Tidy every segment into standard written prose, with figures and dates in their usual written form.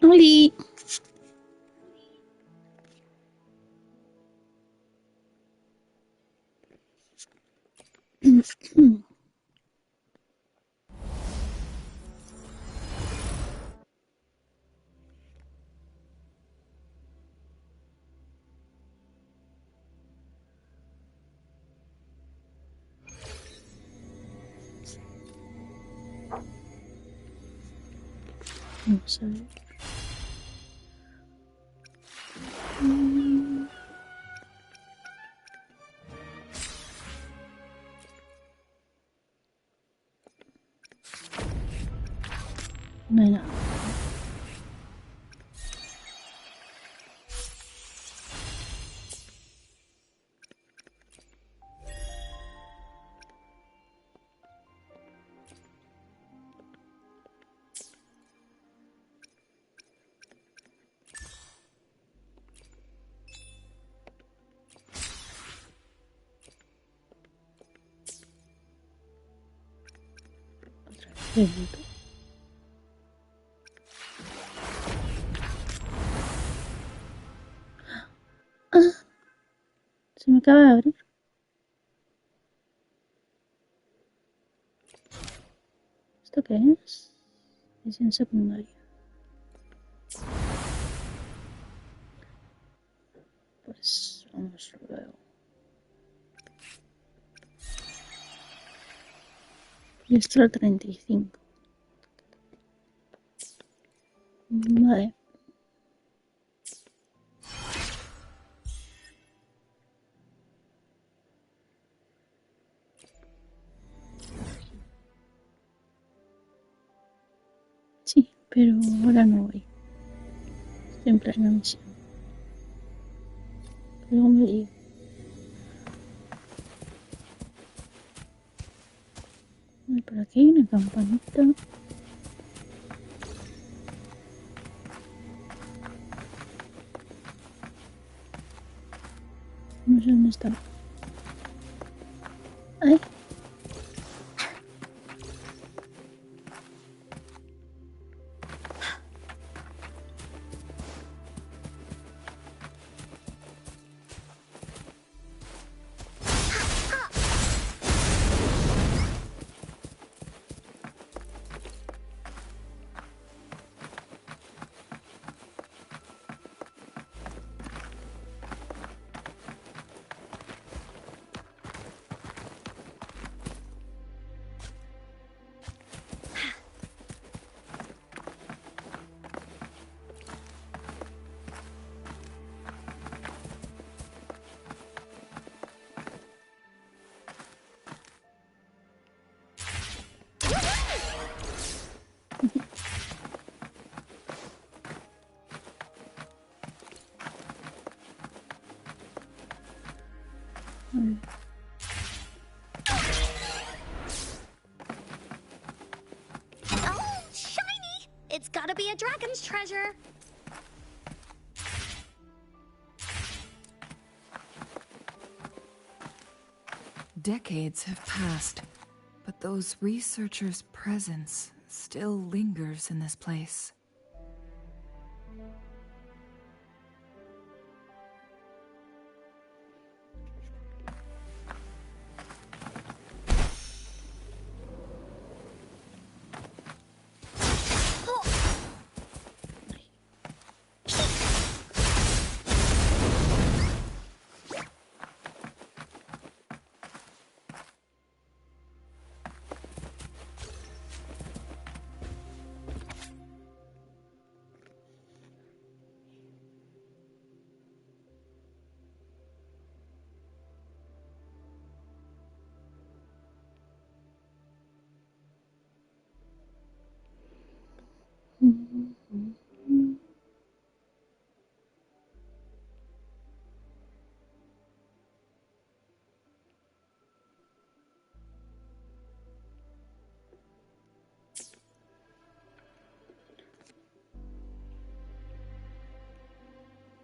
Oli. Vamos a ver. No hay nada. Otra vez pregunto. Ah, se me acaba de abrir. ¿Esto qué es? Misión secundaria. Pues vamos luego. Y esto es el 35. Vale. Sí, pero ahora no voy. Estoy en plena misión. Luego me lío. Ay, por aquí hay una campanita. No sé dónde está. Ay. Oh, shiny! It's gotta be a dragon's treasure. Decades have passed, but those researchers' presence still lingers in this place.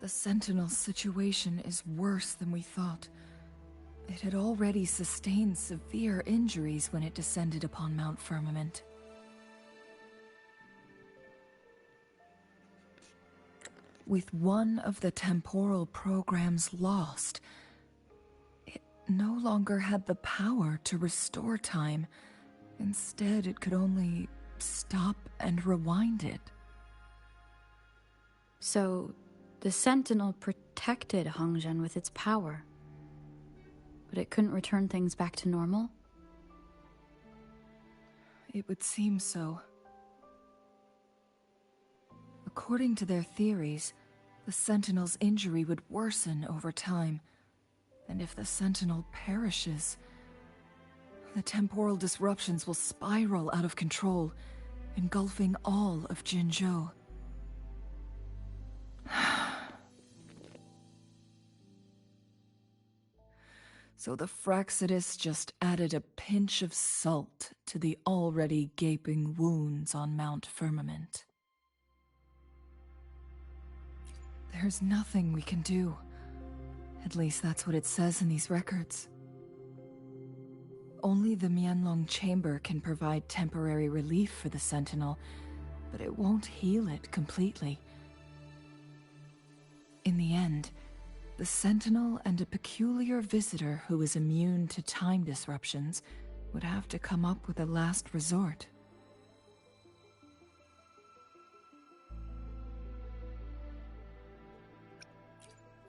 The Sentinel's situation is worse than we thought. It had already sustained severe injuries when it descended upon Mount Firmament. With one of the temporal programs lost, it no longer had the power to restore time. Instead, it could only stop and rewind it. So, the Sentinel protected Hongzhen with its power, but it couldn't return things back to normal? It would seem so. According to their theories, the Sentinel's injury would worsen over time, and if the Sentinel perishes, the temporal disruptions will spiral out of control, engulfing all of Jinzhou. So the Fraxidus just added a pinch of salt to the already gaping wounds on Mount Firmament. There's nothing we can do. At least that's what it says in these records. Only the Mianlong Chamber can provide temporary relief for the Sentinel, but it won't heal it completely. In the end, the Sentinel and a peculiar visitor who is immune to time disruptions would have to come up with a last resort.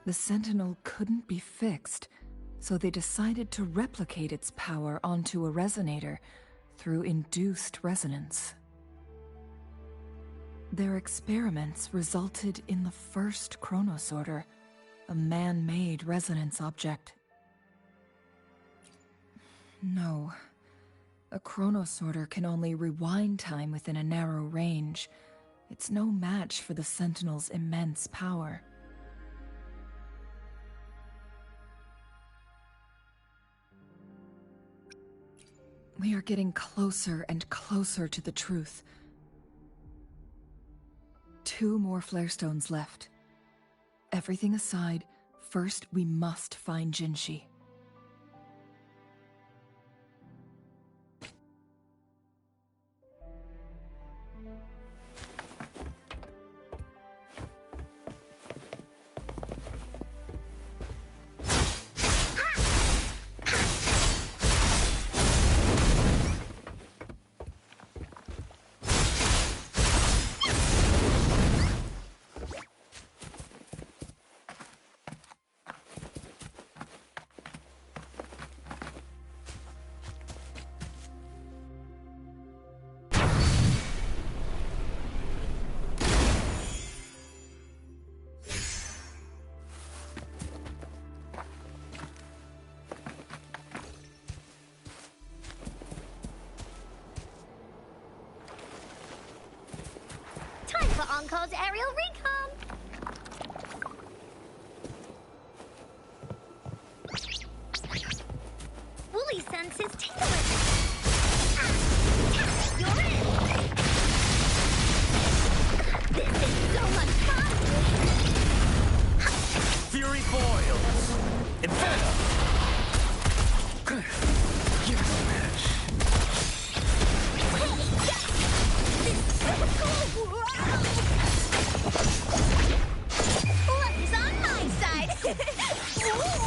The Sentinel couldn't be fixed, so they decided to replicate its power onto a resonator through induced resonance. Their experiments resulted in the first chronosorter, a man-made resonance object. No, a chronosorter can only rewind time within a narrow range. It's no match for the Sentinel's immense power. We are getting closer and closer to the truth. 2 more flare stones left. Everything aside, first we must find Jinshi. Time for Encle's aerial recon! Woolly sense is tingling! You're in! This is so much fun! Fury boils! Inferno! Yes, bitch! Luck's on my side! Ooh.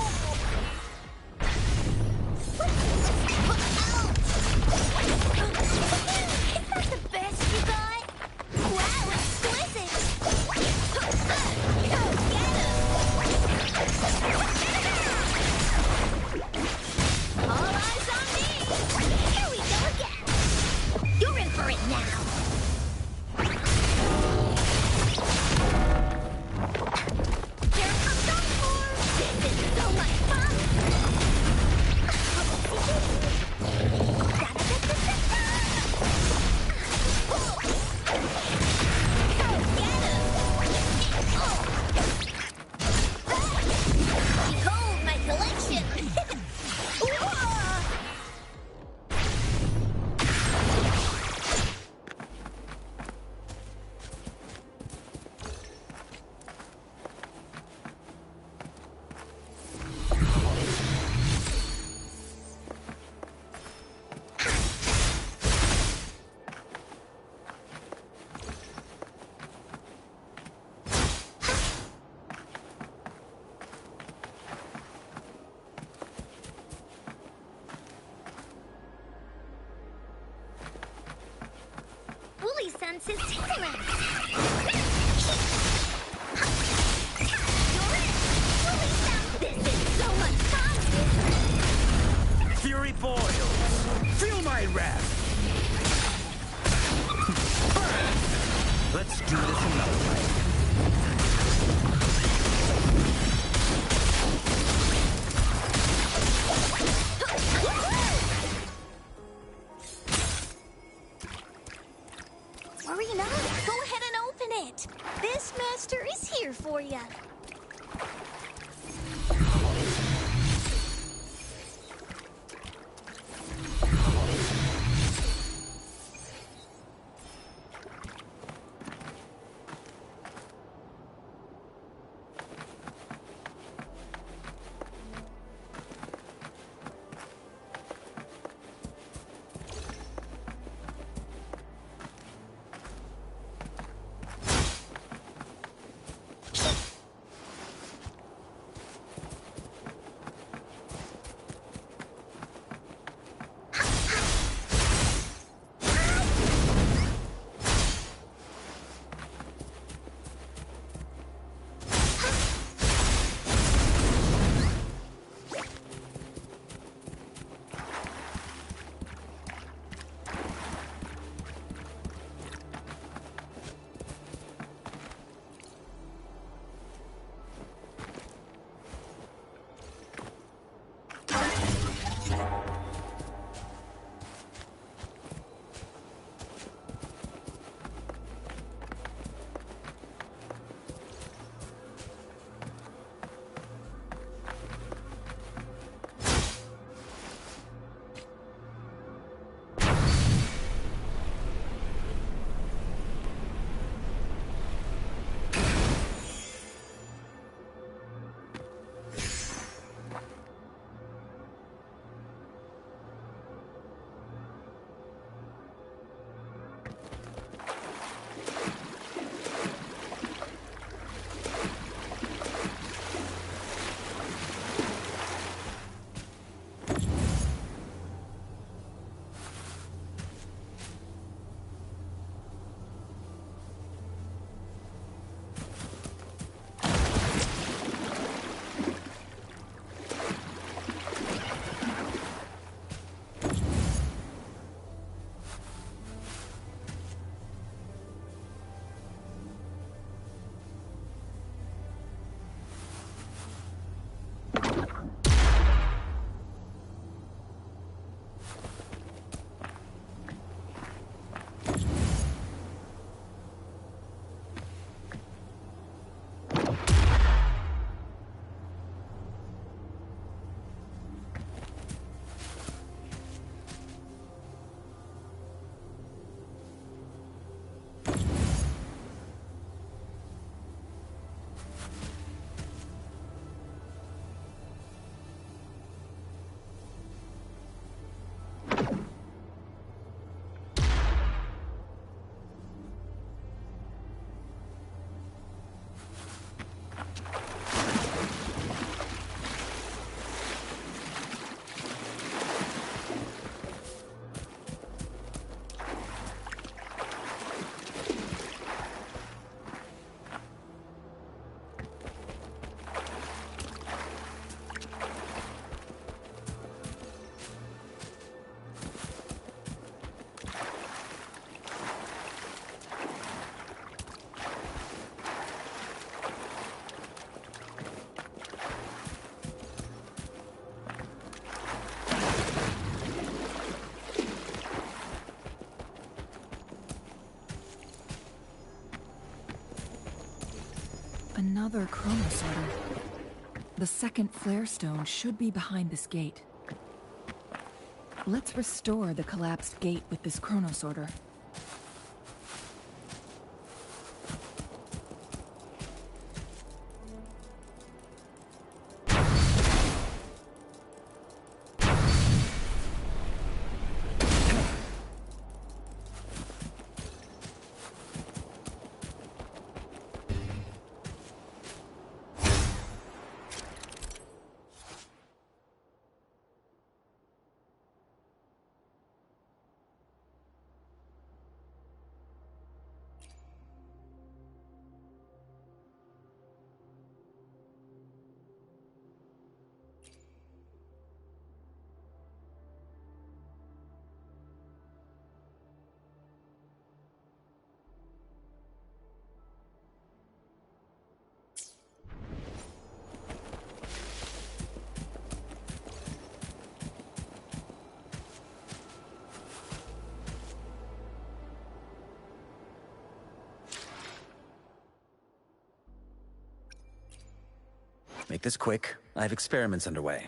senses tingling. This is so much fun. Fury boils. Feel my wrath. Let's do this another way. Worry not. Go ahead and open it. This master is here for you. Another chronosorter. The second flare stone should be behind this gate. Let's restore the collapsed gate with this chronosorter. Make this quick. I have experiments underway.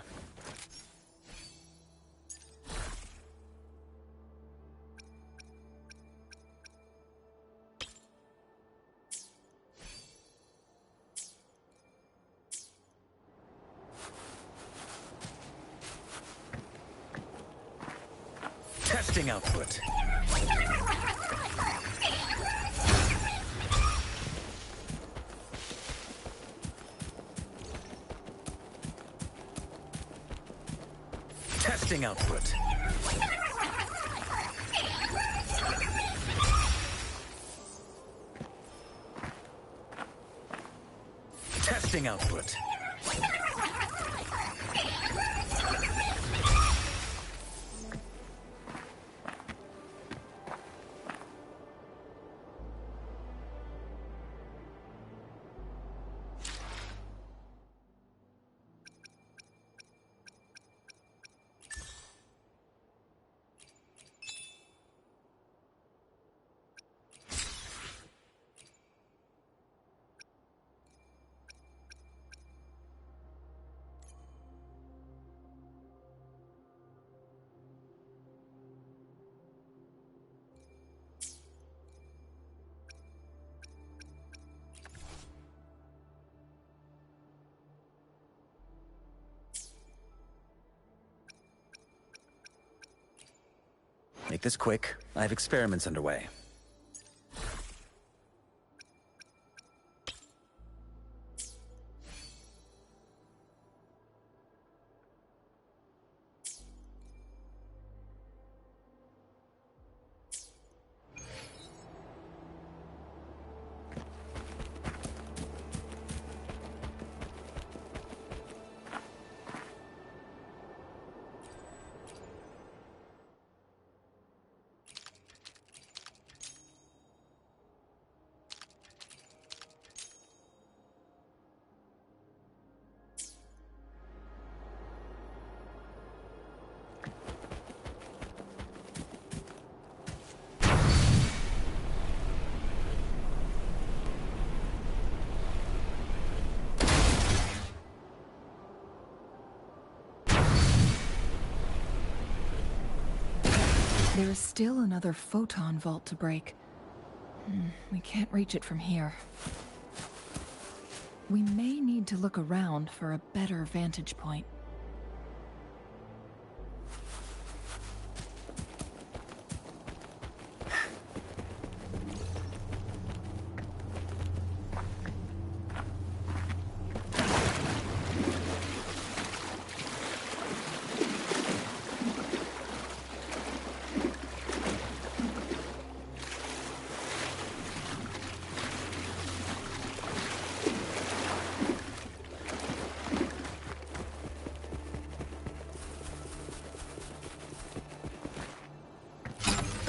Testing output. Testing output. Testing output. Make this quick. I have experiments underway. There is still another photon vault to break. We can't reach it from here. We may need to look around for a better vantage point.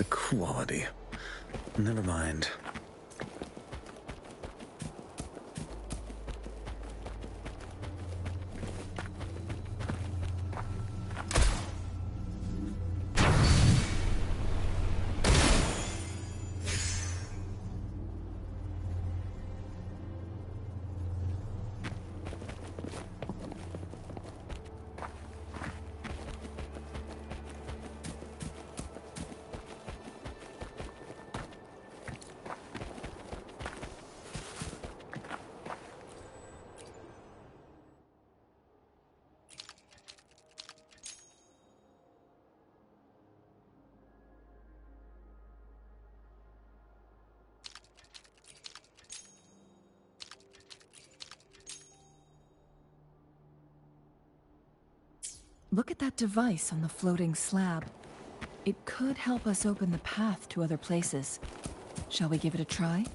Quality. Never mind. Look at that device on the floating slab. It could help us open the path to other places. Shall we give it a try?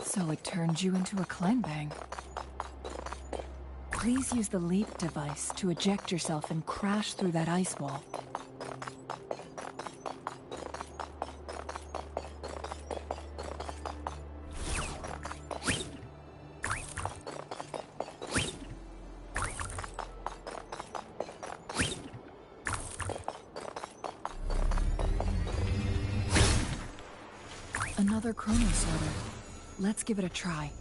So it turned you into a clangbang. Please use the leap device to eject yourself and crash through that ice wall. Another chrono sorter. Let's give it a try.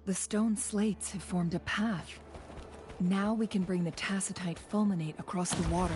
The stone slates have formed a path. Now we can bring the tacitite fulminate across the water.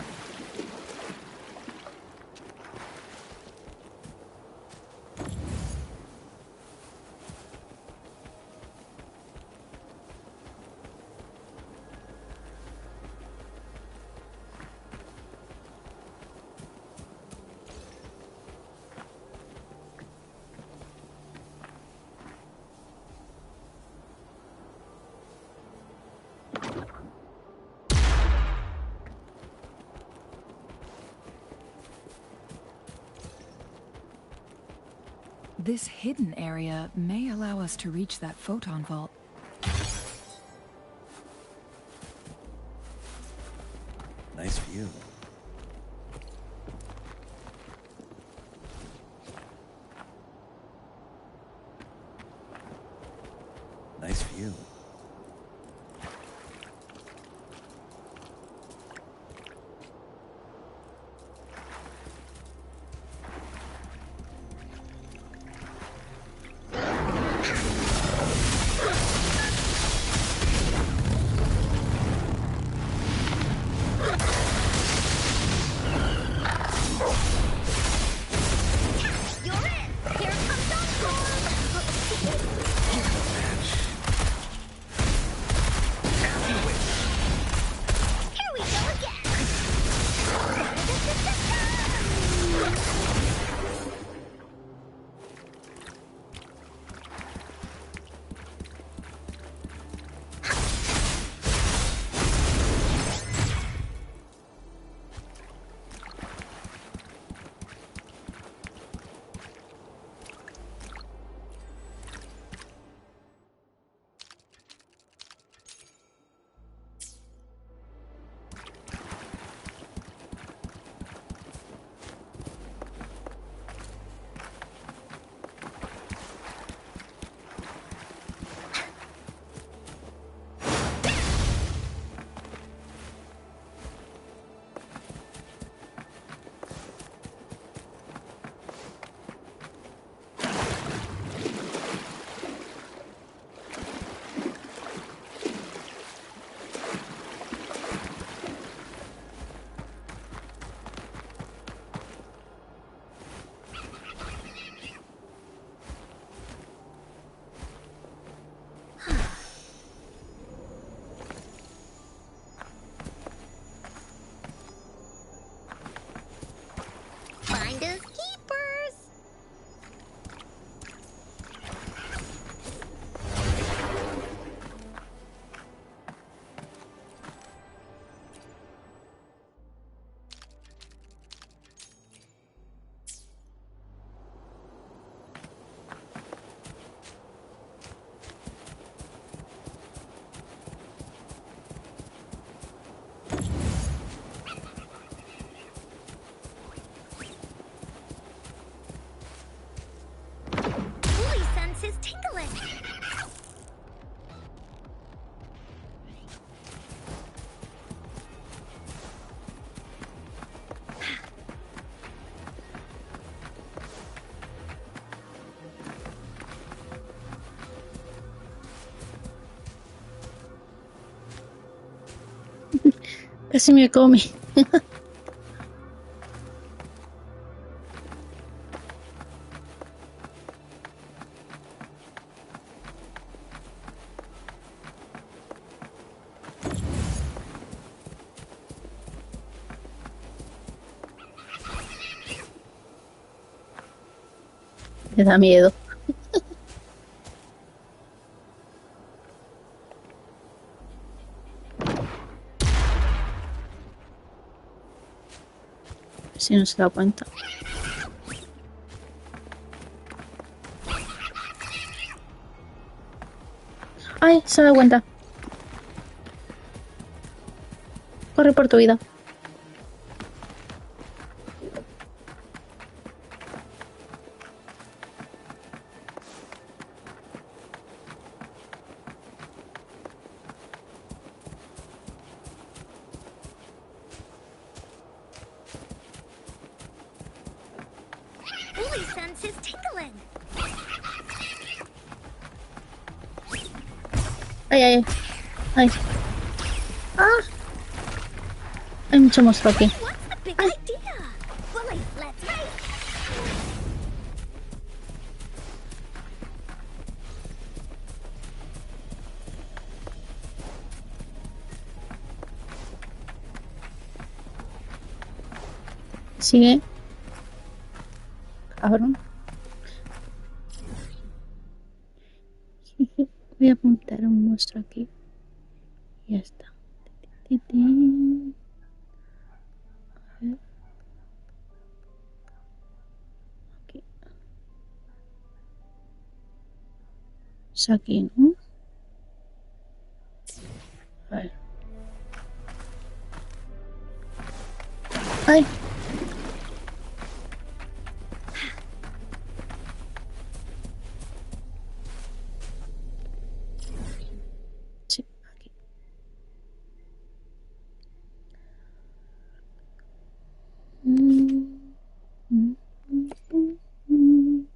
This hidden area may allow us to reach that photon vault. Nice view. Nice view. Finders keepers. Woolly sense is tingling. Casi me come. Me da miedo. Si no se da cuenta. ¡Ay! Se da cuenta. Corre por tu vida. Uli sense his tickling. ¡Ay, ay, ay! ¡Ah! Hay mucho monstruo aquí. What's the big idea? Bully, let's race. Sigue. Cabrón. Voy a apuntar un monstruo aquí. Y ya está. A ver. Aquí. Es aquí, ¿no? A ver. ¡Ay! Sí, aquí. Mm, mm, mm, mm, mm.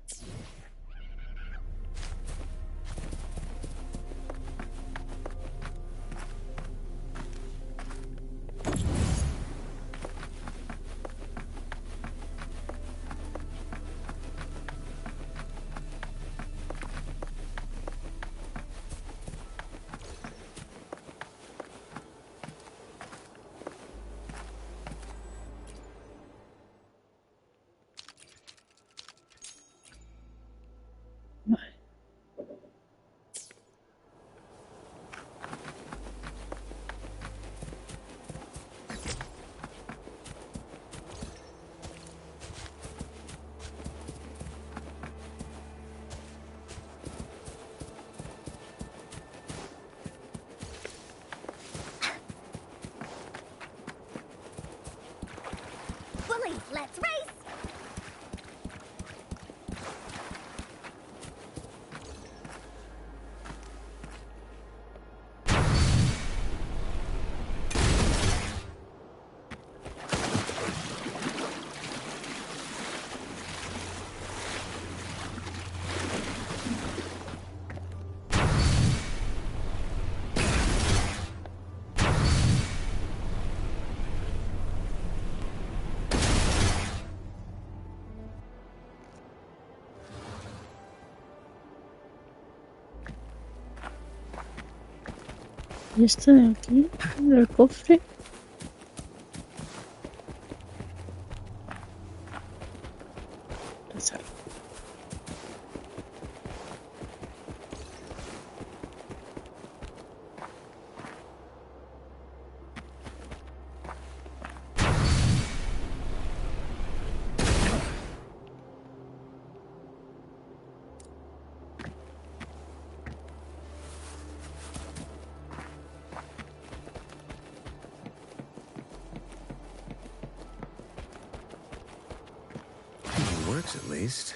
Vale. Bully, let's race. Y esto de aquí, del cofre. Pasar. It works at least.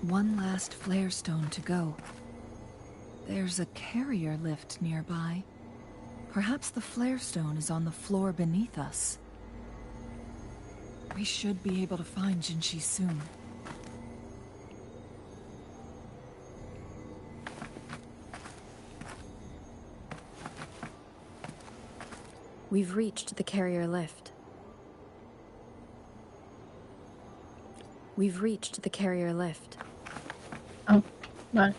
One last flare stone to go. There's a carrier lift nearby. Perhaps the flare stone is on the floor beneath us. We should be able to find Jinshi soon. We've reached the carrier lift. We've reached the carrier lift. Oh, vale.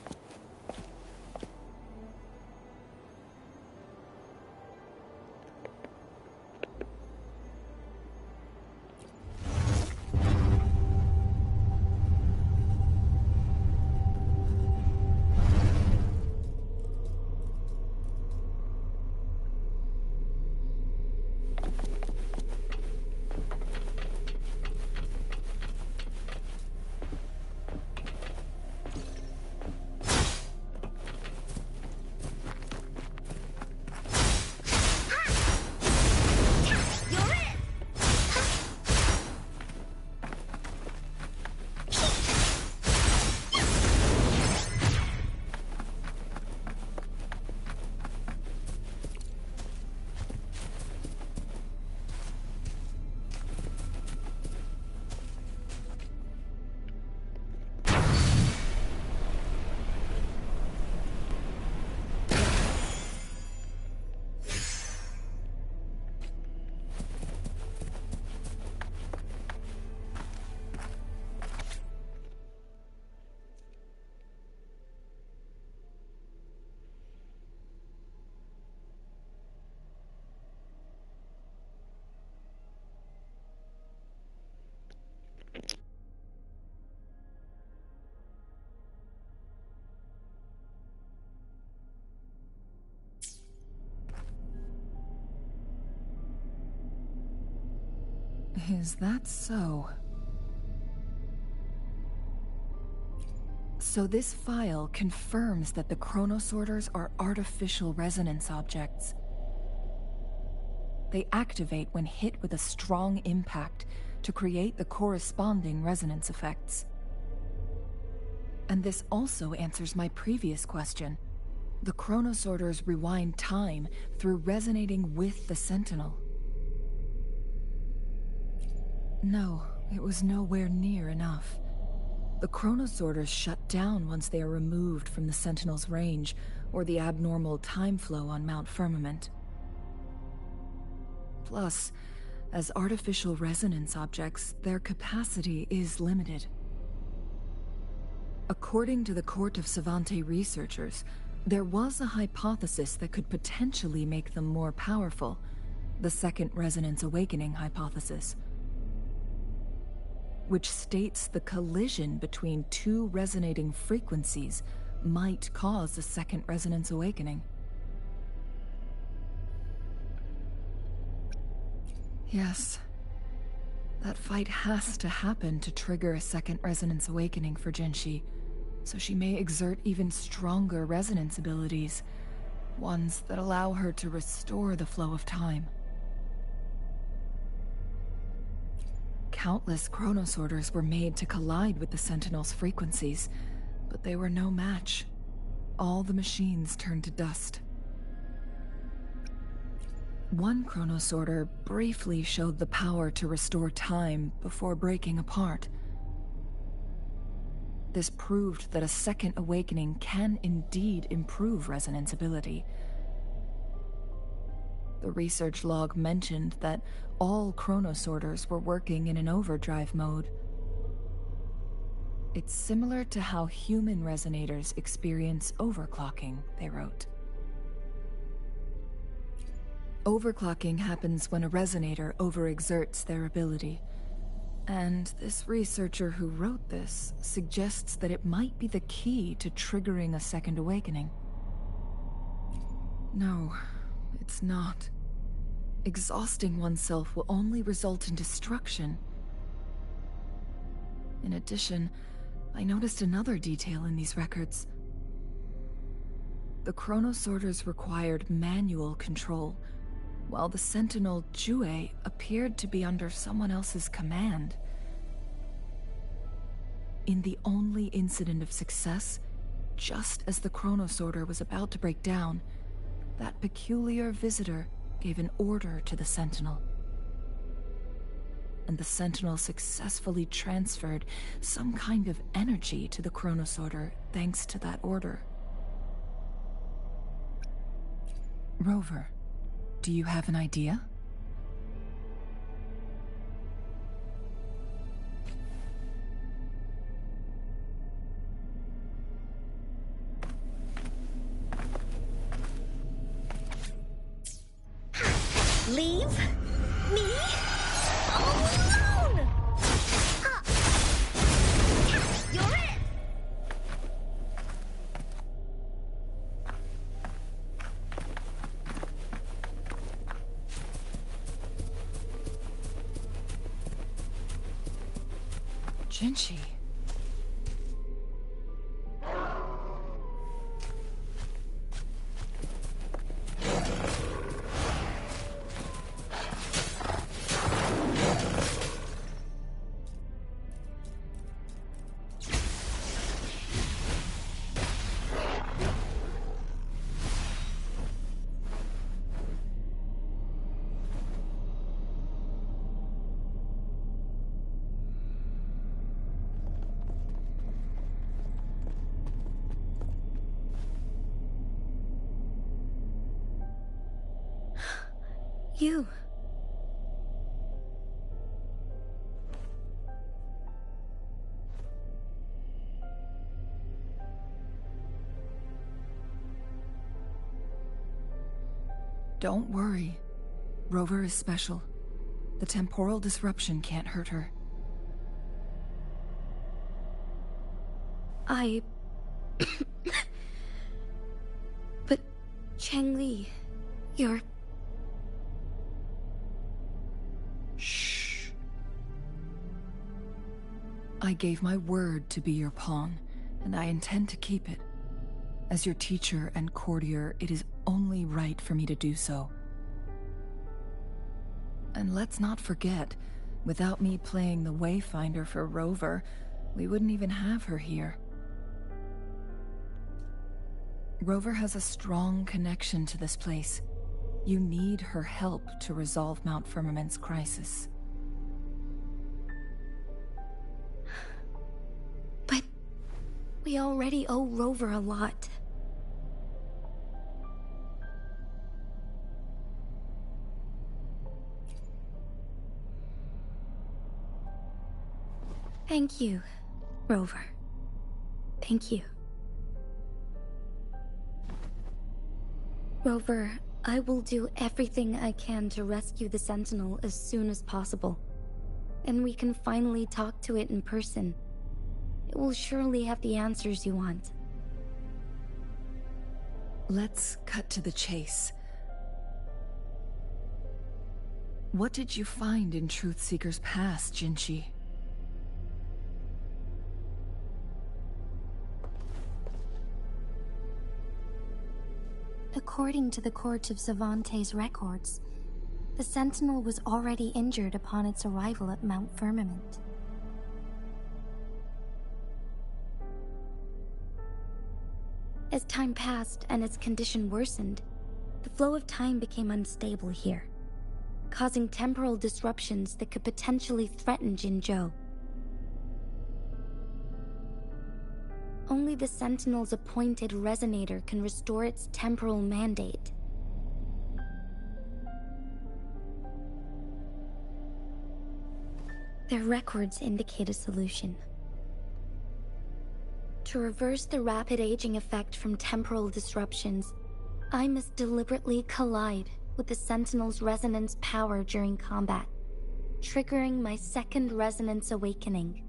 Is that so? So this file confirms that the chronosorters are artificial resonance objects. They activate when hit with a strong impact to create the corresponding resonance effects. And this also answers my previous question. The chronosorters rewind time through resonating with the Sentinel. No, it was nowhere near enough. The chronosorters shut down once they are removed from the Sentinel's range or the abnormal time flow on Mount Firmament. Plus, as artificial resonance objects, their capacity is limited. According to the Court of Savante researchers, there was a hypothesis that could potentially make them more powerful, the Second Resonance Awakening hypothesis, which states the collision between two resonating frequencies might cause a Second Resonance Awakening. Yes. That fight has to happen to trigger a Second Resonance Awakening for Jinshi, so she may exert even stronger resonance abilities, ones that allow her to restore the flow of time. Countless chronosorters were made to collide with the Sentinel's frequencies, but they were no match. All the machines turned to dust. One chronosorter briefly showed the power to restore time before breaking apart. This proved that a second awakening can indeed improve resonance ability. The research log mentioned that all chronosorters were working in an overdrive mode. It's similar to how human resonators experience overclocking, they wrote. Overclocking happens when a resonator overexerts their ability. And this researcher who wrote this suggests that it might be the key to triggering a second awakening. No, it's not. Exhausting oneself will only result in destruction. In addition, I noticed another detail in these records. The chronosorters required manual control, while the Sentinel Jue appeared to be under someone else's command. In the only incident of success, just as the chronosorter was about to break down, that peculiar visitor gave an order to the Sentinel. And the Sentinel successfully transferred some kind of energy to the chronosorter thanks to that order. Rover, do you have an idea? Leave me alone! Ha! You're it! Jinchi. You. Don't worry. Rover is special. The temporal disruption can't hurt her. But Changli, you're... Shh. I gave my word to be your pawn, and I intend to keep it. As your teacher and courtier, it is only right for me to do so. And let's not forget, without me playing the Wayfinder for Rover, we wouldn't even have her here. Rover has a strong connection to this place. You need her help to resolve Mount Firmament's crisis. But we already owe Rover a lot. Thank you, Rover. Thank you. Rover, I will do everything I can to rescue the Sentinel as soon as possible. And we can finally talk to it in person. It will surely have the answers you want. Let's cut to the chase. What did you find in Truthseeker's past, Jinchi? According to the Court of Savante's records, the Sentinel was already injured upon its arrival at Mount Firmament. As time passed and its condition worsened, the flow of time became unstable here, causing temporal disruptions that could potentially threaten Jinzhou. Only the Sentinel's appointed resonator can restore its temporal mandate. Their records indicate a solution. To reverse the rapid aging effect from temporal disruptions, I must deliberately collide with the Sentinel's resonance power during combat, triggering my second resonance awakening.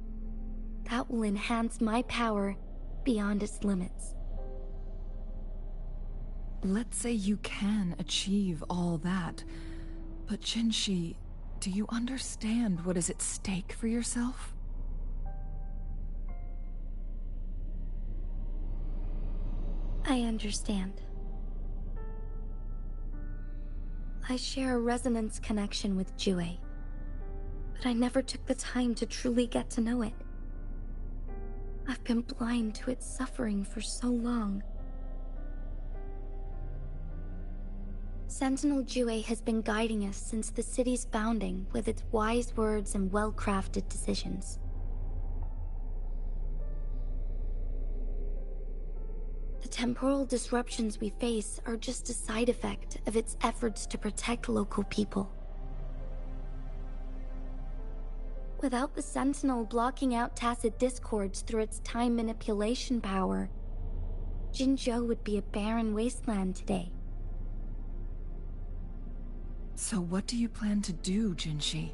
That will enhance my power beyond its limits. Let's say you can achieve all that, but Jinchi, do you understand what is at stake for yourself? I understand. I share a resonance connection with Jue, but I never took the time to truly get to know it. I've been blind to its suffering for so long. Sentinel Jue has been guiding us since the city's founding with its wise words and well-crafted decisions. The temporal disruptions we face are just a side effect of its efforts to protect local people. Without the Sentinel blocking out tacit discords through its time manipulation power, Jinzhou would be a barren wasteland today. So what do you plan to do, Jinshi?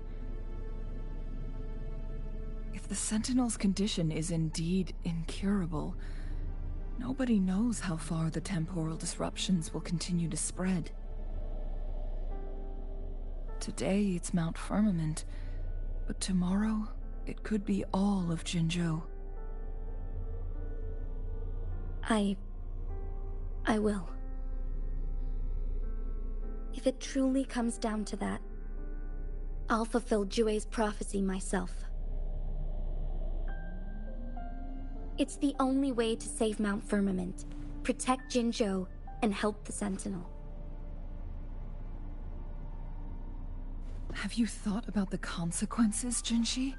If the Sentinel's condition is indeed incurable, nobody knows how far the temporal disruptions will continue to spread. Today it's Mount Firmament, but tomorrow it could be all of Jinzhou. I will. If it truly comes down to that, I'll fulfill Jue's prophecy myself. It's the only way to save Mount Firmament, protect Jinzhou, and help the Sentinel. Have you thought about the consequences, Jinshi?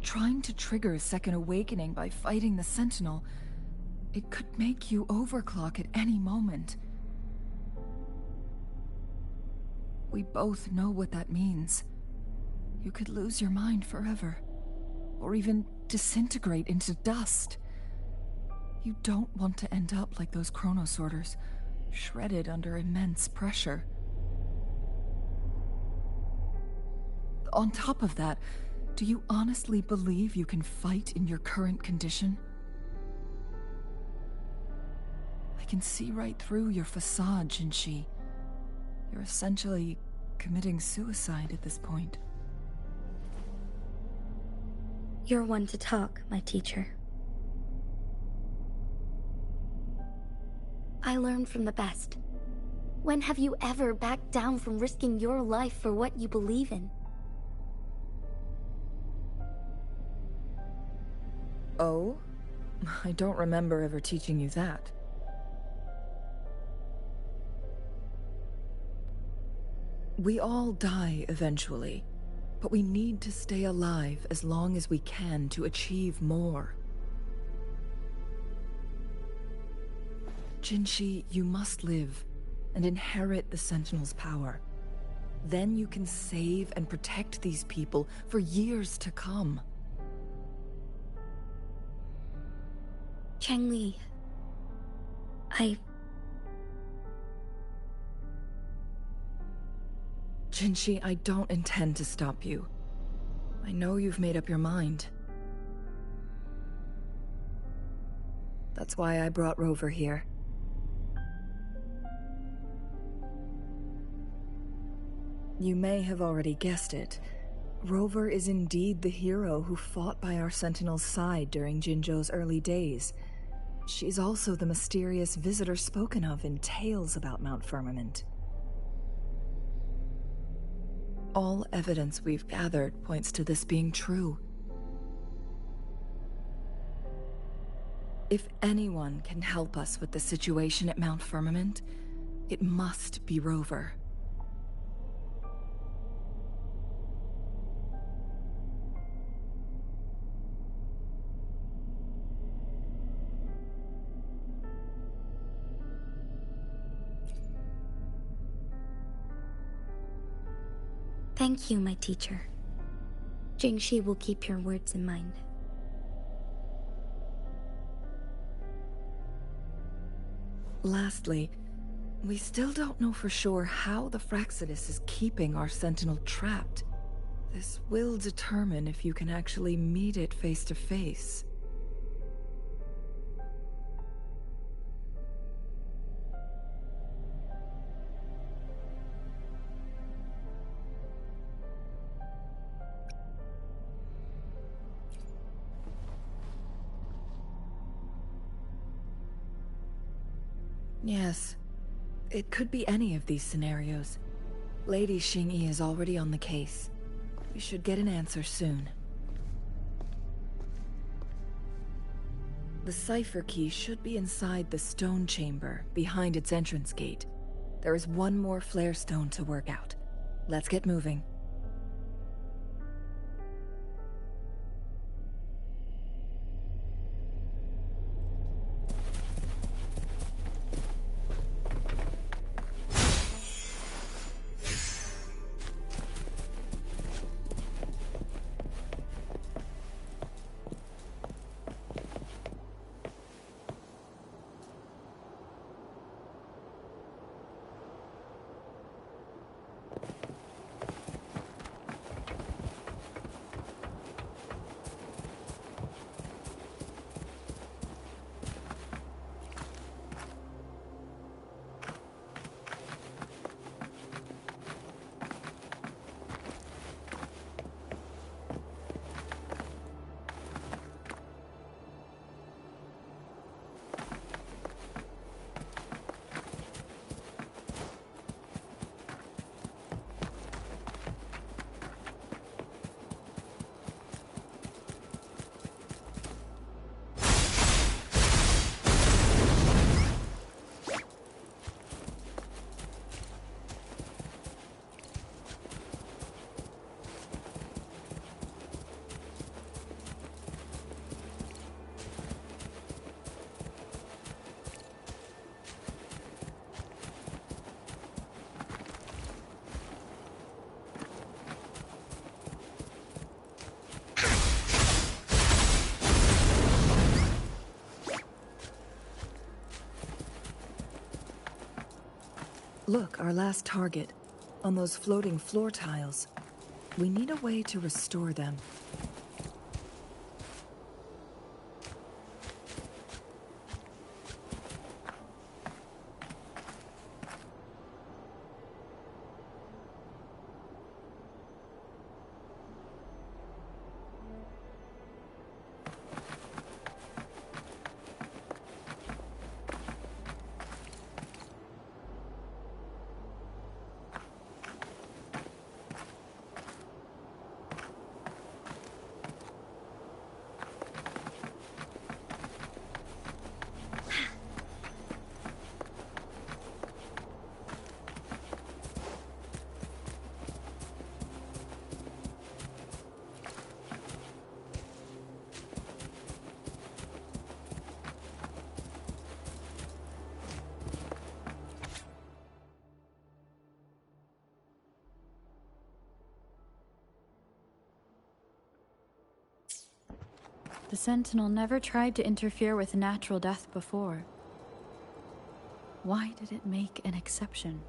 Trying to trigger a second awakening by fighting the Sentinel, it could make you overclock at any moment. We both know what that means. You could lose your mind forever, or even disintegrate into dust. You don't want to end up like those chronosorters, shredded under immense pressure. On top of that, do you honestly believe you can fight in your current condition? I can see right through your facade, Jinshi. You're essentially committing suicide at this point. You're one to talk, my teacher. I learned from the best. When have you ever backed down from risking your life for what you believe in? Oh? I don't remember ever teaching you that. We all die eventually, but we need to stay alive as long as we can to achieve more. Jinshi, you must live and inherit the Sentinel's power. Then you can save and protect these people for years to come. Changli, Jinshi, I don't intend to stop you. I know you've made up your mind. That's why I brought Rover here. You may have already guessed it. Rover is indeed the hero who fought by our Sentinel's side during Jinzhou's early days. She's also the mysterious visitor spoken of in tales about Mount Firmament. All evidence we've gathered points to this being true. If anyone can help us with the situation at Mount Firmament, it must be Rover. thank you, my teacher. Jingxi will keep your words in mind. Lastly, we still don't know for sure how the Fraxidus is keeping our Sentinel trapped. This will determine if you can actually meet it face to face. Yes, it could be any of these scenarios. Lady Xingyi is already on the case. We should get an answer soon. The cipher key should be inside the stone chamber, behind its entrance gate. There is one more flare stone to work out. Let's get moving. Look, our last target. On those floating floor tiles. We need a way to restore them. The Sentinel never tried to interfere with natural death before. Why did it make an exception?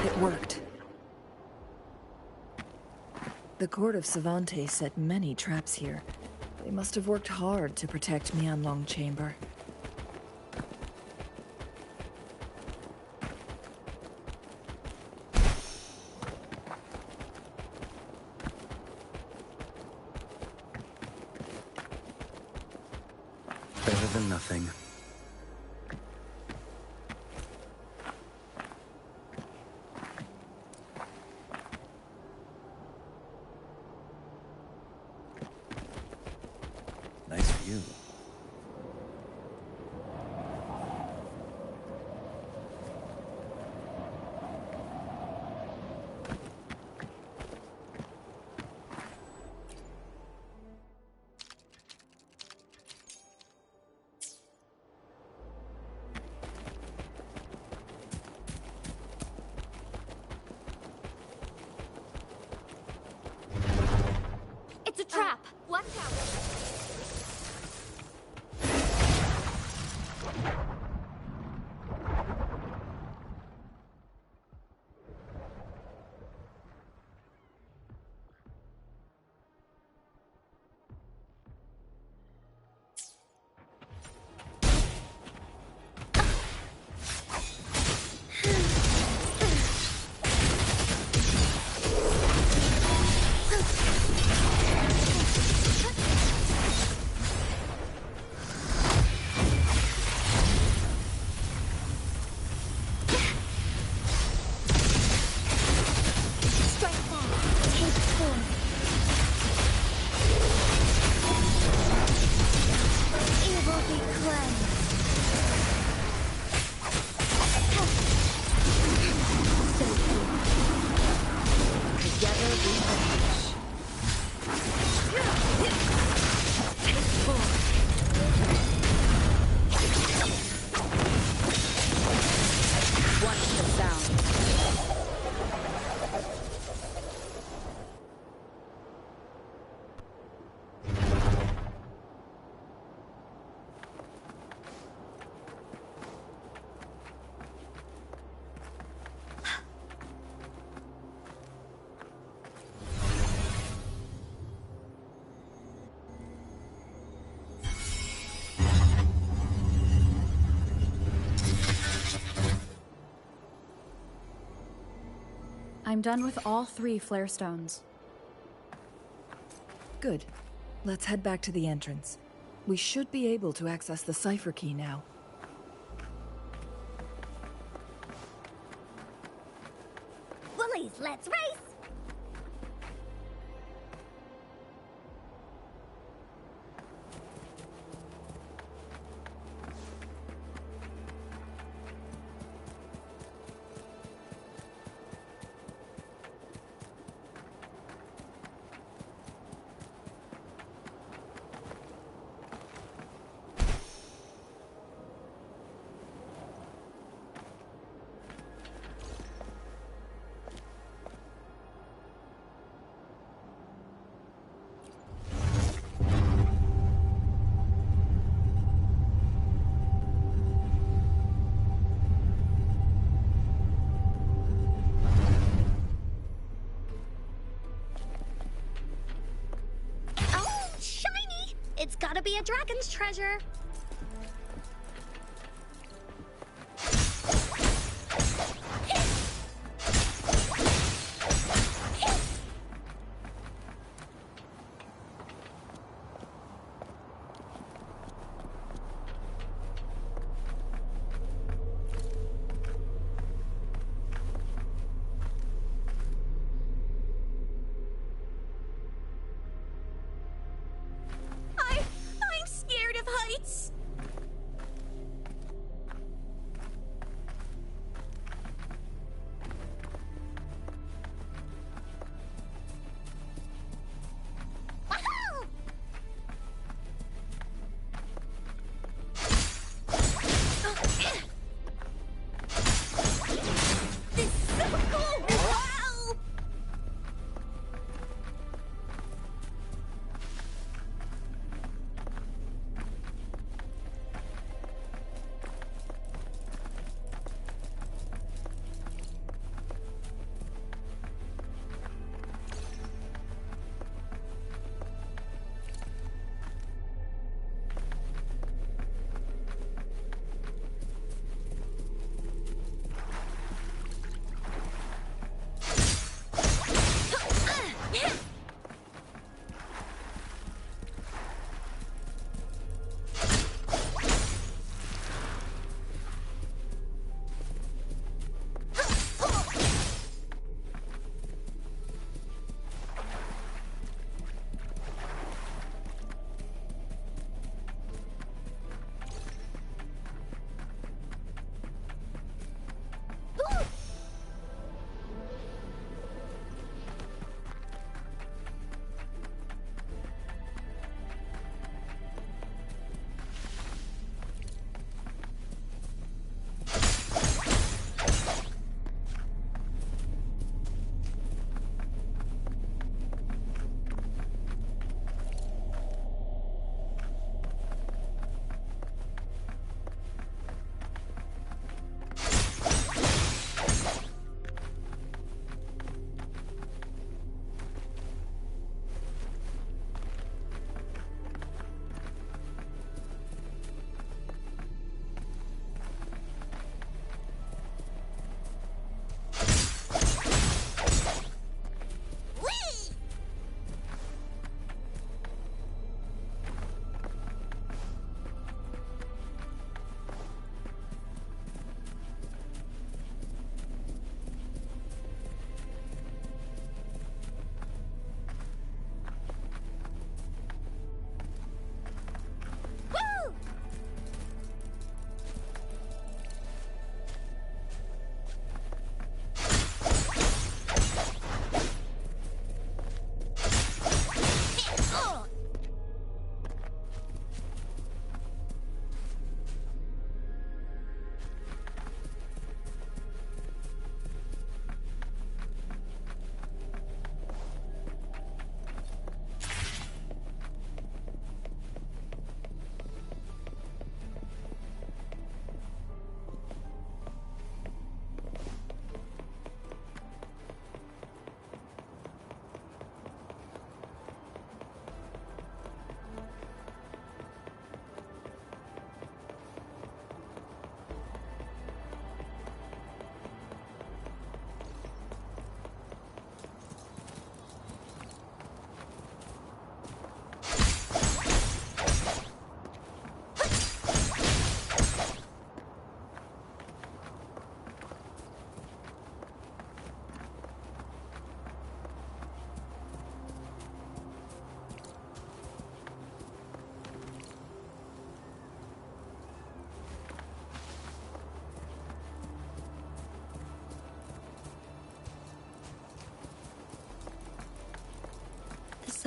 It worked. The court of Savante set many traps here. They must have worked hard to protect Mianlong Chamber. Better than nothing. Nice view. I'm done with all 3 flare stones. Good. Let's head back to the entrance. We should be able to access the cipher key now. Woolies, let's race! It's gotta be a dragon's treasure. I'm scared of heights.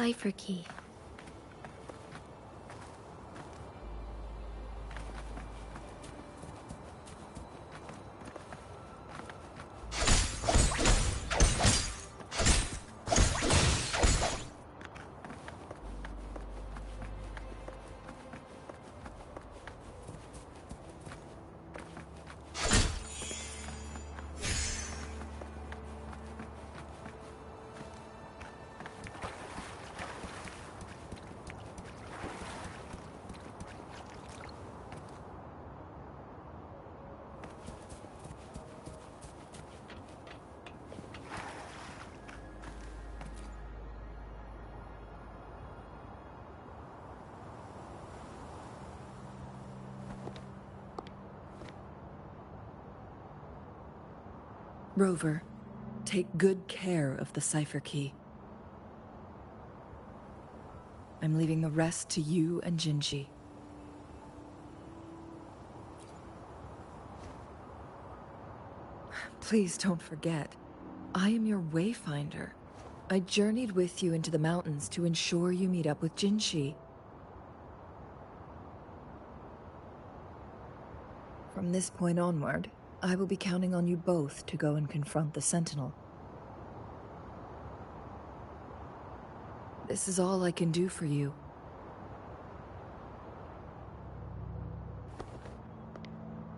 cipher key. Rover, take good care of the cipher key. I'm leaving the rest to you and Jinji. Please don't forget, I am your wayfinder. I journeyed with you into the mountains to ensure you meet up with Jinshi. From this point onward, I will be counting on you both to go and confront the Sentinel. This is all I can do for you.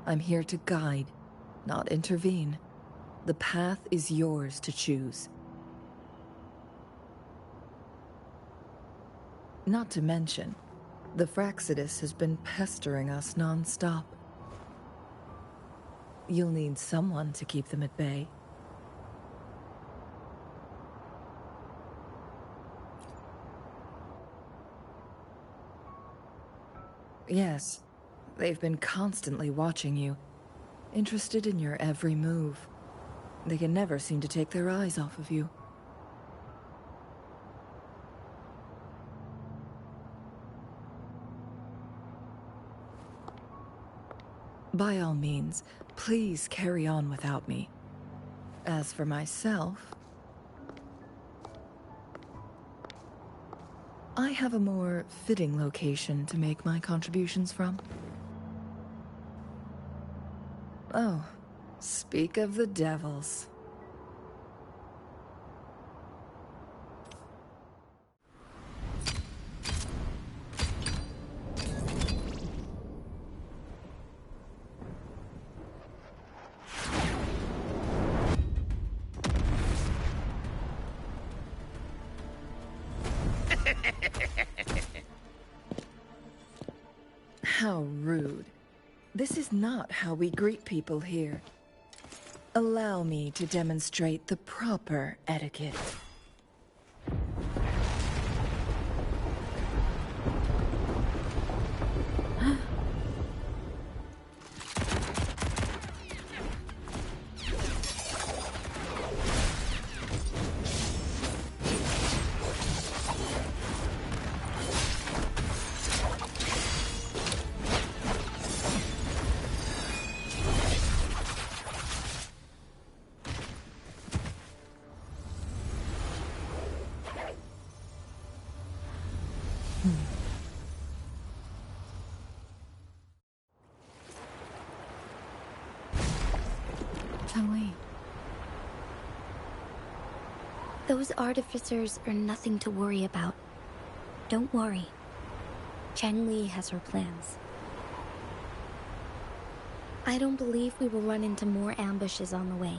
I'm here to guide, not intervene. The path is yours to choose. Not to mention, the Fraxidus has been pestering us non-stop. You'll need someone to keep them at bay. Yes, they've been constantly watching you, interested in your every move. They can never seem to take their eyes off of you. By all means, please carry on without me. As for myself, I have a more fitting location to make my contributions from. Oh, speak of the devils. How rude. This is not how we greet people here. Allow me to demonstrate the proper etiquette. Those artificers are nothing to worry about. Don't worry. Changli has her plans. I don't believe we will run into more ambushes on the way.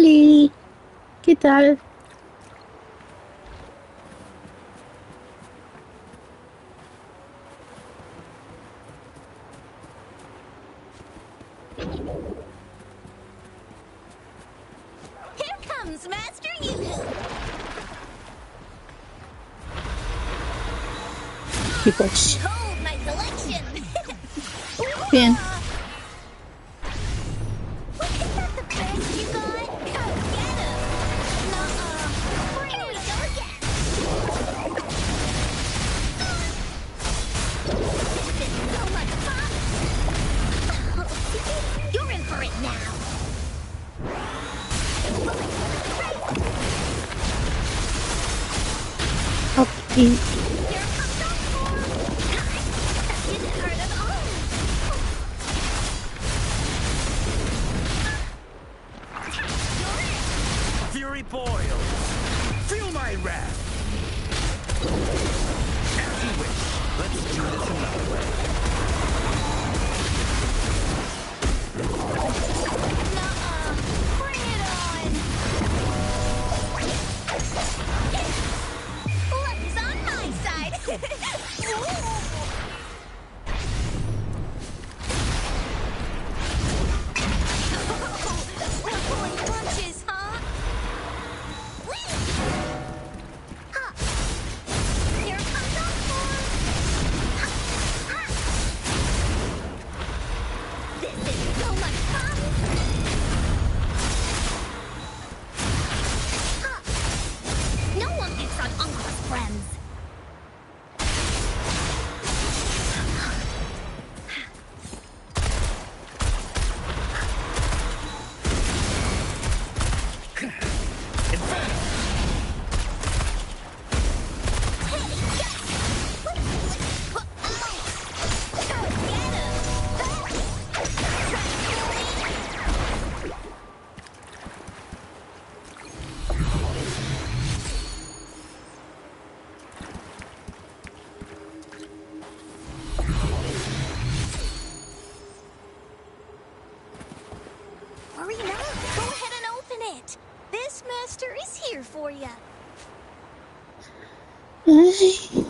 Oli, ¿qué tal? Here comes Master Yoo-hoo. Chicos, Behold my collection. bien. Isn't that the best you got? Go get 'em. Nuh-uh. Here we go again. This is so much fun. You're in for it now. Okay. Here comes our form. That didn't hurt at all. You're it. Fury boils. Feel my wrath. As you wish. Let's do this another way. Nuh-uh. Bring it on. Luck is on my side. Ooh. We're pulling punches, huh? Whee! Huh. Here comes our form. This is so much fun. Huh. No one picks on Uncle's friends. Worry not. Go ahead and open it. This master is here for you. Ay,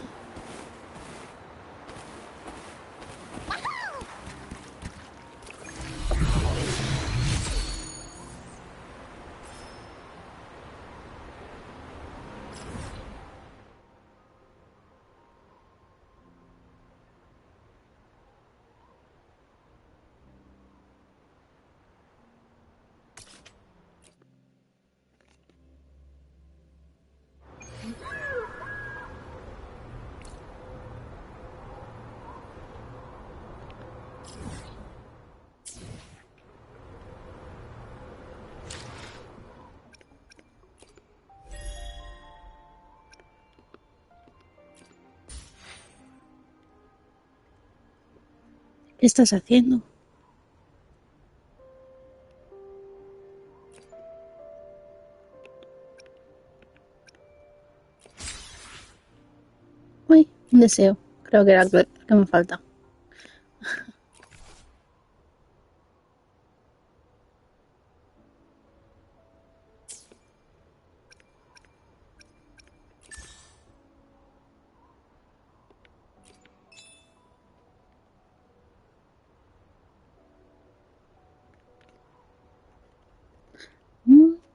¿qué estás haciendo? Uy, un deseo. Creo que era lo que me falta.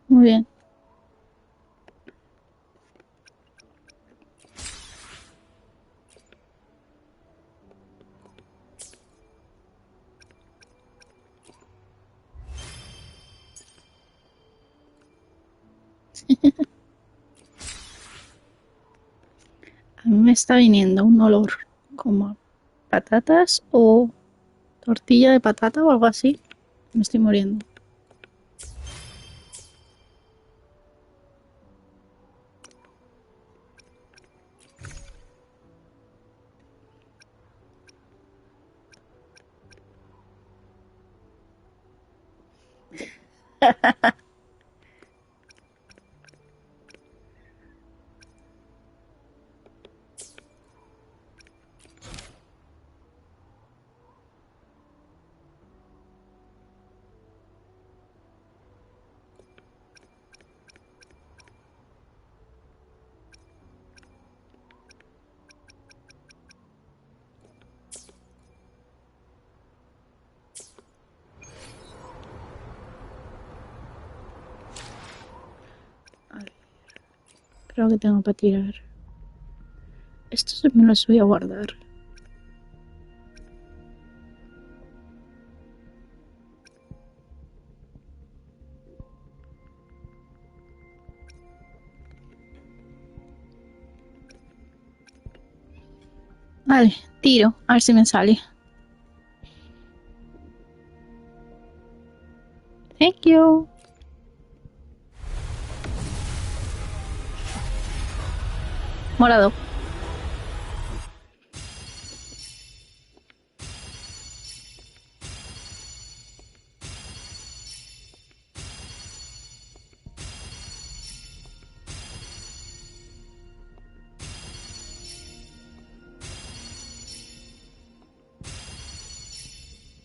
Muy bien. A mí me está viniendo un olor como a patatas o tortilla de patata o algo así. Me estoy muriendo. Creo que tengo para tirar. Estos me los voy a guardar. Vale, tiro, a ver si me sale. Thank you. Morado.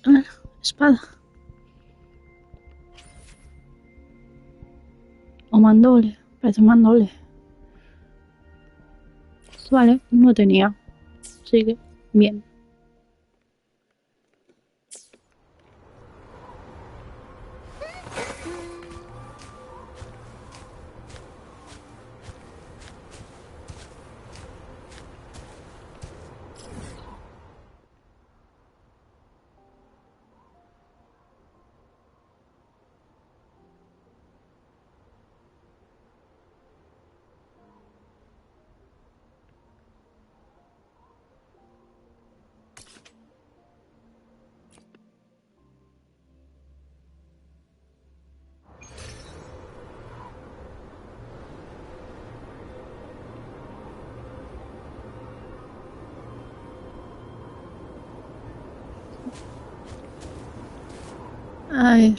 Ah, espada. O mandole. Parece mandole. Vale, no tenía. Sigue. Bien. A ver.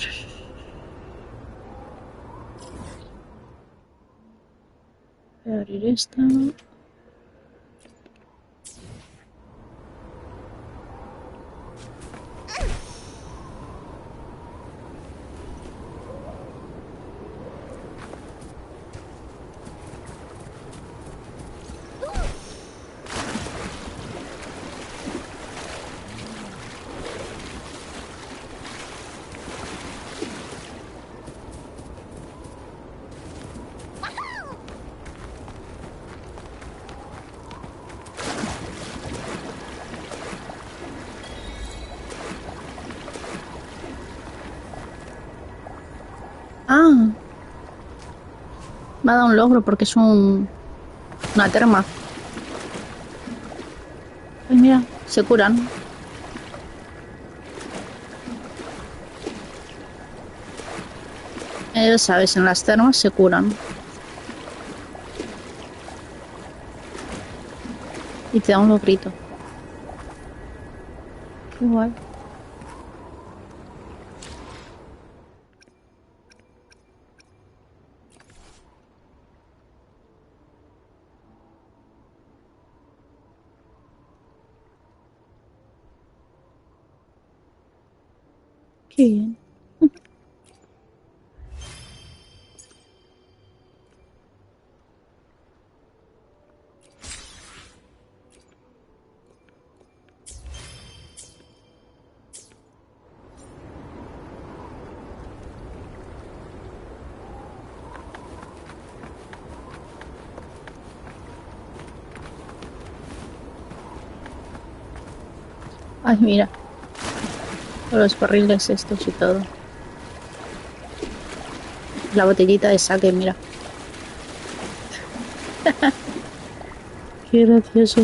Voy a abrir esta. Ah, me ha dado un logro porque es una terma. Ay, mira, se curan. Sabes, en las termas se curan. Y te da un logrito. Qué guay. Qué bien. Ay, mira. Los barriles estos y todo. La botellita de saque, mira. Qué gracioso.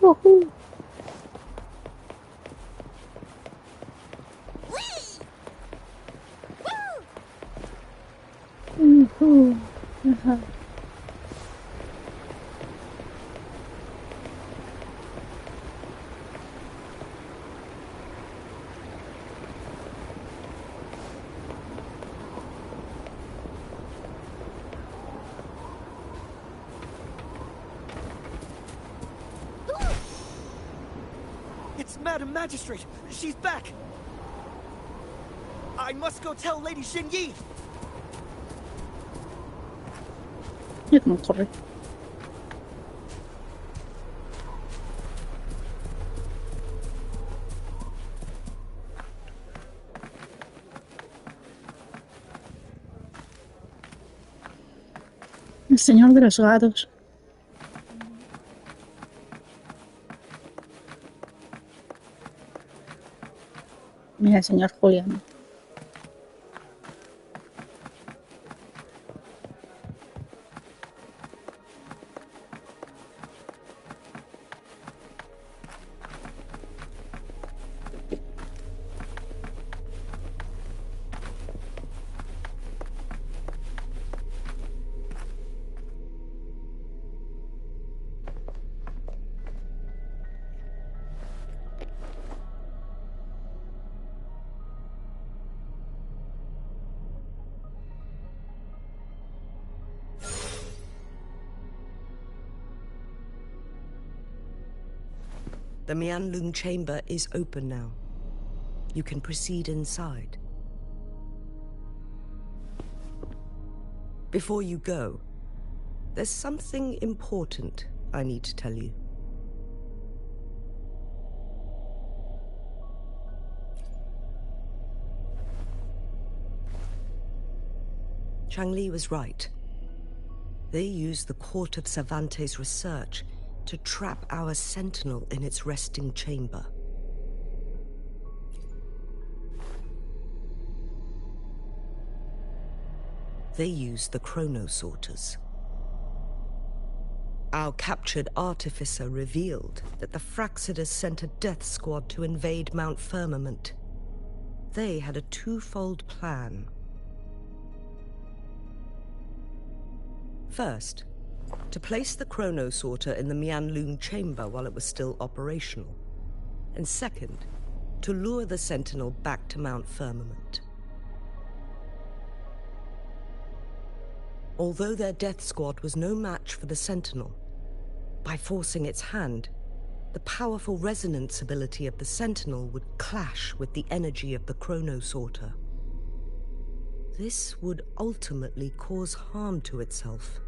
Woohoo. Woohoo. Ajá. It's Madam Magistrate. She's back. I must go tell Lady Xinyi. Mira cómo corre. El señor de los gatos. Mira, el señor Julián. The Mianlung chamber is open now. You can proceed inside. Before you go, there's something important I need to tell you. Changli was right. They used the Court of Cervantes' research to trap our sentinel in its resting chamber. They used the chronosorters. Our captured artificer revealed that the Fraxidus sent a death squad to invade Mount Firmament. They had a twofold plan. First, to place the chronosorter in the Mianlung chamber while it was still operational. And second, to lure the sentinel back to Mount Firmament. Although their death squad was no match for the sentinel, by forcing its hand, the powerful resonance ability of the sentinel would clash with the energy of the chronosorter. This would ultimately cause harm to itself.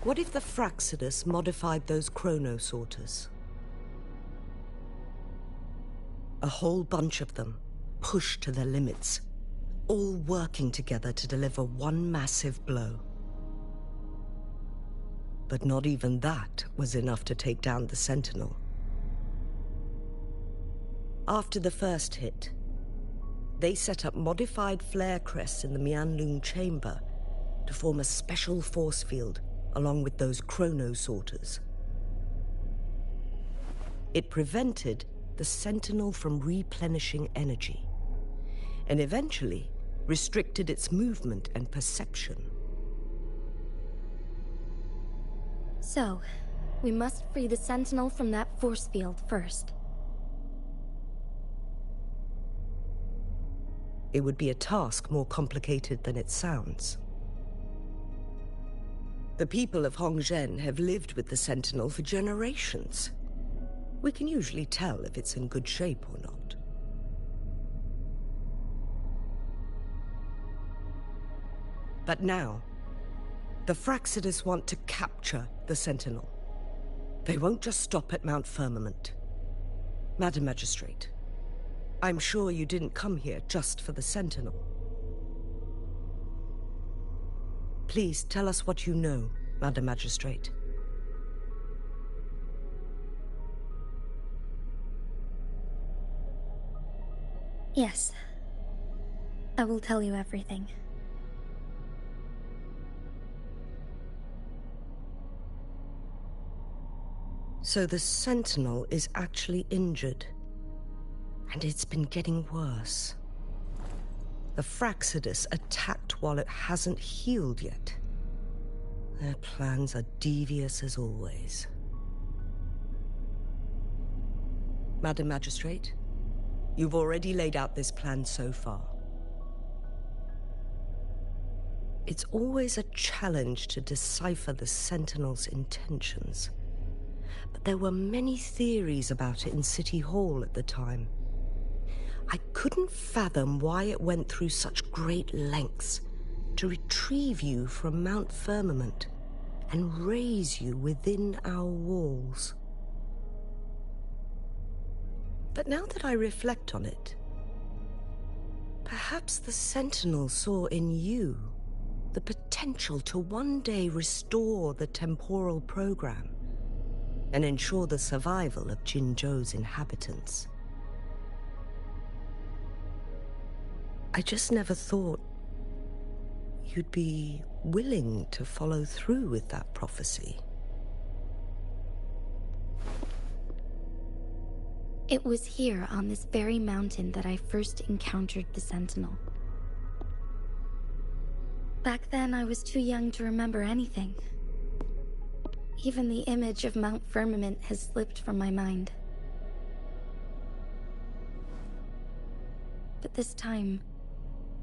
What if the Fraxidus modified those chronosorters? A whole bunch of them, pushed to their limits, all working together to deliver one massive blow. But not even that was enough to take down the Sentinel. After the first hit, they set up modified flare crests in the Mianlung chamber to form a special force field along with those chronosorters. It prevented the Sentinel from replenishing energy, and eventually restricted its movement and perception. So, we must free the Sentinel from that force field first. It would be a task more complicated than it sounds. The people of Hongzhen have lived with the Sentinel for generations. We can usually tell if it's in good shape or not. But now, the Fraxidus want to capture the Sentinel. They won't just stop at Mount Firmament. Madam Magistrate, I'm sure you didn't come here just for the Sentinel. Please tell us what you know, Madam Magistrate. Yes. I will tell you everything. So the Sentinel is actually injured. And it's been getting worse. The Fraxidus attacked while it hasn't healed yet. Their plans are devious as always. Madam Magistrate, you've already laid out this plan so far. It's always a challenge to decipher the Sentinel's intentions. But there were many theories about it in City Hall at the time. I couldn't fathom why it went through such great lengths to retrieve you from Mount Firmament and raise you within our walls. But now that I reflect on it, perhaps the Sentinel saw in you the potential to one day restore the temporal program and ensure the survival of Jinzhou's inhabitants. I just never thought you'd be willing to follow through with that prophecy. It was here on this very mountain that I first encountered the Sentinel. Back then, I was too young to remember anything. Even the image of Mount Firmament has slipped from my mind. But this time,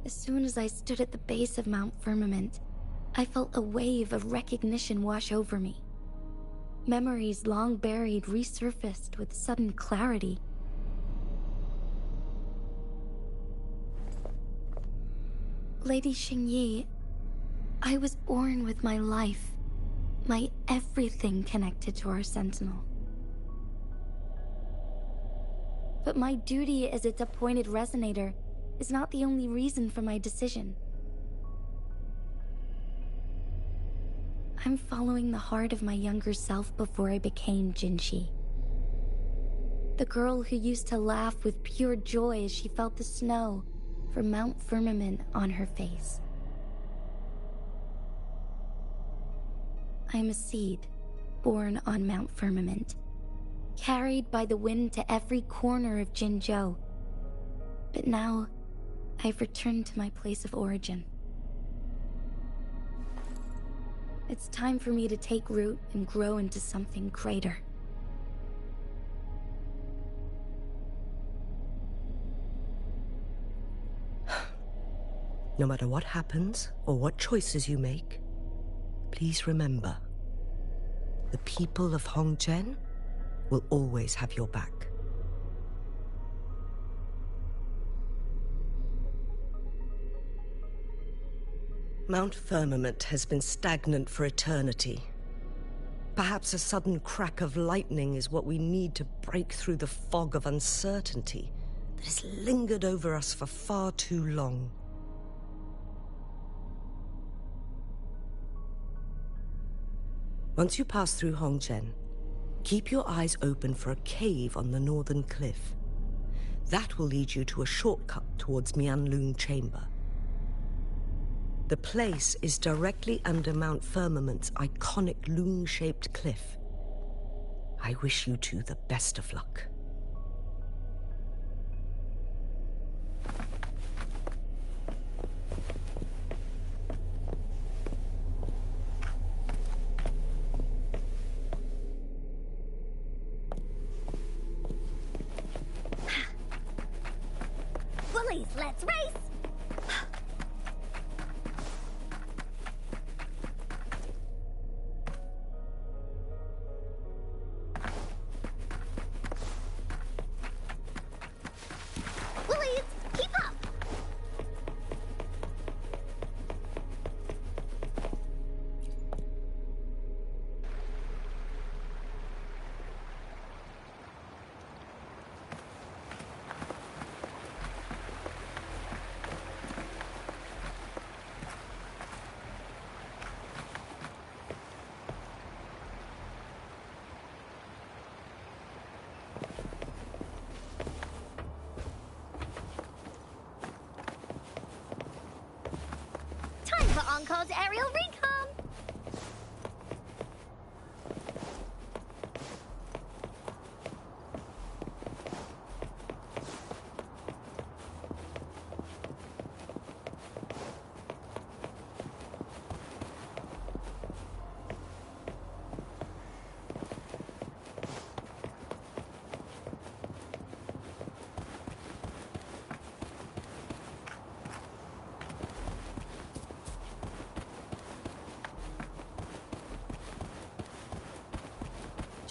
as soon as I stood at the base of Mount Firmament, I felt a wave of recognition wash over me. Memories long buried resurfaced with sudden clarity. Lady Xingyi, I was born with my life, my everything connected to our Sentinel. But my duty as its appointed resonator is not the only reason for my decision. I'm following the heart of my younger self before I became Jinshi. The girl who used to laugh with pure joy as she felt the snow from Mount Firmament on her face. I'm a seed born on Mount Firmament, carried by the wind to every corner of Jinzhou. But now, I've returned to my place of origin. It's time for me to take root and grow into something greater. No matter what happens or what choices you make, please remember, the people of Hongzhen will always have your back. Mount Firmament has been stagnant for eternity. Perhaps a sudden crack of lightning is what we need to break through the fog of uncertainty that has lingered over us for far too long. Once you pass through Hongzhen, keep your eyes open for a cave on the northern cliff. That will lead you to a shortcut towards Mianlun Chamber. The place is directly under Mount Firmament's iconic loon-shaped cliff. I wish you two the best of luck. Bullies, let's race! Bullies, keep up! Time for on-call to aerial recon!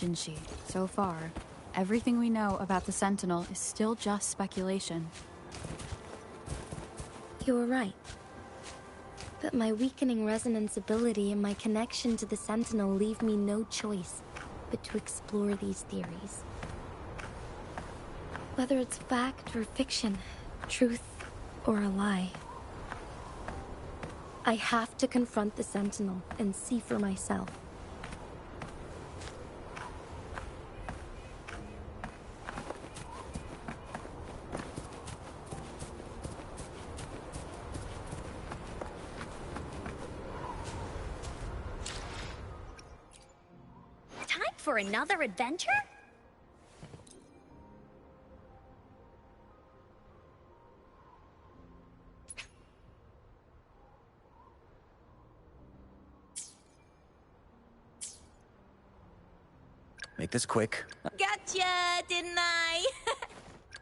Jinshi. So far, everything we know about the Sentinel is still just speculation. You were right. But my weakening resonance ability and my connection to the Sentinel leave me no choice but to explore these theories. Whether it's fact or fiction, truth or a lie. I have to confront the Sentinel and see for myself. Time for another adventure? Make this quick. Gotcha, didn't I?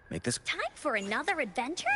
Make this... Time for another adventure?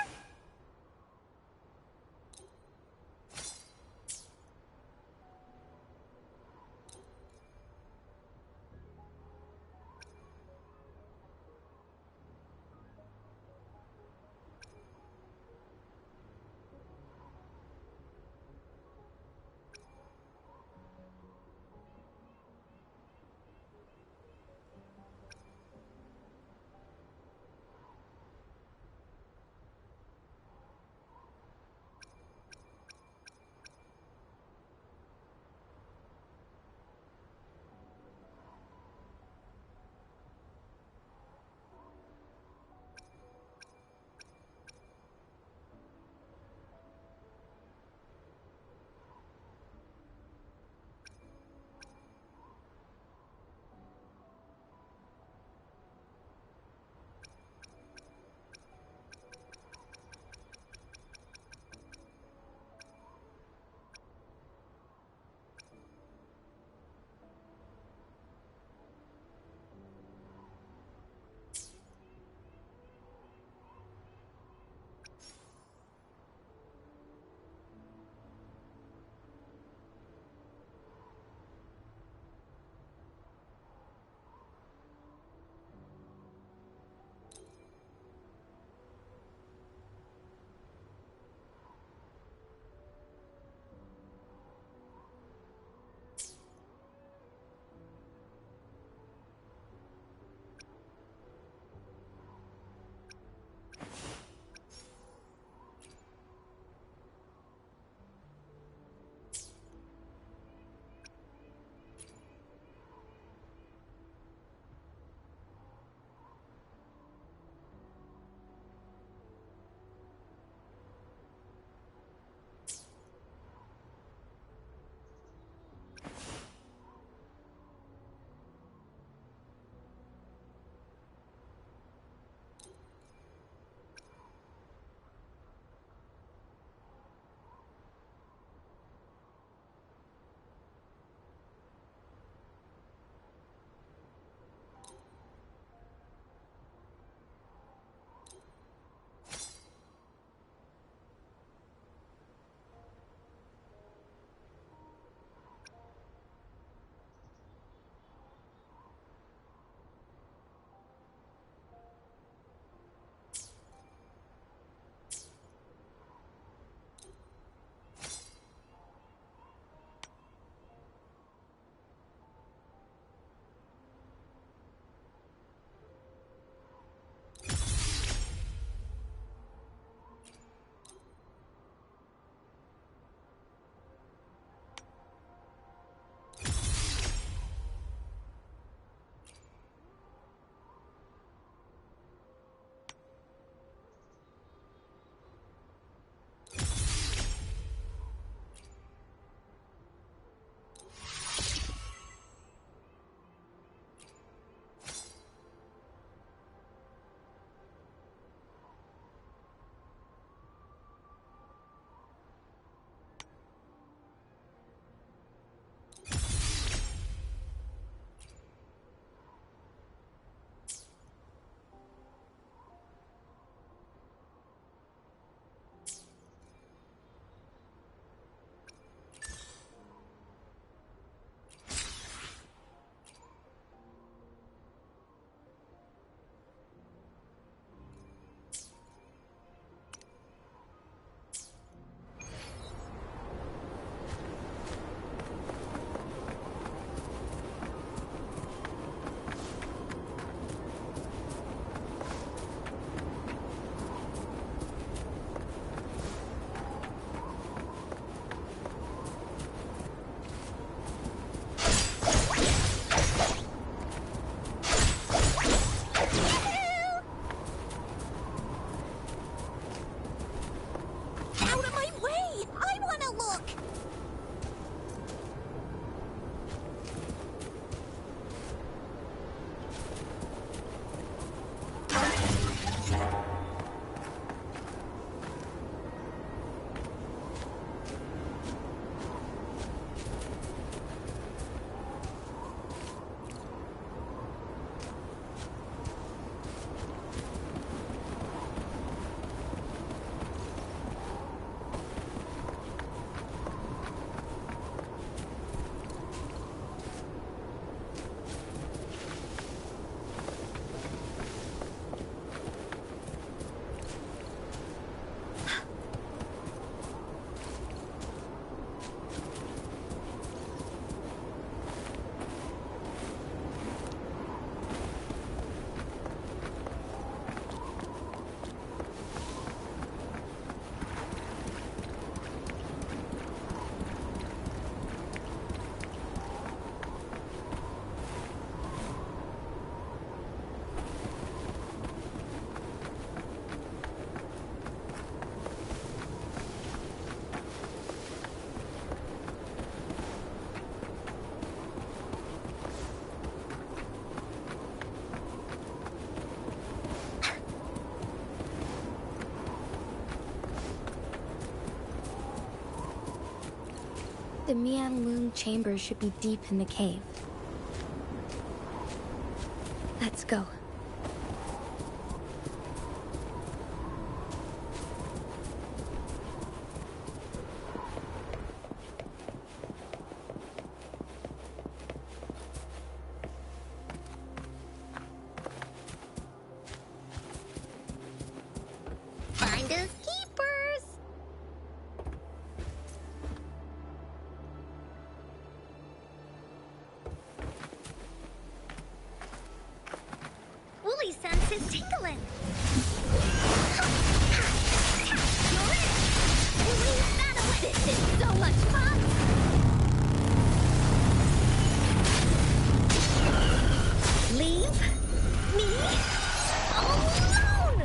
The Mian Loon chamber should be deep in the cave. Let's go. Finders keepers. Wooly sense is tingling. You're in. Wooly that away. This is so much fun. Leave me alone.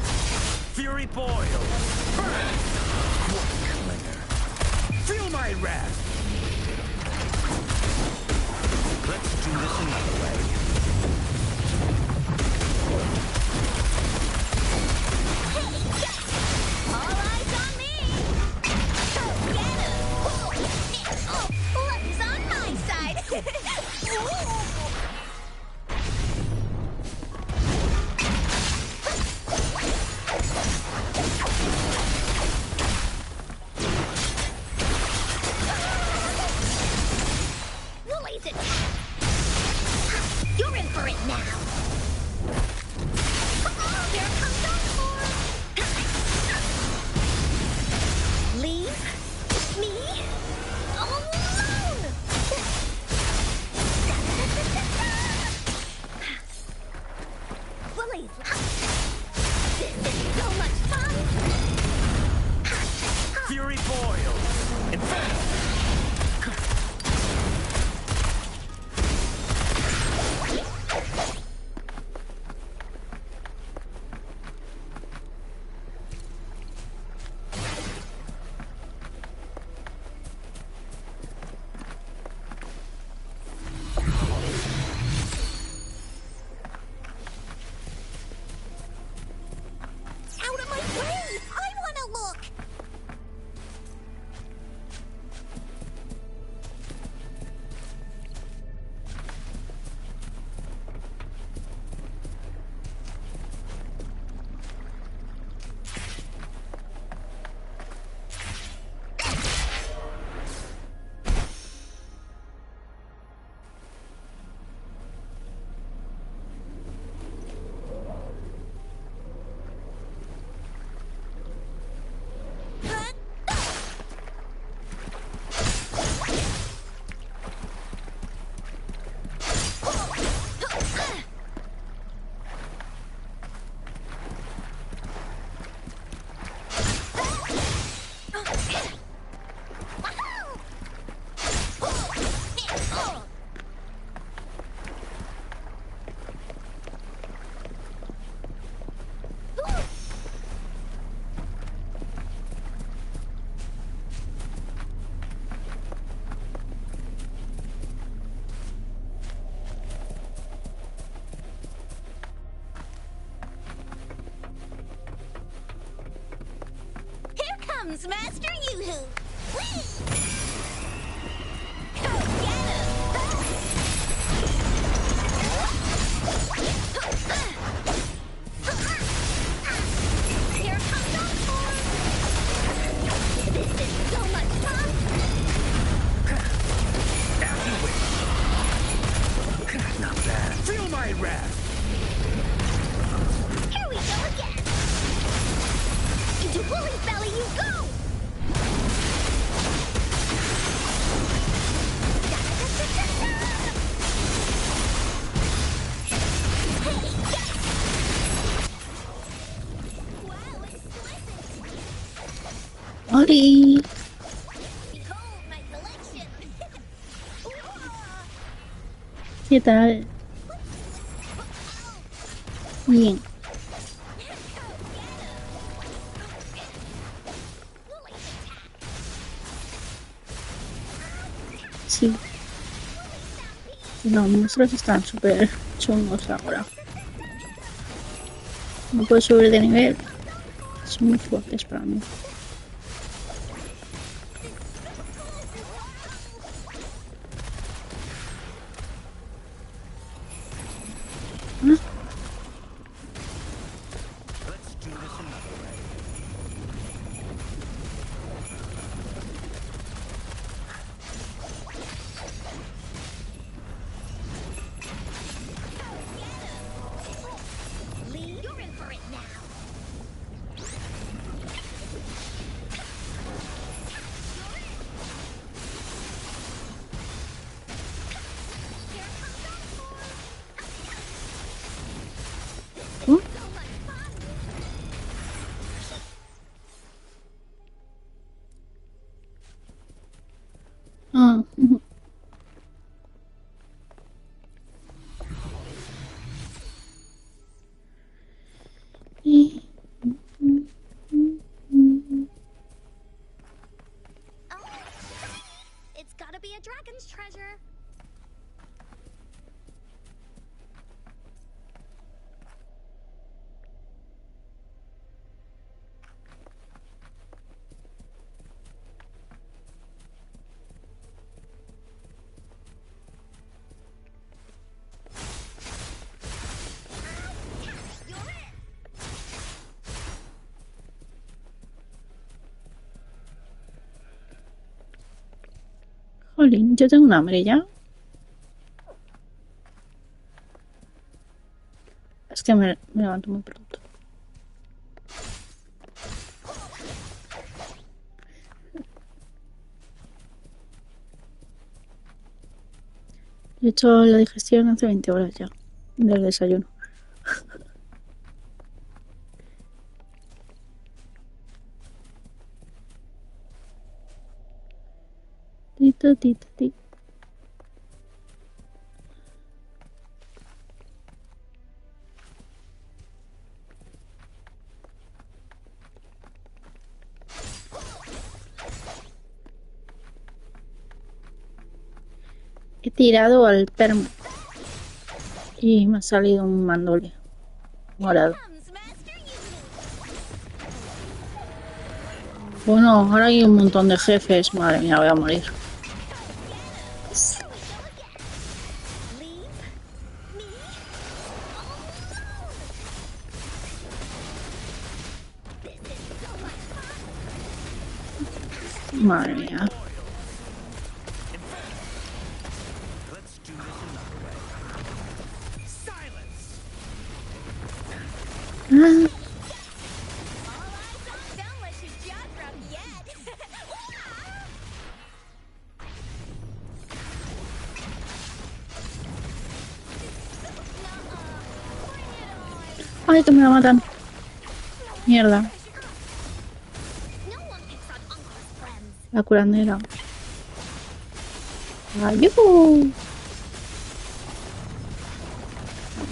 Fury boil! Burn! Quick, Linger. Feel my wrath! Let's do this another way. All eyes on me! Go get him! Oh, luck is on my side! Ooh. Woolly's attack! You're in for it now! Here comes Encore! Leave me alone! Woolly's this is so much fun! Fury boil! Inferno! Out of my way! I want to look! Here comes Master Yoo-Hoo! Whee! Go get him! Here comes Encore! This is so much fun! Not bad. Feel my wrath! Here we go again! Into Woolly's belly you go! Wow, exquisite! ¡Oli! Behold my collection! ¿Qué tal? Bien. Sí. Los monstruos están súper chungos ahora. No puedo subir de nivel. Son muy fuertes para mí. Lee, you're in for it now. Here comes our force. ¿Mm? So much fun. Ah, ujú. Y- Oh, it's gotta be a dragon's treasure. You're it. Jolín, yo tengo un hambre ya. Es que me levanto muy pronto. He hecho la digestión hace 20 horas ya, del desayuno. Tito, tito, tito. He tirado al permo y me ha salido un mandole morado. Comes Master Yi. Bueno, ahora hay un montón de jefes. Madre mía, voy a morir. Here we go again. Leave me alone. This is so much fun. Madre mía. Let's do this another way. Silence! Ah, All eyes on, don't let your jaw drop yet. ay, que me la matan. Mierda, No one picks on Uncle's friends. la curandera. ¡Ayú!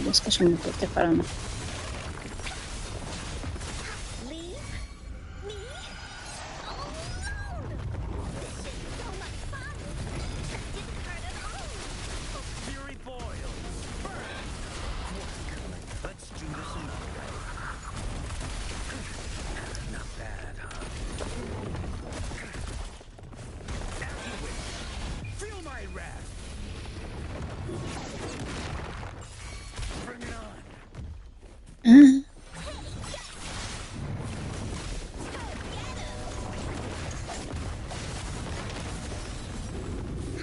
Es que son muy fuertes para mí. Leave me alone. This is so much fun. Didn't hurt at all. Fury boils! Burn! Let's do this another way. Not bad, huh? As you wish. Feel my wrath! Bring it on! Ah,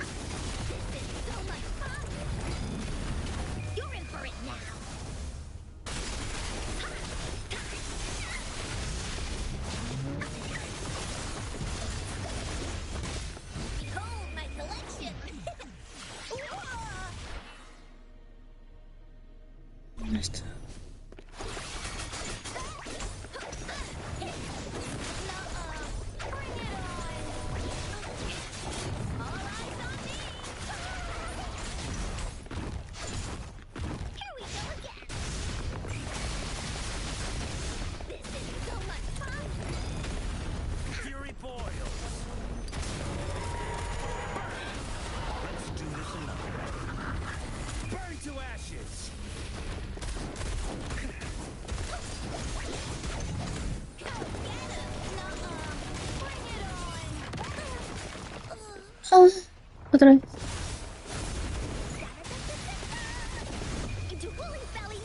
So much fun. You're in for it now. Behold my collection. ya está. Bring it on. All eyes on me. Here we go again. This is so much fun. Fury boils! Let's do this another way. Burn to ashes! Ah, otra vez. Into Woolly's belly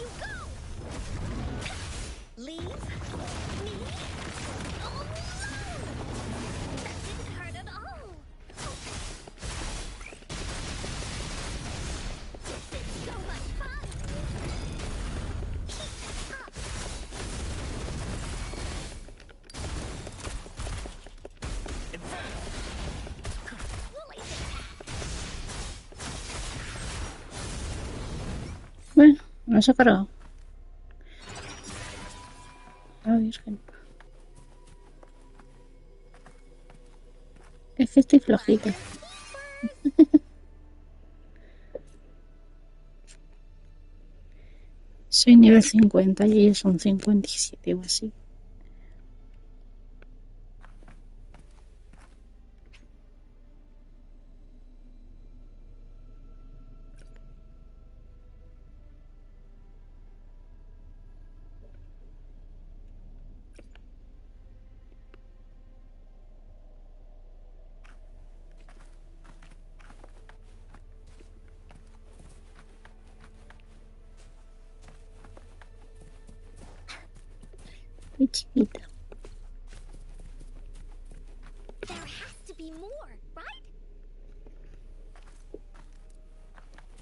No se ha cargado. La Virgen. Es que estoy flojita. Soy nivel 50 y ellos son 57 o así. Muy chiquita. There has to be more, right?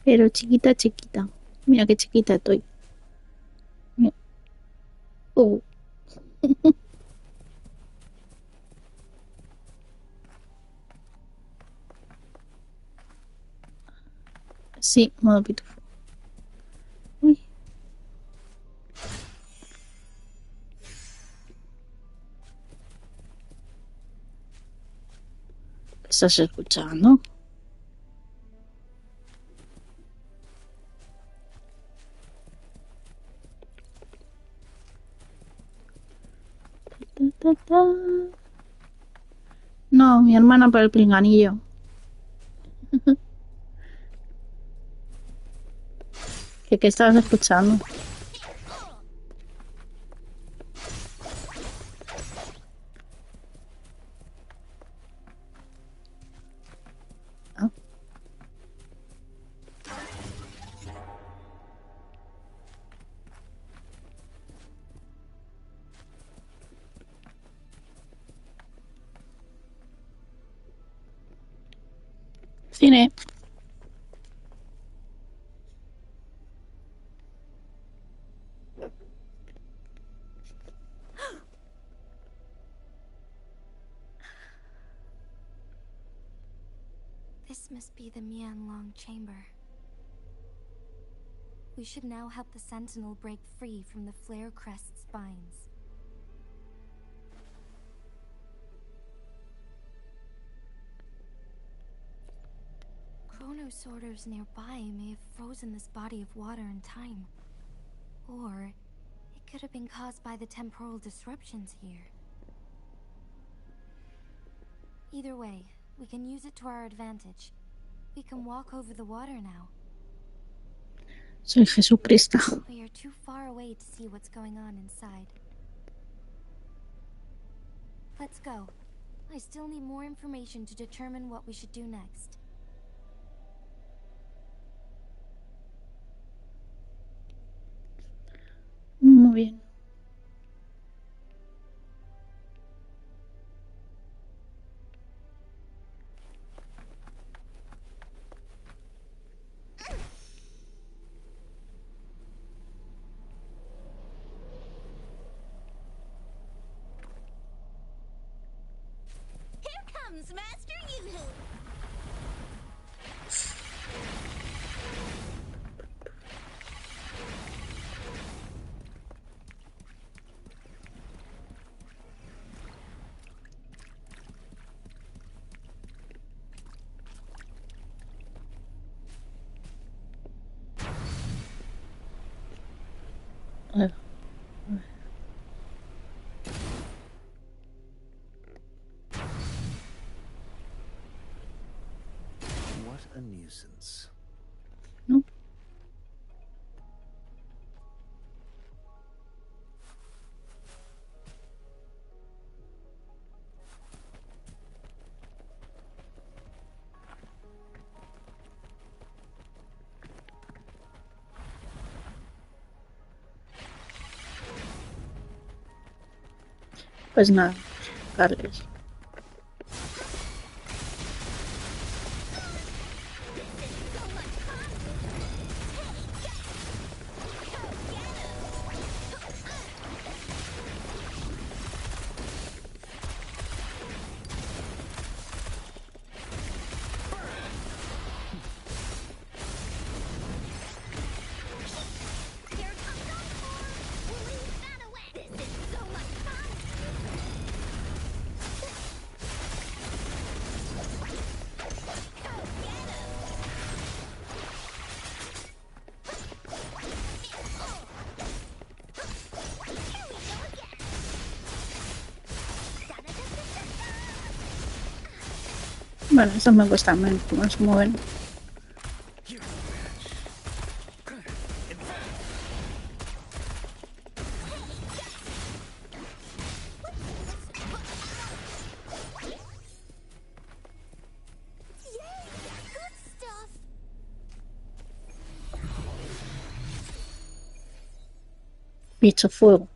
Pero chiquita, chiquita. Mira qué chiquita estoy. Mira. Oh. Sí, modo pitufo. Uy. ¿Qué estás escuchando? Ta, ta, ta. No, mi hermana para el pinganillo. ¿Qué estabas escuchando? Ah, cine. This must be the Mianlong chamber. We should now help the Sentinel break free from the Flare Crest spines. Chronosorters nearby may have frozen this body of water in time. Or it could have been caused by the temporal disruptions here. Either way, we can use it to our advantage. We can walk over the water now. Soy Jesucristo. We are too far away to see what's going on inside. Let's go. I still need more information to determine what we should do next. Muy bien. Here comes Master Yoo-Hoo. Ah, What a nuisance. ¿no? Pues nada, Carles. Bueno, estos me cuestan menos, como se mueven. Bicho fuego.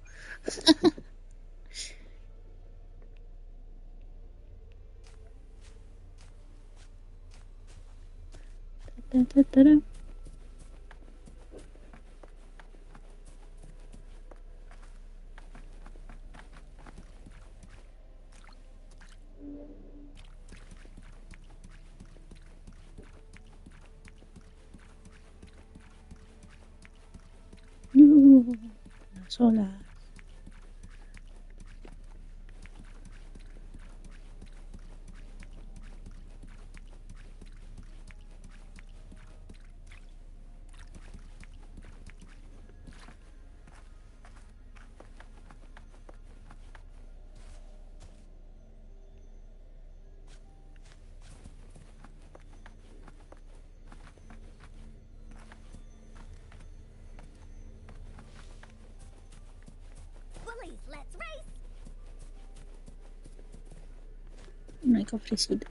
Las olas. Bullies, let's race! No hay cofrecito.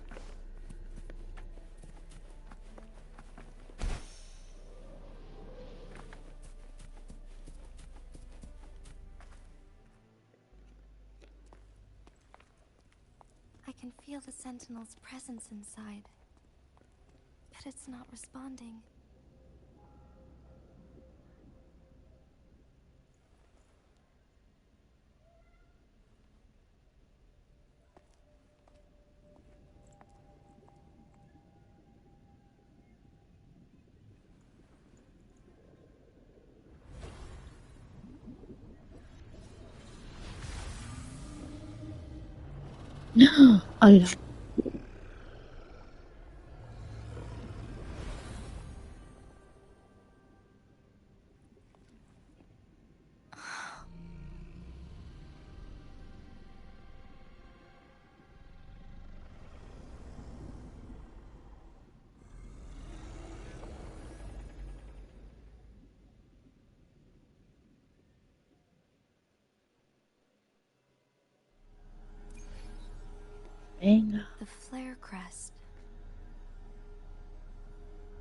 I can feel the Sentinel's presence inside, but it's not responding. ¡Hala! Venga. The flare crest.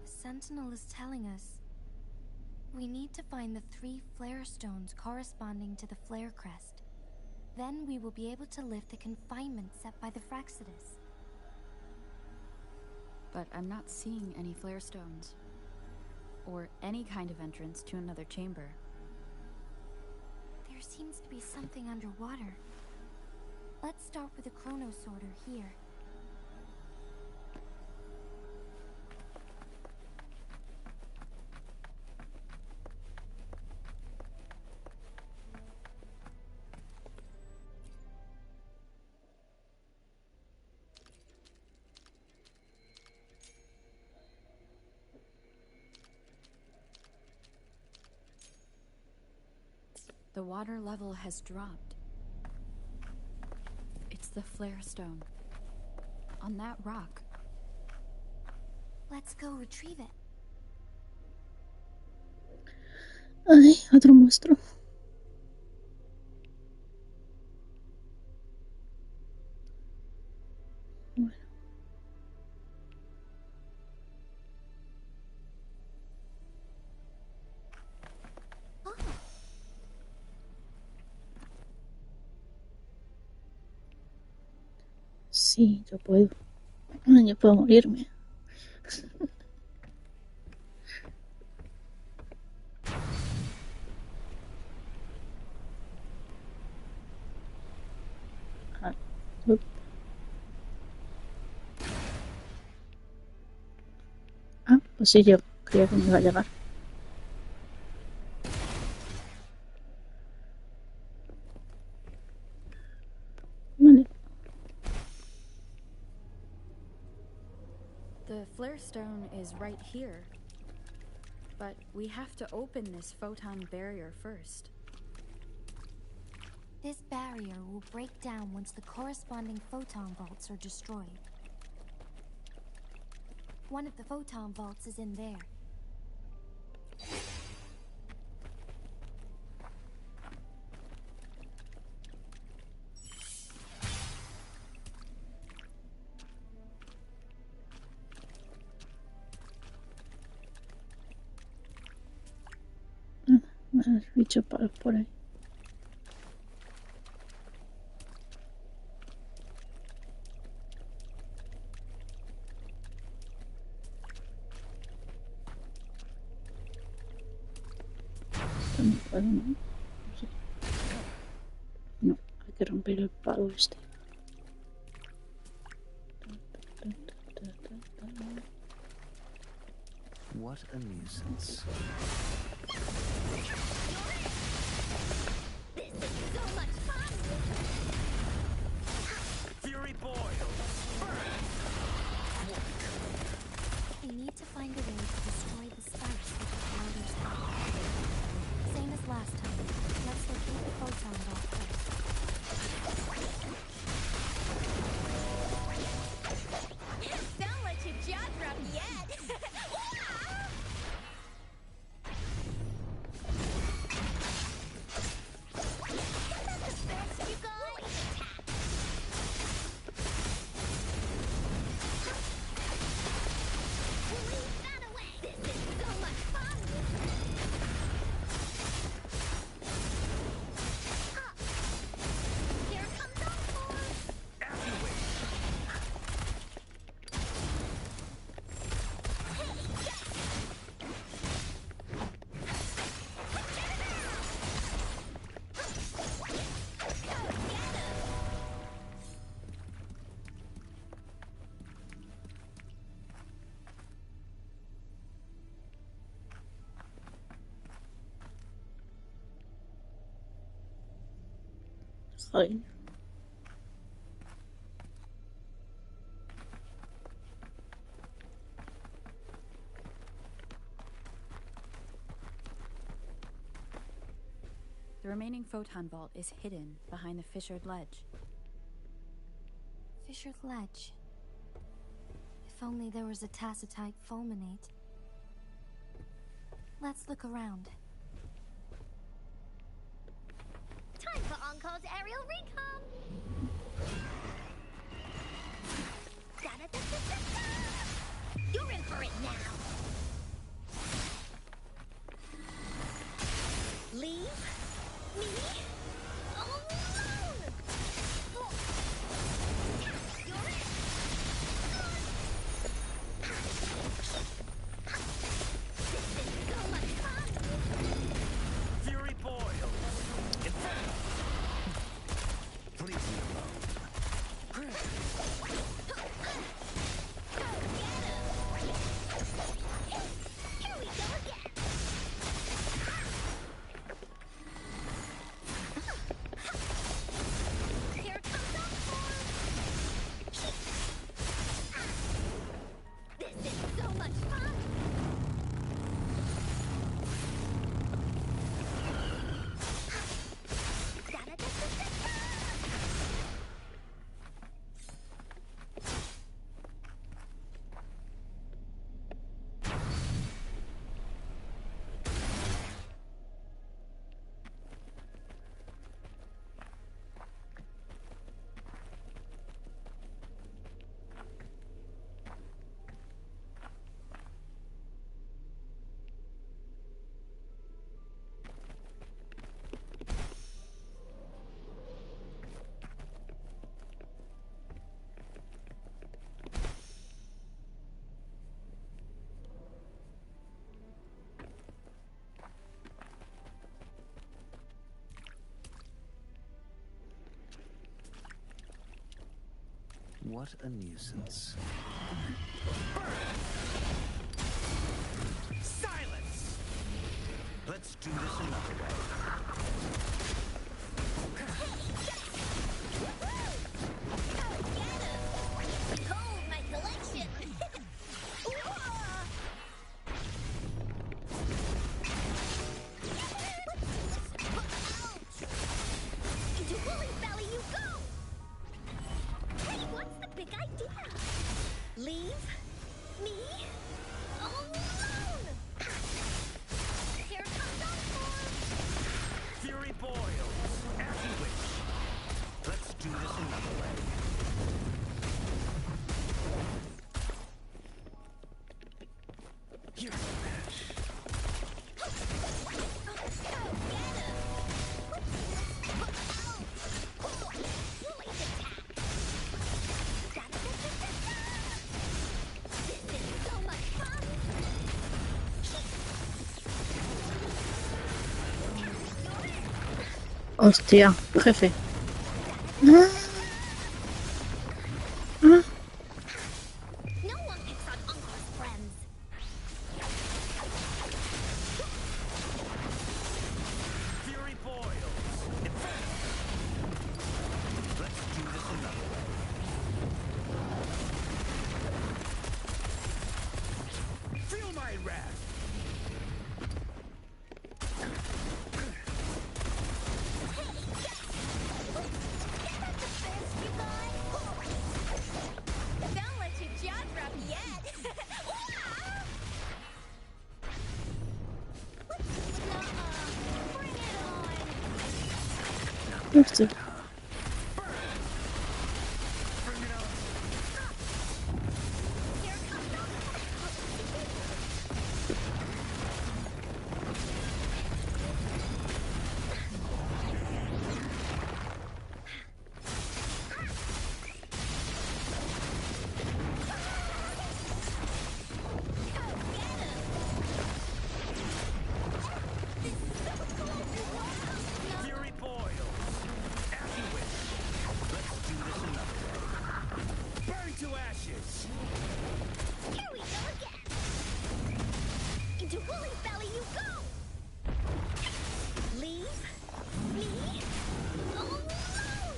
The Sentinel is telling us we need to find the 3 flare stones corresponding to the flare crest. Then we will be able to lift the confinement set by the Fraxidus. But I'm not seeing any flare stones. Or any kind of entrance to another chamber. There seems to be something underwater. Let's start with the chrono sorter here. The water level has dropped. It's the flare stone. On that rock. Let's go retrieve it. Ay, otro monstruo. Bueno. Sí, yo puedo. Yo puedo morirme. Ah, pues sí, yo creía que me iba a llegar. Vale. The flare stone is right here. But we have to open this photon barrier first. This barrier will break down once the corresponding photon vaults are destroyed. One of the photon vaults is in there. Más bichos palos por ahí. No puedo, ¿no? No sé. No, hay que romper el palo este. What a nuisance. This is so much fun! Fury boils! We need to find a way to destroy the spikes with the powder's power. Same as last time. Let's locate the photon vault first. Don't let your jaw drop yet! That's the best you got! Leave that away! This is so much fun! Here comes Encore! Joder. The remaining photon vault is hidden behind the fissured ledge. Fissured ledge. If only there was a tacitite fulminate. Let's look around. Time for Encore's aerial recon! Da-da-da-da-da-da! You're in for it now! Leave me alone! You're in! This is so much fun! Fury boils! Inferno! Please leave alone. Here we go again! Here comes Encore! This is so much fun! Da-da-da-da-da-da! What a nuisance. Silence! Let's do this another way. Behold my collection! Ouch! Into Woolly's belly you go! Hey, what's the big idea? Hostia, jefe. Ah, ah. No one picks on Uncle's friends. Fury boils. Let's do this another way. Feel my wrath. Don't let your jaw drop yet. Nuh-uh. Bring it on. Hostia. Here it comes. Fury boils. As you wish. Let's do this another way. Burn to ashes. Here we go again. Into Woolly Belly you go. Leave me alone.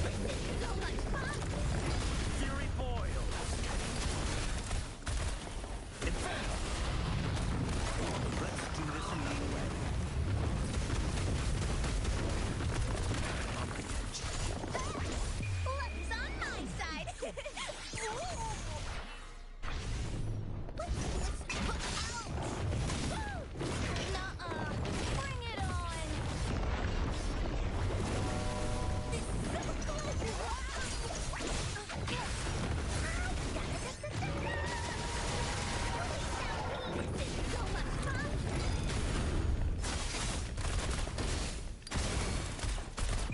This is so much fun. Fury boils. Inferno. Let's do this another way. Luck is on my side. Nuh-uh. Bring it on. So much fun.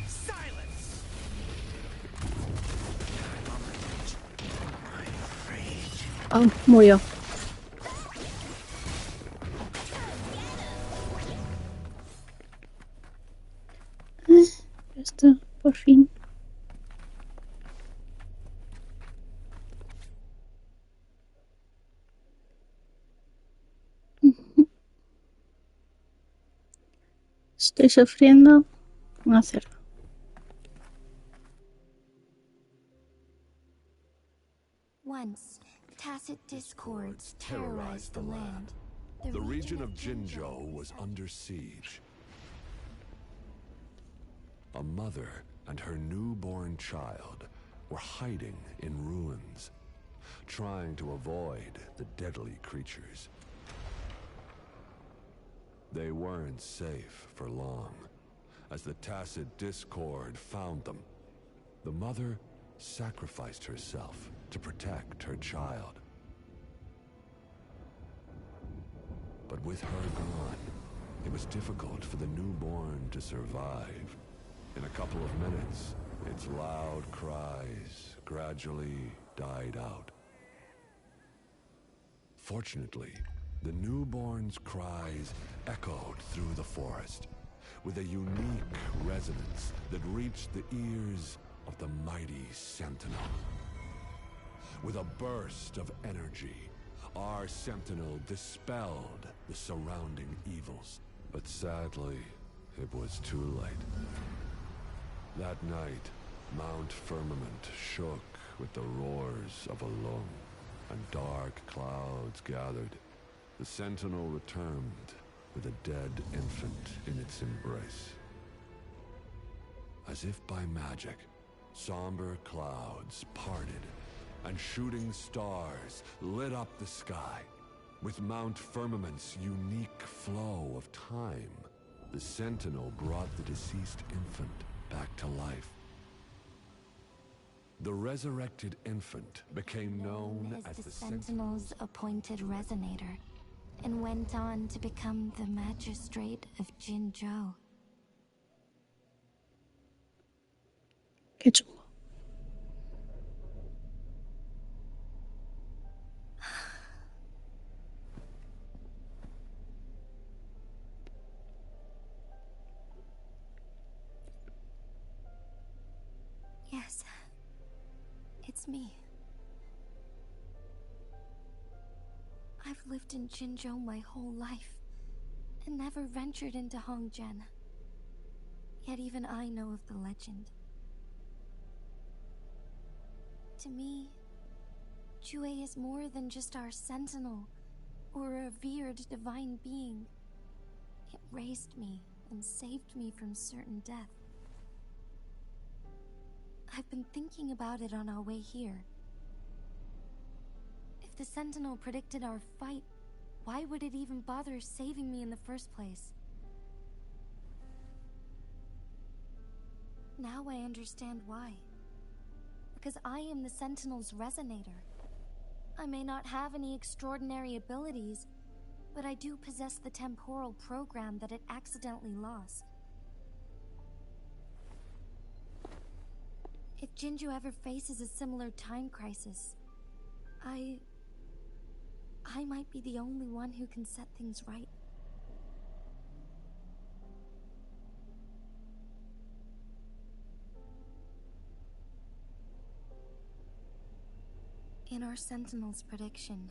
Silence. Oh, murió. Ya está, por fin. Estoy sufriendo una cerda. Once, tacit discords terrorized the land. The region of Jinzhou was under siege. A mother and her newborn child were hiding in ruins, trying to avoid the deadly creatures. They weren't safe for long, as the tacit discord found them. The mother sacrificed herself to protect her child. But with her gone, it was difficult for the newborn to survive. In a couple of minutes, its loud cries gradually died out. Fortunately, the newborn's cries echoed through the forest, with a unique resonance that reached the ears of the mighty Sentinel. With a burst of energy, our Sentinel dispelled the surrounding evils. But sadly, it was too late. That night, Mount Firmament shook with the roars of a lung, and dark clouds gathered. The Sentinel returned with a dead infant in its embrace. As if by magic, somber clouds parted, and shooting stars lit up the sky. With Mount Firmament's unique flow of time, the Sentinel brought the deceased infant back to life. The resurrected infant became known as the Sentinel's appointed resonator, and went on to become the magistrate of Jinzhou. Qué chungo. was me. I've lived in Jinzhou my whole life and never ventured into Hongzhen. Yet even I know of the legend. To me, Jue is more than just our sentinel or a revered divine being. It raised me and saved me from certain death. I've been thinking about it on our way here. If the sentinel predicted our fight, why would it even bother saving me in the first place? Now I understand why. Because I am the sentinel's resonator. I may not have any extraordinary abilities, but I do possess the temporal program that it accidentally lost. If Jinzhou ever faces a similar time crisis, I might be the only one who can set things right. In our Sentinel's prediction,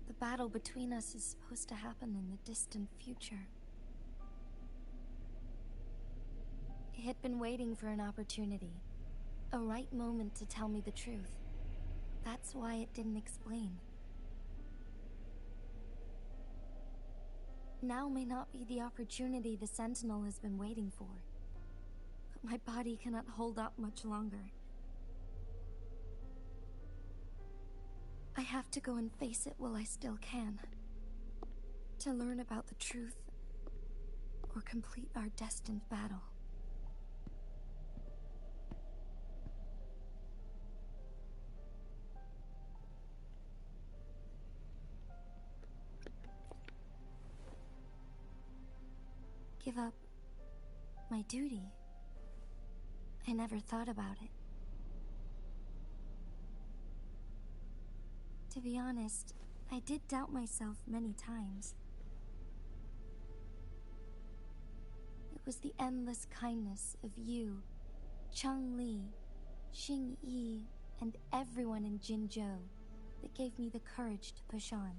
the battle between us is supposed to happen in the distant future. It had been waiting for an opportunity, a right moment to tell me the truth. That's why it didn't explain. Now may not be the opportunity the Sentinel has been waiting for. But my body cannot hold up much longer. I have to go and face it while I still can. To learn about the truth, or complete our destined battle. Give up my duty? I never thought about it. To be honest, I did doubt myself many times. It was the endless kindness of you, Cheng Li, Xing Yi, and everyone in Jinzhou that gave me the courage to push on.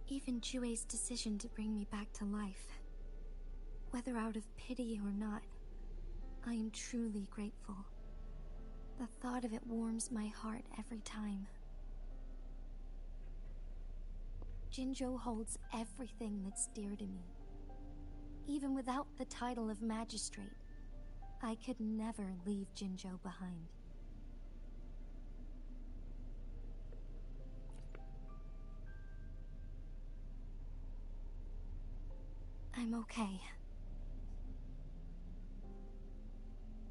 Even Jue's decision to bring me back to life, whether out of pity or not, I am truly grateful. The thought of it warms my heart every time. Jinzhou holds everything that's dear to me. Even without the title of magistrate, I could never leave Jinzhou behind. I'm okay.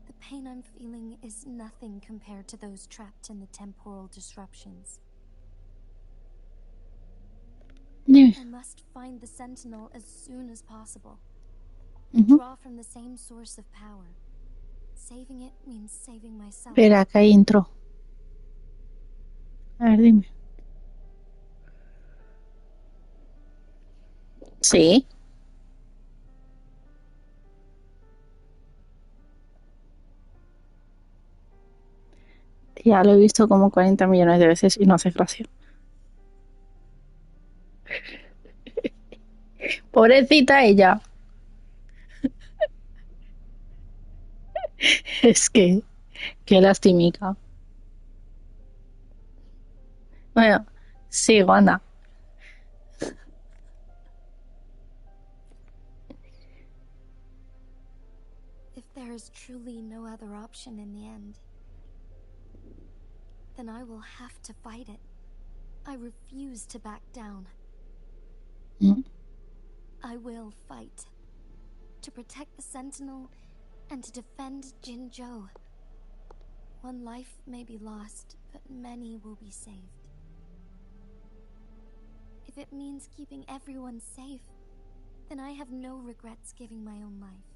The pain I'm feeling is nothing compared to those trapped in the temporal disruptions. I must find the Sentinel as soon as possible. Draw from the same source of power. Saving it means saving myself. Espera, que hay intro. A ver, dime. Sí. Ya lo he visto como 40 millones de veces y no hace gracia. Pobrecita ella. Es que, qué lastimica. Bueno, sigo, anda. If there is truly no other option in the end, then I will have to fight it. I refuse to back down. I will fight. To protect the Sentinel and to defend Jinzhou. One life may be lost, but many will be saved. If it means keeping everyone safe, then I have no regrets giving my own life.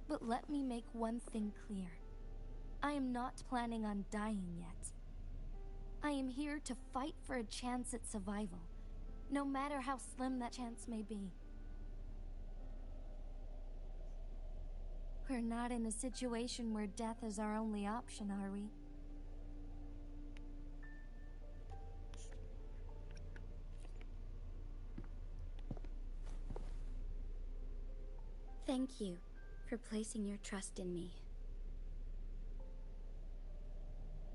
But let me make one thing clear. I am not planning on dying yet. I am here to fight for a chance at survival, no matter how slim that chance may be. We're not in a situation where death is our only option, are we? Thank you for placing your trust in me.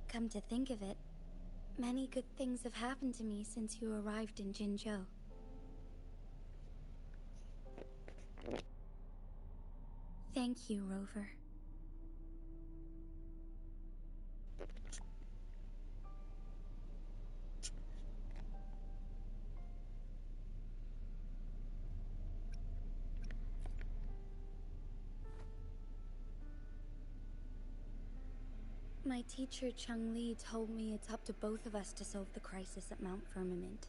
Come to think of it, many good things have happened to me since you arrived in Jinzhou. Thank you, Rover. My teacher Cheng-Li told me it's up to both of us to solve the crisis at Mount Firmament.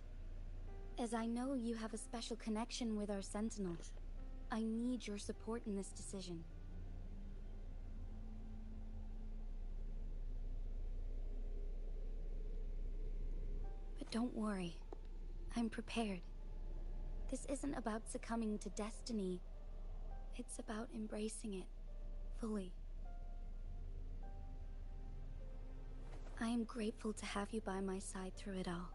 As I know you have a special connection with our Sentinel, I need your support in this decision. But don't worry, I'm prepared. This isn't about succumbing to destiny, it's about embracing it fully. I am grateful to have you by my side through it all.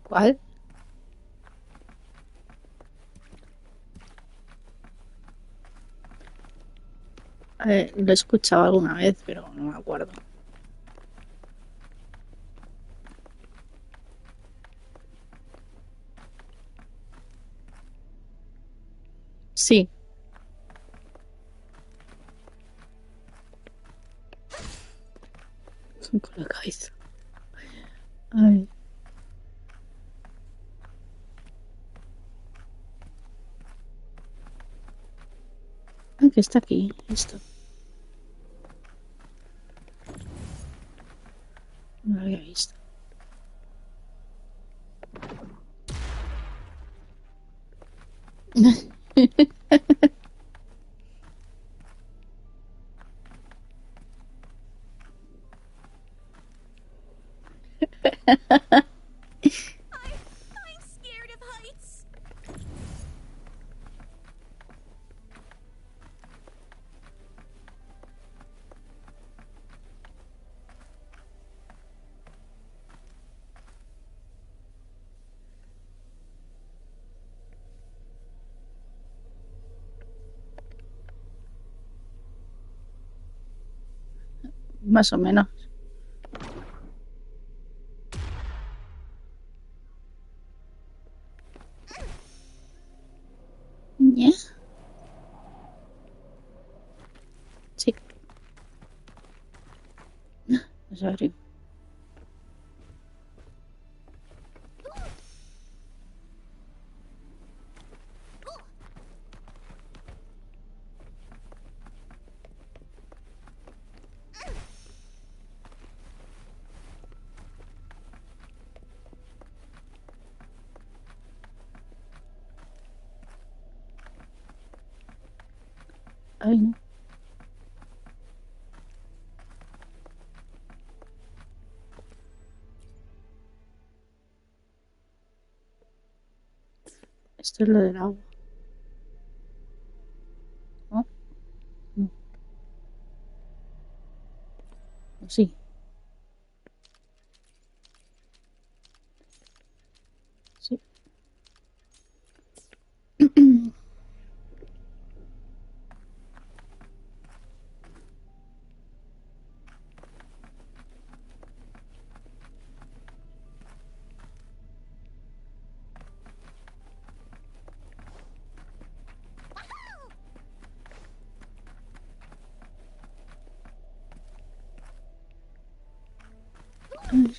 ¿Cuál? Lo he escuchado alguna vez, pero no me acuerdo. Sí. Con la cabeza. A ver. Ah, que está aquí, esto. No lo había visto. I'm scared of heights. Más o menos. ¿Ya? Sí. No se abrió. Ay, no. Esto es lo del agua. ¿No? No. Sí. Sí. ver.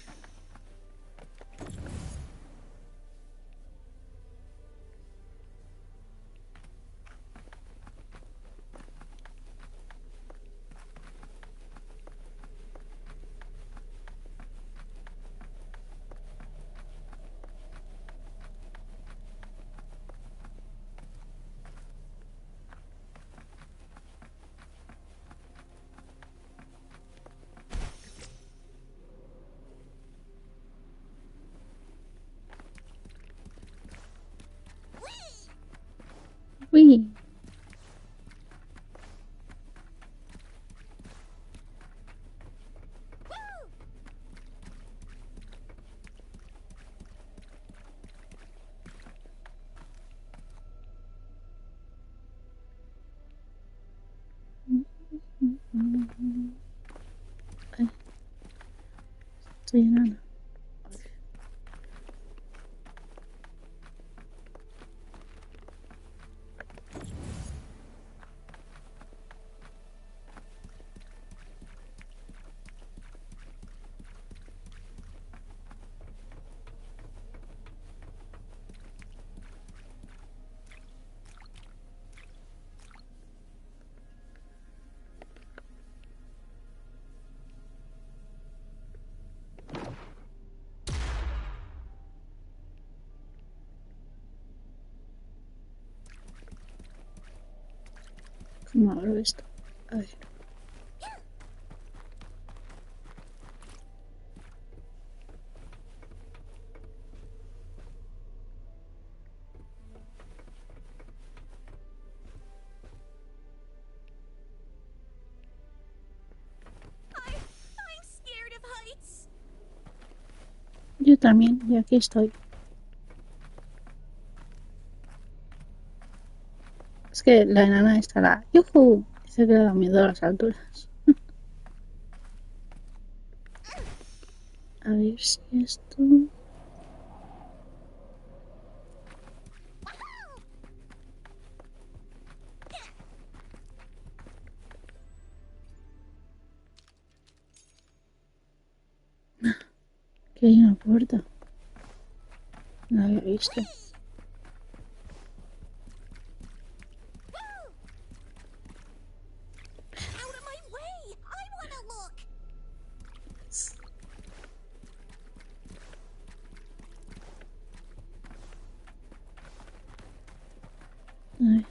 Uy. Ay, estoy enana. ¿Cómo abro esto? A ver. I'm scared of heights. Yo también, y aquí estoy. Es que la enana está la ¡yujú! Dice que le da miedo a las alturas. A ver si esto... Que hay una puerta. No la había visto. Out of my way! I want to look. A ver.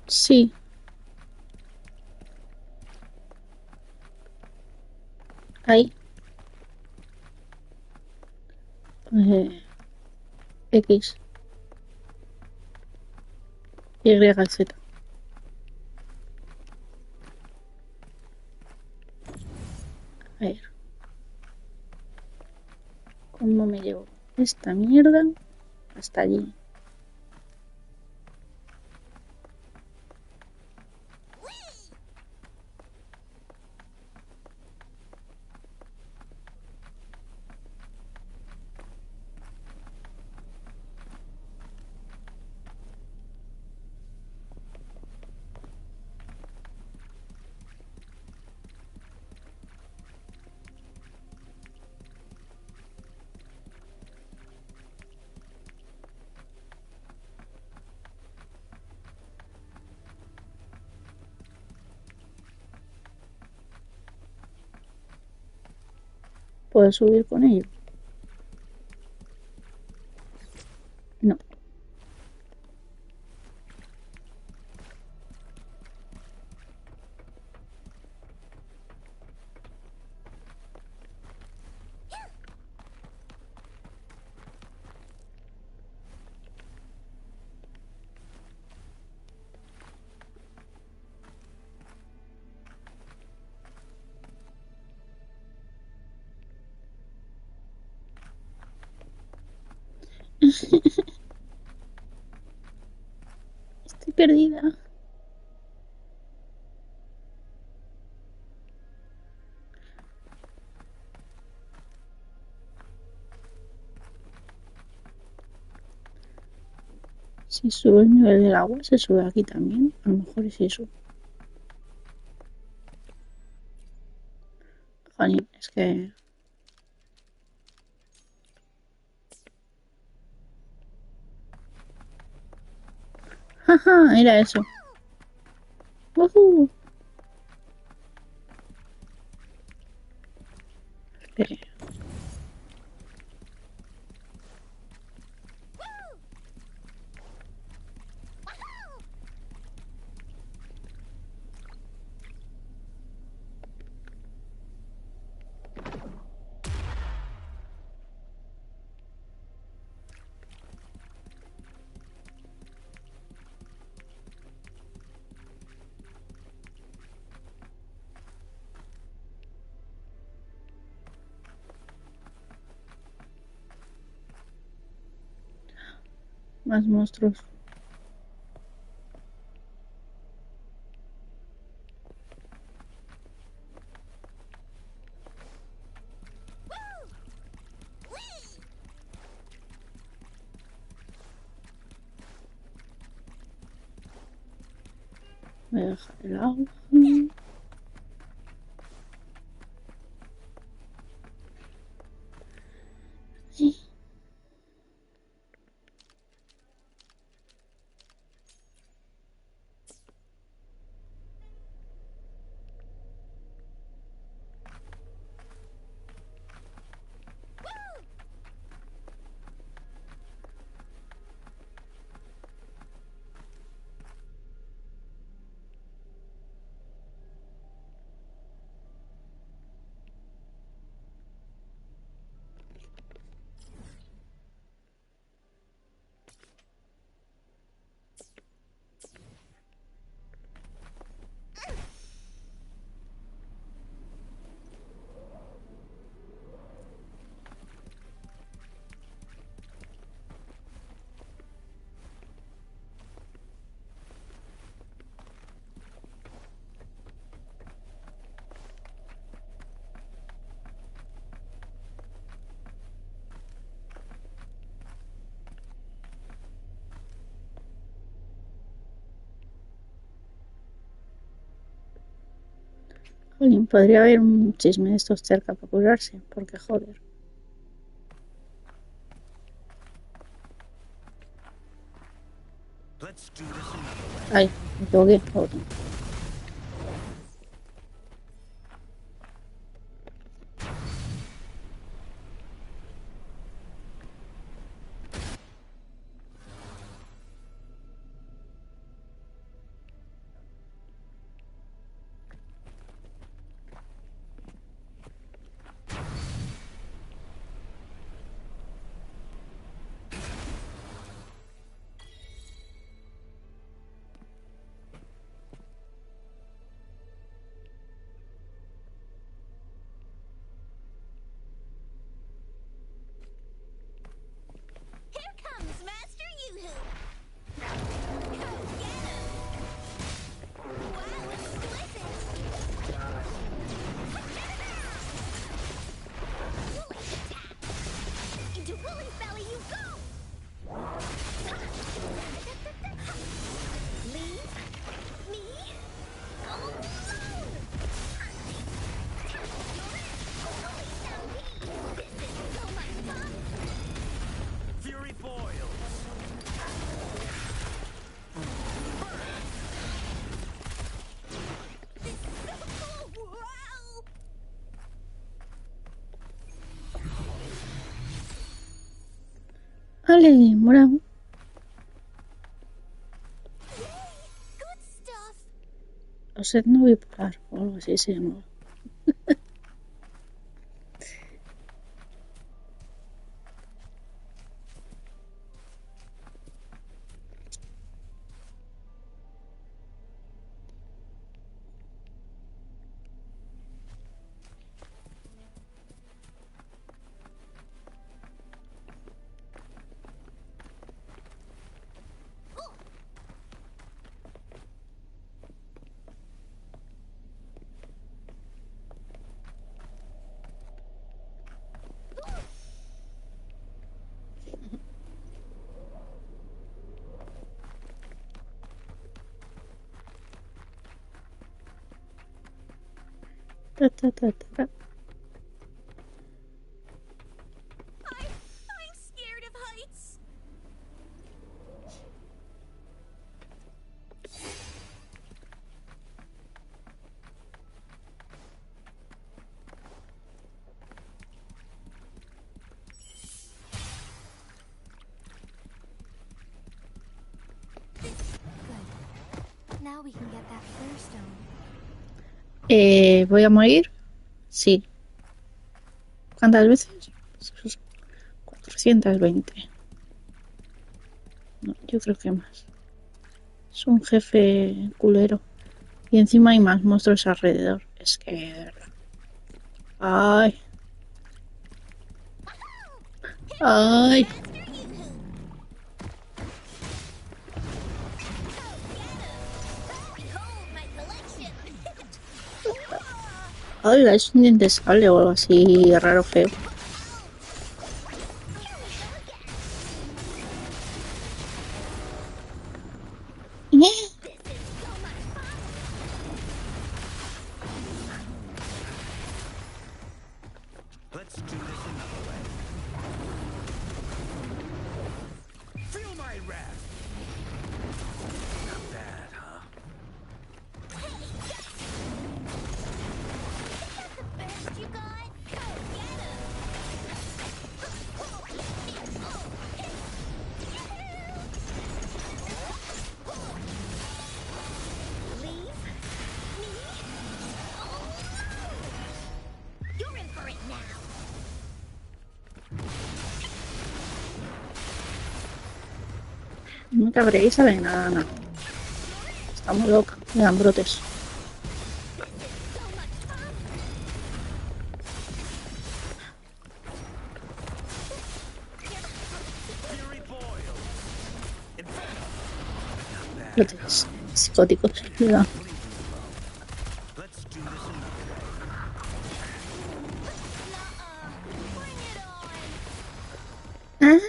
Sí. Ahí. Eh, X. Y, Z. A ver. ¿Cómo me llevo esta mierda hasta allí? ¿Puedo subir con ello? No. perdida. Si sube el nivel del agua, se sube aquí también. A lo mejor es eso. Jolín, es que... Jaja, era eso. ¡Woohoo! Espere. Más monstruos. Voy a dejar el agua. Sí. Jolín, podría haber un chisme de estos cerca para curarse, porque joder. Let's do this another way. Ay, me equivoqué. Otro. Here comes Master Yoo-hoo! Go get him! Wow, exquisite! Woolly attack! Into Woolly's belly you go! Leave me alone! Woolly stampede! This is so much fun! Fury boils. This is so cool! Wow! Vale, morado. Good stuff! O sed no bipolar, o algo así se llamaba. Ta, ta, ta, ta. I'm scared of heights. Good. Now we can get that flare stone. ¿Voy a morir? Sí. ¿Cuántas veces? 420. No, yo creo que más. Es un jefe culero. Y encima hay más monstruos alrededor. Es que... de verdad. ¡Ay! ¡Ay! Behold my collection. ¡Hola! Es un diente de sable o algo así raro feo. Let's do this another way. Feel my wrath. Not bad, huh? Best you got? Go get 'em. Leave me alone. You're in for it now. No me cabréis, sabe nada, nada. Está muy loca. Me dan brotes. Fury boils. Inferno. Not bad. Brotes psicóticos. Me dan. Let's do this another way. Bring it on. Ah,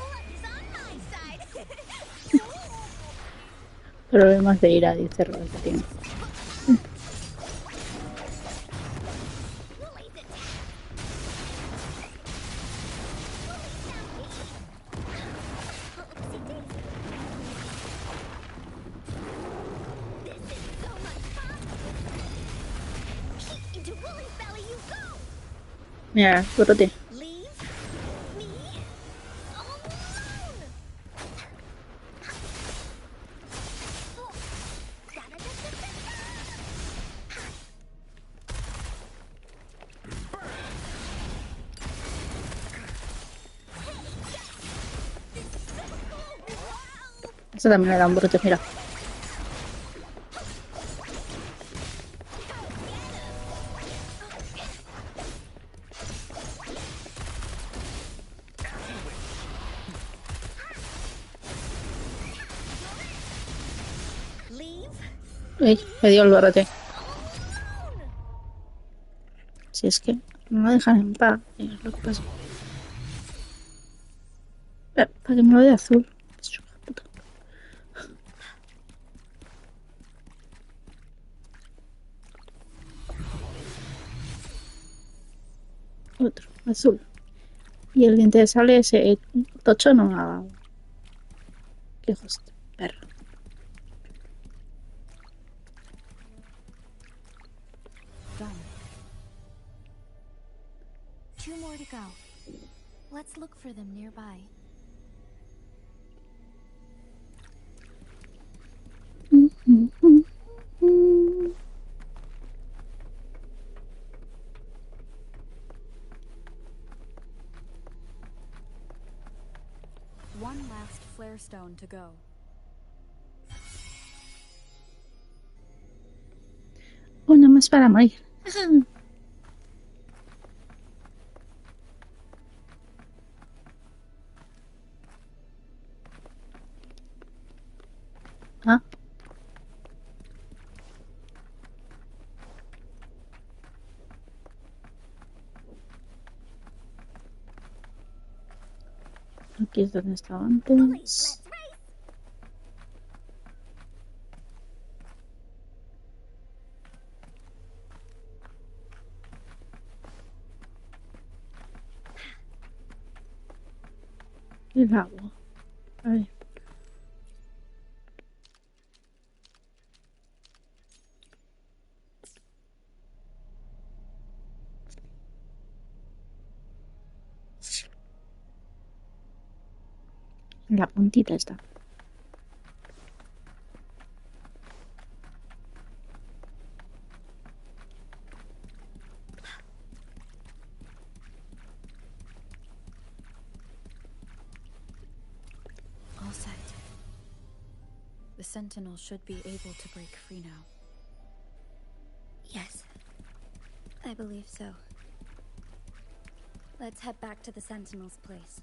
Luck is on my side. problemas de ira, dice Robert que tiene. Woolly's attack. Oopsie daisy. This is so much fun. Into Woolly's belly you go. Mira, brote. Leave me alone. Esta también le dan brotes, mira. Leave Uy, me dio el brote. Si es que no me dejan en paz, es lo que pasa. Para que me lo dé azul. Es una puta. Otro, azul. Y el diente de sable ese tocho no me ha dado. Qué hijos de perro. Done. 2 more to go. Let's look for them nearby. One last flare stone to go. Una más para morir. Ah. Aquí es donde estaba antes. Let's race. El agua. A ver. La puntita está. All set. The Sentinel should be able to break free now. Yes, I believe so. Let's head back to the Sentinel's place.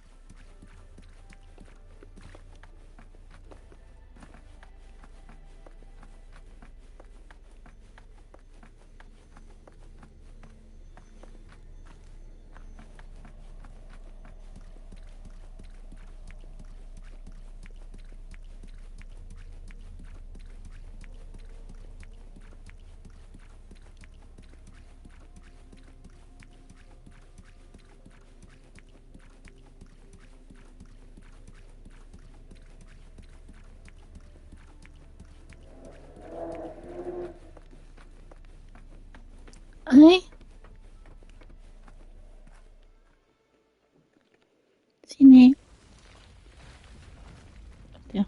Ay. Cine. Hostia.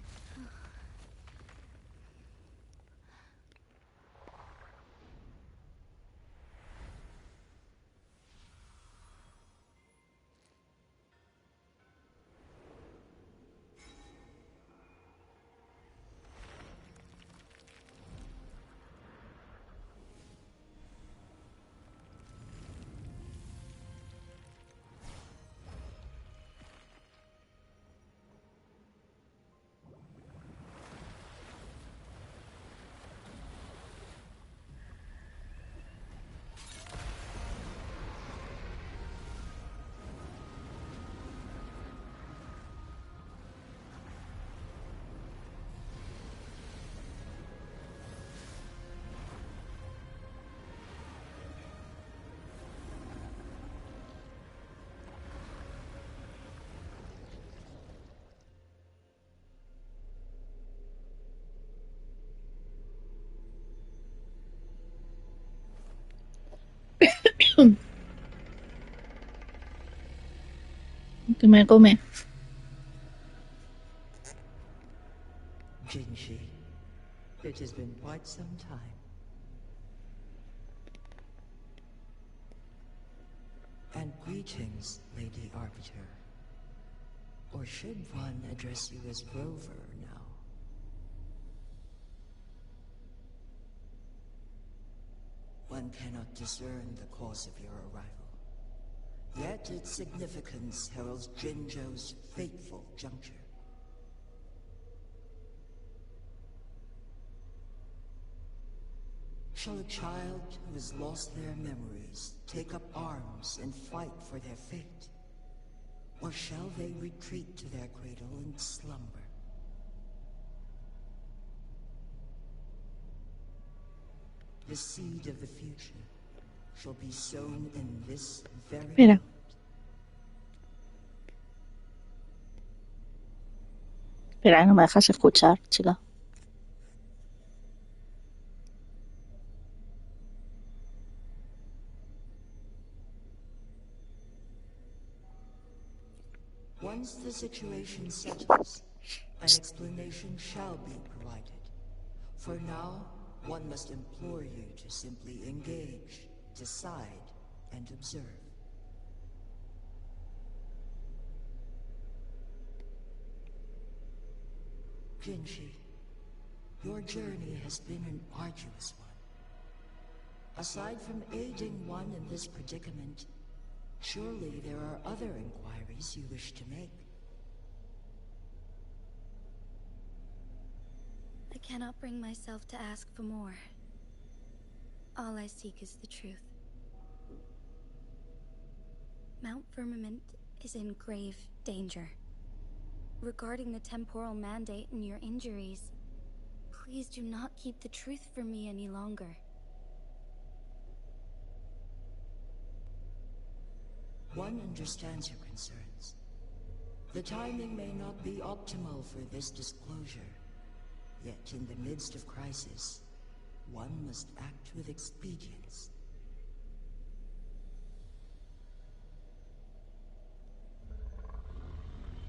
Que me come. Jinshi, it has been quite some time. And greetings, Lady Arbiter. Or should one address you as Rover now? One cannot discern the cause of your arrival. Yet its significance heralds Jinzhou's fateful juncture. Shall a child who has lost their memories take up arms and fight for their fate? Or shall they retreat to their cradle and slumber? The seed of the future shall be sown in this very Espera. moment. Espera, no me dejas escuchar, chica. Once the situation settles, an explanation shall be provided. For now, one must implore you to simply engage, decide, and observe. Jinshi, your journey has been an arduous one. Aside from aiding one in this predicament, surely there are other inquiries you wish to make. I cannot bring myself to ask for more. All I seek is the truth. Mount Firmament is in grave danger. Regarding the temporal mandate and your injuries, please do not keep the truth from me any longer. One understands your concerns. The timing may not be optimal for this disclosure, yet in the midst of crisis, one must act with expedience.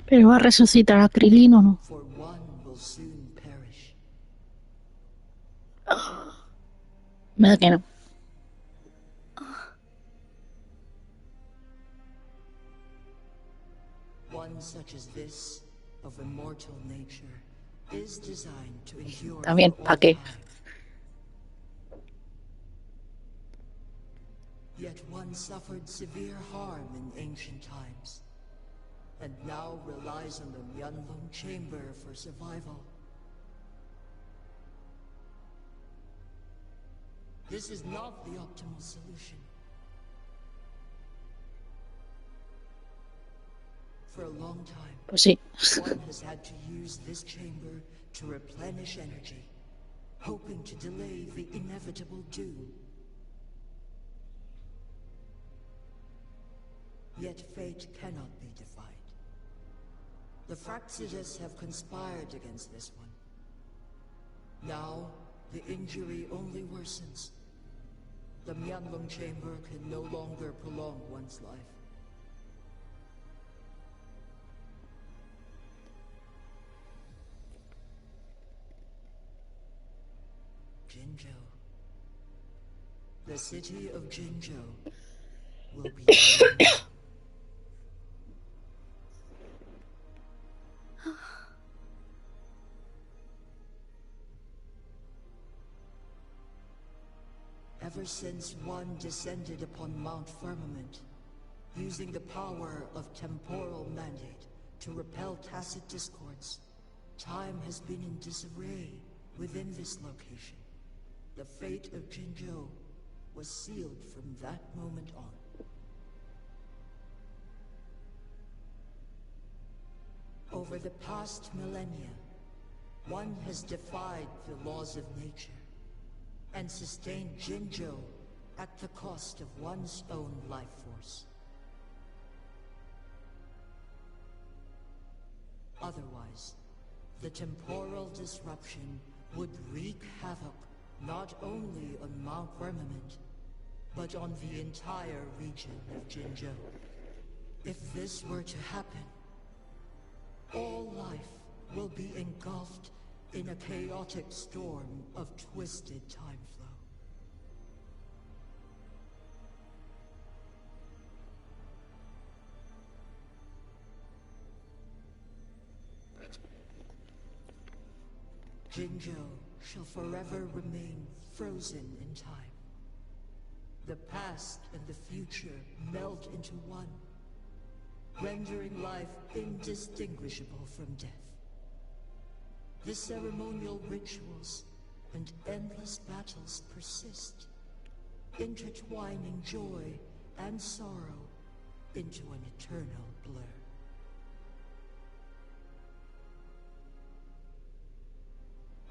¿Pero va a resucitar a Krillin o no? For one will soon perish. Me da que no. One such as this, of immortal nature, is designed to endure También, for ¿pa' all qué? time. Yet one suffered severe harm in ancient times, and now relies on the Myeonlong Chamber for survival. This is not the optimal solution. For a long time, Pues sí. one has had to use this chamber to replenish energy, hoping to delay the inevitable doom. Yet fate cannot be defied. The Fraxitus have conspired against this one. Now, the injury only worsens. The Myeonlong Chamber can no longer prolong one's life. Jinzhou. The city of Jinzhou will be alone. Ever since one descended upon Mount Firmament, using the power of temporal mandate to repel tacit discords, time has been in disarray within this location. The fate of Jinzhou was sealed from that moment on. Over the past millennia, one has defied the laws of nature and sustained Jinzhou at the cost of one's own life force. Otherwise, the temporal disruption would wreak havoc not only on Mount Firmament, but on the entire region of Jinzhou. If this were to happen, all life will be engulfed in a chaotic storm of twisted time flow. Jinzhou shall forever remain frozen in time. The past and the future melt into one, rendering life indistinguishable from death. The ceremonial rituals and endless battles persist, intertwining joy and sorrow into an eternal blur.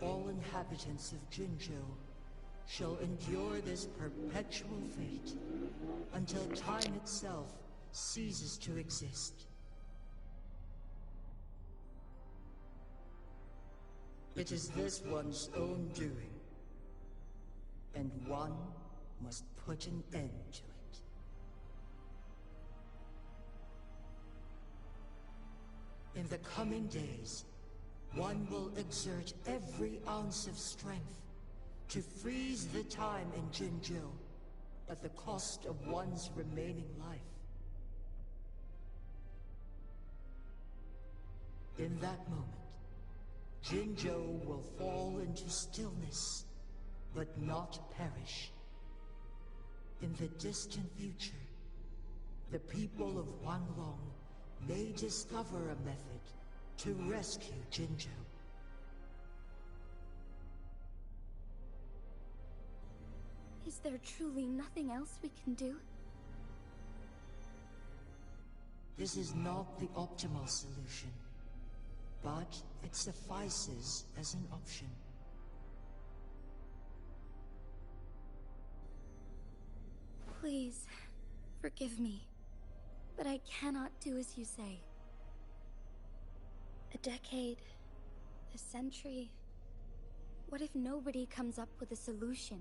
All inhabitants of Jinzhou shall endure this perpetual fate until time itself ceases to exist. It is this one's own doing, and one must put an end to it. In the coming days, one will exert every ounce of strength to freeze the time in Jinzhou at the cost of one's remaining life. In that moment, Jinzhou will fall into stillness, but not perish. In the distant future, the people of Wanglong may discover a method to rescue Jinzhou. Is there truly nothing else we can do? This is not the optimal solution, but it suffices as an option. Please, forgive me, but I cannot do as you say. A decade, a century. What if nobody comes up with a solution?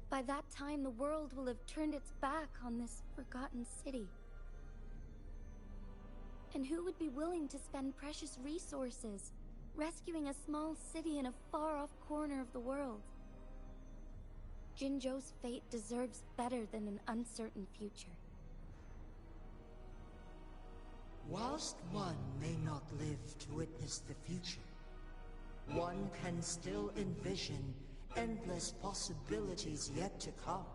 By that time, the world will have turned its back on this forgotten city. And who would be willing to spend precious resources rescuing a small city in a far-off corner of the world? Jinzhou's fate deserves better than an uncertain future. Whilst one may not live to witness the future, one can still envision endless possibilities yet to come.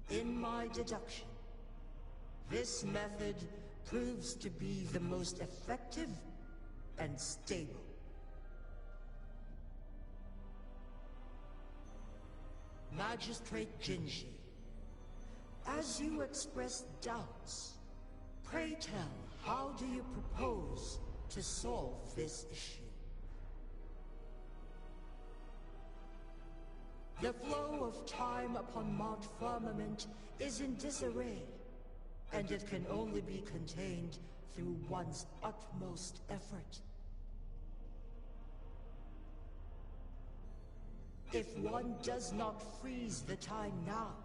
In my deduction, this method proves to be the most effective and stable. Magistrate Jinji, as you expressed doubts, pray tell, how do you propose to solve this issue? The flow of time upon Mount Firmament is in disarray, and it can only be contained through one's utmost effort. If one does not freeze the time now,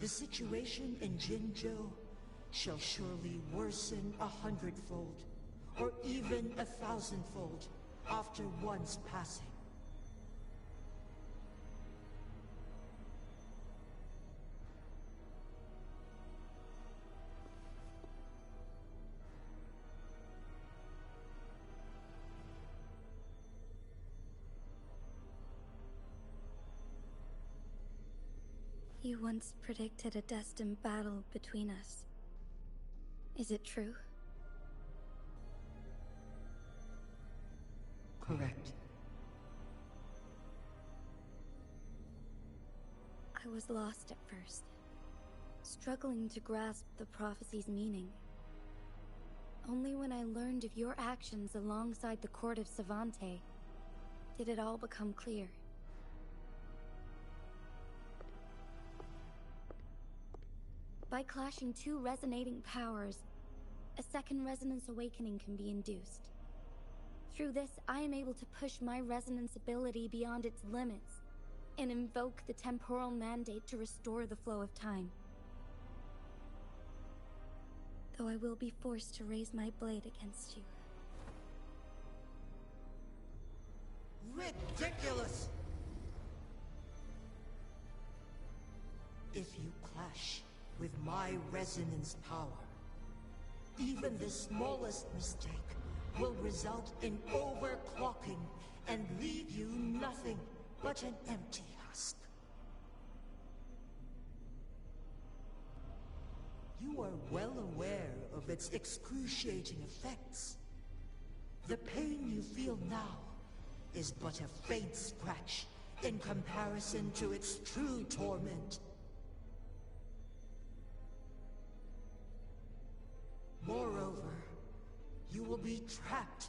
the situation in Jinzhou shall surely worsen 100-fold, or even 1,000-fold, after one's passing. You once predicted a destined battle between us. Is it true? Correct. I was lost at first, struggling to grasp the prophecy's meaning. Only when I learned of your actions alongside the court of Savante did it all become clear. By clashing two resonating powers, a second resonance awakening can be induced. Through this, I am able to push my resonance ability beyond its limits and invoke the temporal mandate to restore the flow of time. Though I will be forced to raise my blade against you. Ridiculous! If you clash with my resonance power, even the smallest mistake will result in overclocking and leave you nothing but an empty husk. You are well aware of its excruciating effects. The pain you feel now is but a faint scratch in comparison to its true torment. Moreover, you will be trapped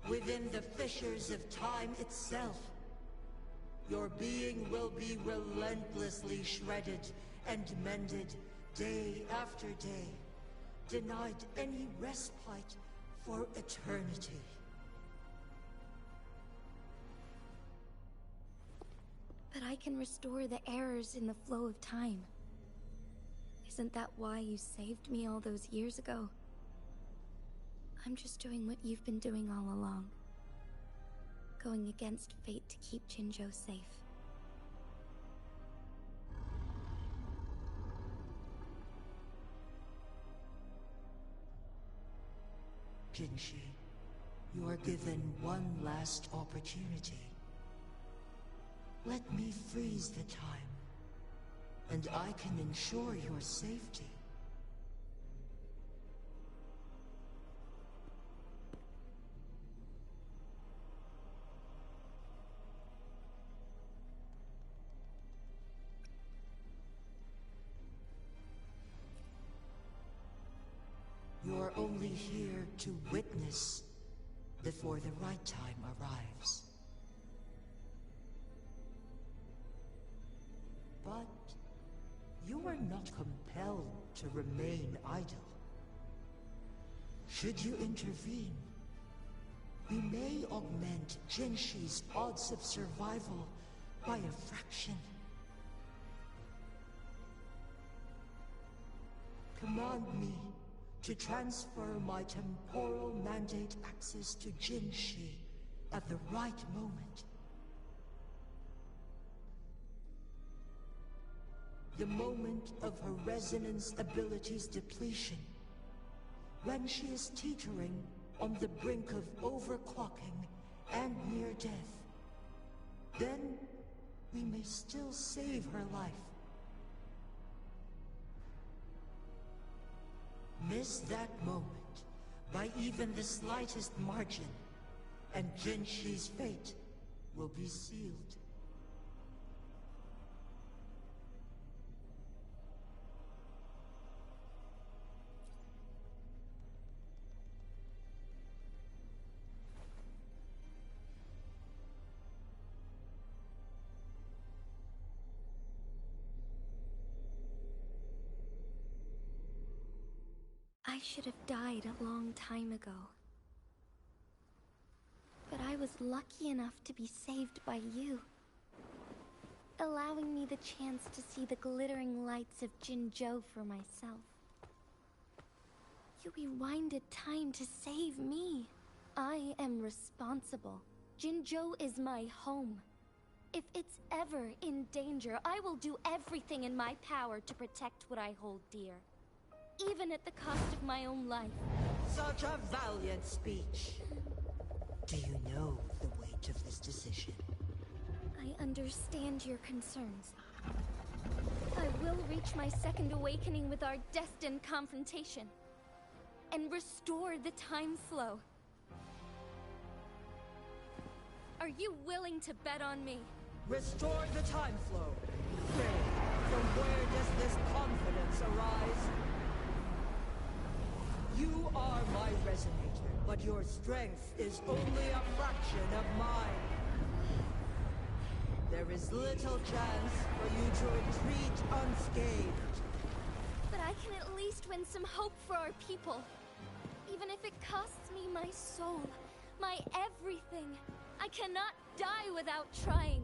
within the fissures of time itself. Your being will be relentlessly shredded and mended day after day, denied any respite for eternity. But I can restore the errors in the flow of time. Isn't that why you saved me all those years ago? I'm just doing what you've been doing all along. Going against fate to keep Jinzhou safe. Jinshi, you are given one last opportunity. Let me freeze the time, and I can ensure your safety. You're only here to witness before the right time arrives. But you are not compelled to remain idle. Should you intervene, we may augment Jinshi's odds of survival by a fraction. Command me to transfer my temporal mandate access to Jinshi at the right moment. The moment of her resonance ability's depletion, when she is teetering on the brink of overclocking and near death. Then we may still save her life. Miss that moment by even the slightest margin, and Jinshi's fate will be sealed. I should have died a long time ago. But I was lucky enough to be saved by you, allowing me the chance to see the glittering lights of Jinzhou for myself. You rewinded time to save me. I am responsible. Jinzhou is my home. If it's ever in danger, I will do everything in my power to protect what I hold dear. Even at the cost of my own life. Such a valiant speech. Do you know the weight of this decision? I understand your concerns. I will reach my second awakening with our destined confrontation. And restore the time flow. Are you willing to bet on me? Restore the time flow. Pray, from where does this confidence arise? You are my resonator, but your strength is only a fraction of mine. There is little chance for you to retreat unscathed. But I can at least win some hope for our people. Even if it costs me my soul, my everything. I cannot die without trying.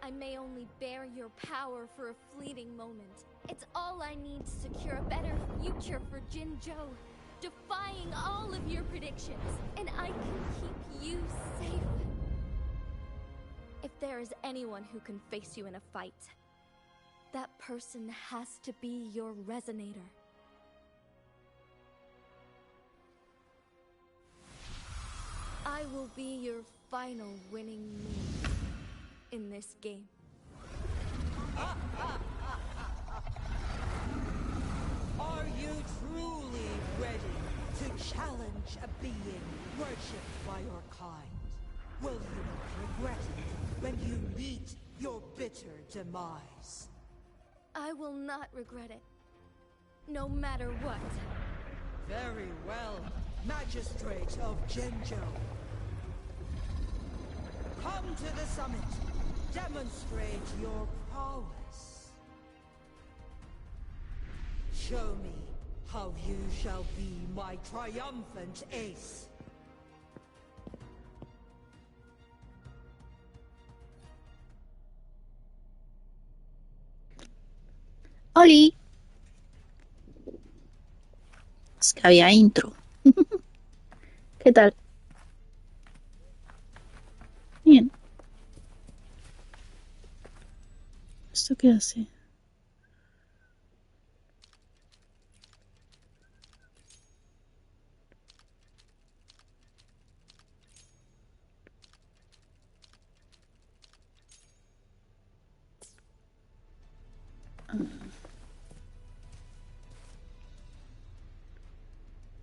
I may only bear your power for a fleeting moment. It's all I need to secure a better future for Jinzhou, defying all of your predictions, and I can keep you safe. If there is anyone who can face you in a fight, that person has to be your resonator. I will be your final winning move in this game. Are you truly ready to challenge a being worshipped by your kind? Will you not regret it when you meet your bitter demise? I will not regret it, no matter what. Very well, Magistrate of Jinzhou. Come to the summit. Demonstrate your prowess. Show me how you shall be my triumphant ace. ¡Oli! Es que había intro. ¿Qué tal? Bien. ¿Esto qué hace?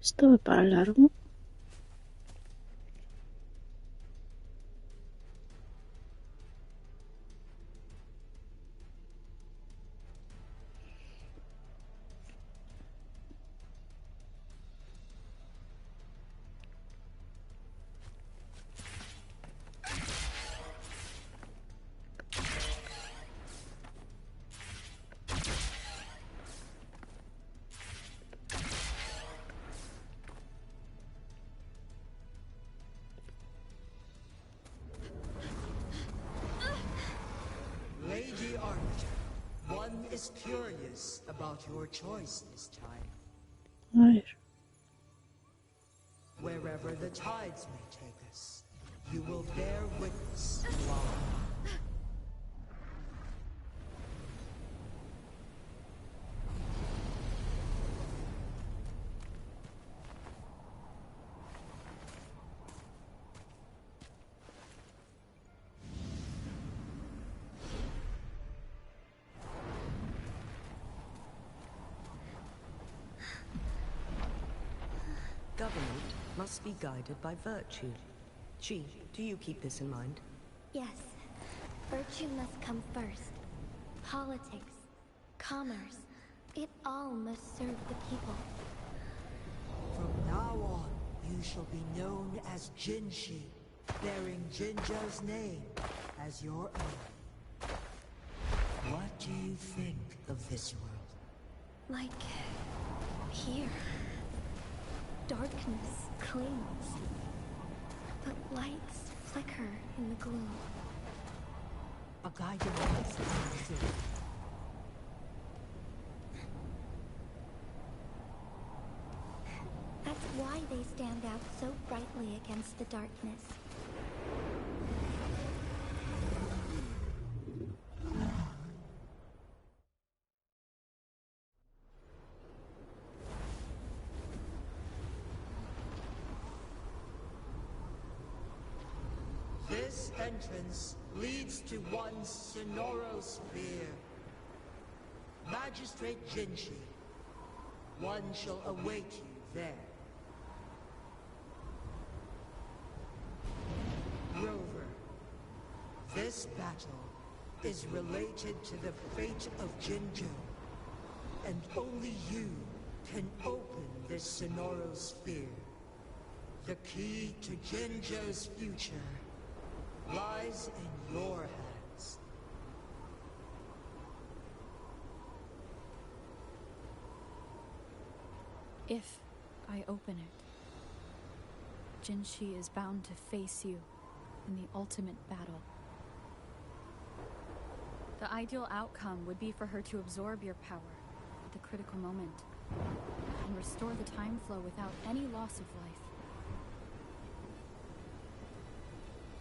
¿Esto va para largo? Lady Arbiter, one is curious about your choice this time. A ver. Wherever the tides may take us, you will bear witness to our Government must be guided by virtue. Chi, do you keep this in mind? Yes. Virtue must come first. Politics, commerce, it all must serve the people. From now on, you shall be known as Jinshi, bearing Jinzhou's name as your own. What do you think of this world? Like... here. Darkness clings. But lights flicker in the gloom. A guiding light is considered. That's why they stand out so brightly against the darkness. This entrance leads to one Sonoro Sphere. Magistrate Jinshi, one shall await you there. Rover, this battle is related to the fate of Jinzhou, and only you can open this Sonoro Sphere. The key to Jinzhou's future lies in your hands. If I open it, Jinshi is bound to face you in the ultimate battle. The ideal outcome would be for her to absorb your power at the critical moment and restore the time flow without any loss of life.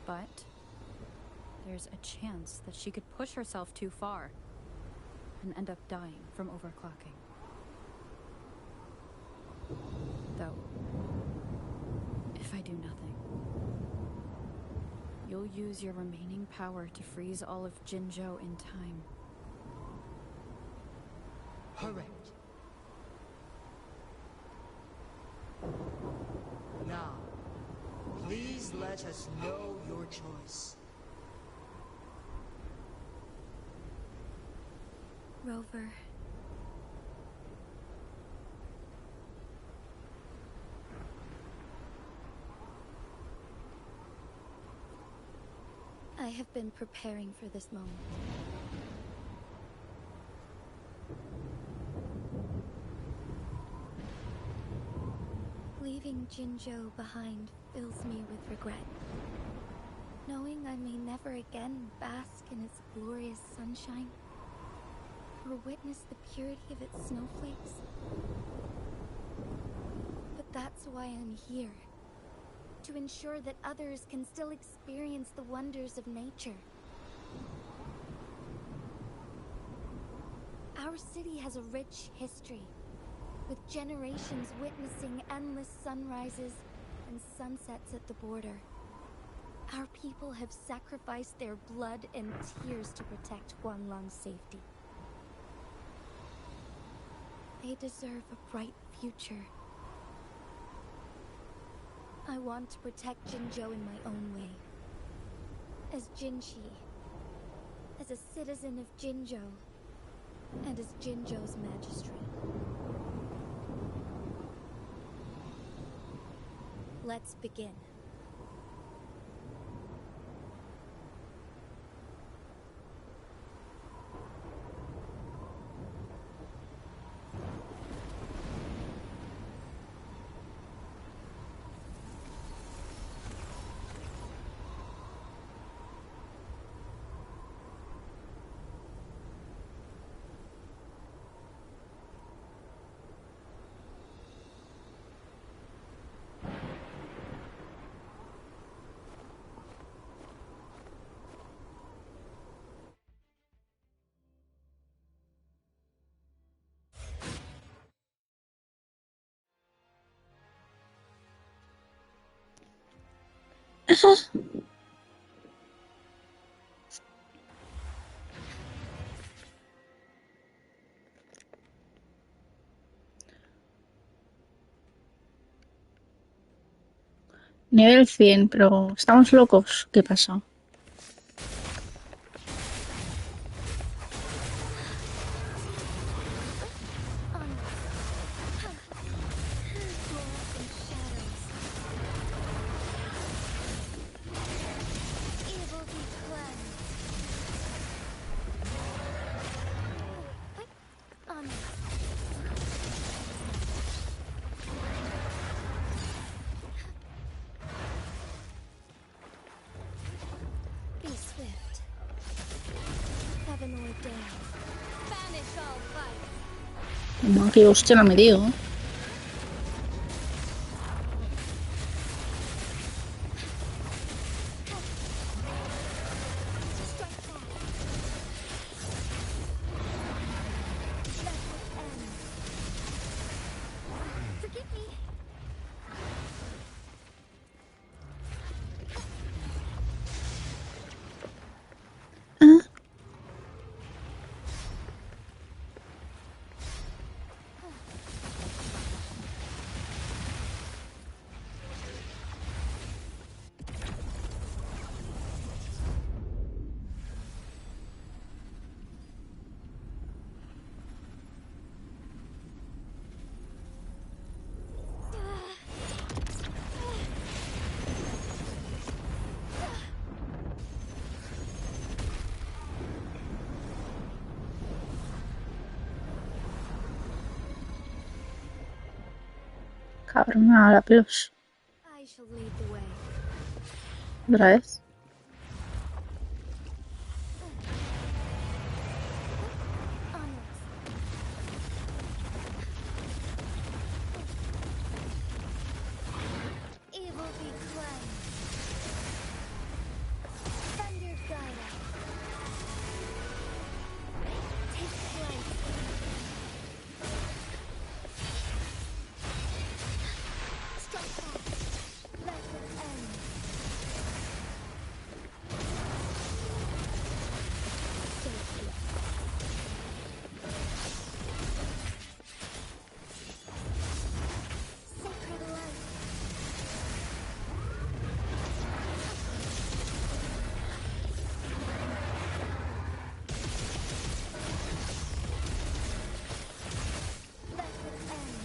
But there's a chance that she could push herself too far and end up dying from overclocking. Though, if I do nothing, you'll use your remaining power to freeze all of Jinzhou in time. Correct. Now, please let us know your choice. Rover. I have been preparing for this moment. Leaving Jinzhou behind fills me with regret. Knowing I may never again bask in its glorious sunshine, or witness the purity of its snowflakes. But that's why I'm here. To ensure that others can still experience the wonders of nature. Our city has a rich history, with generations witnessing endless sunrises and sunsets at the border. Our people have sacrificed their blood and tears to protect Guanlong's safety. They deserve a bright future. I want to protect Jinzhou in my own way. As Jinshi. As a citizen of Jinzhou. And as Jinzhou's magistrate. Let's begin. Nivel 100, pero ¿estamos locos? ¿Qué pasa? Be swift. Heaven ordained. Banish all fight. Como que hostia no me digo. Forgive me. Ah, cabrona, la pelos. I shall lead the way. Otra vez. Onwards. Evil be cleansed. Thunder guide us. Take flight. Strike fast. Let it end. Safety. Sacred light. Let it end.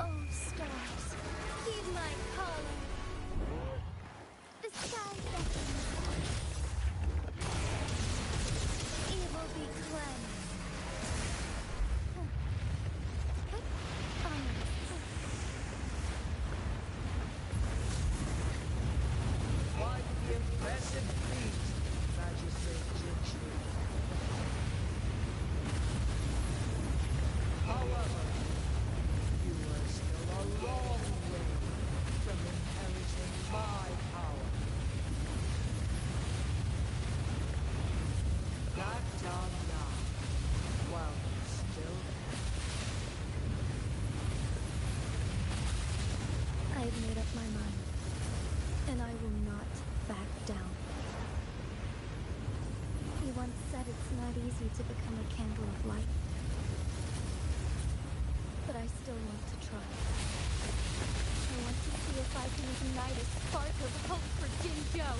Oh, stars, heed my calling. The sky beckons. Evil be cleansed. Honor. Quite the impressive feat, Magistrate Gentry. However, you are still a long way from inheriting my power. Back down now, while you still can. I've made up my mind, and I will not back down. You once said it's not easy to become a candle of light. But I still want to try. I want to see if I can ignite a spark of hope for Jinzhou.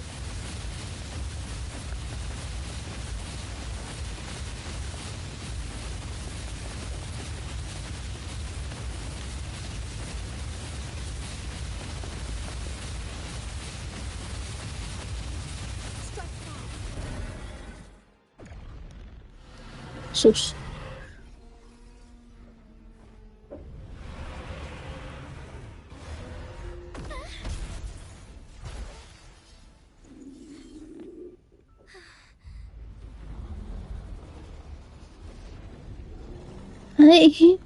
Strike fast. Sus. Ay,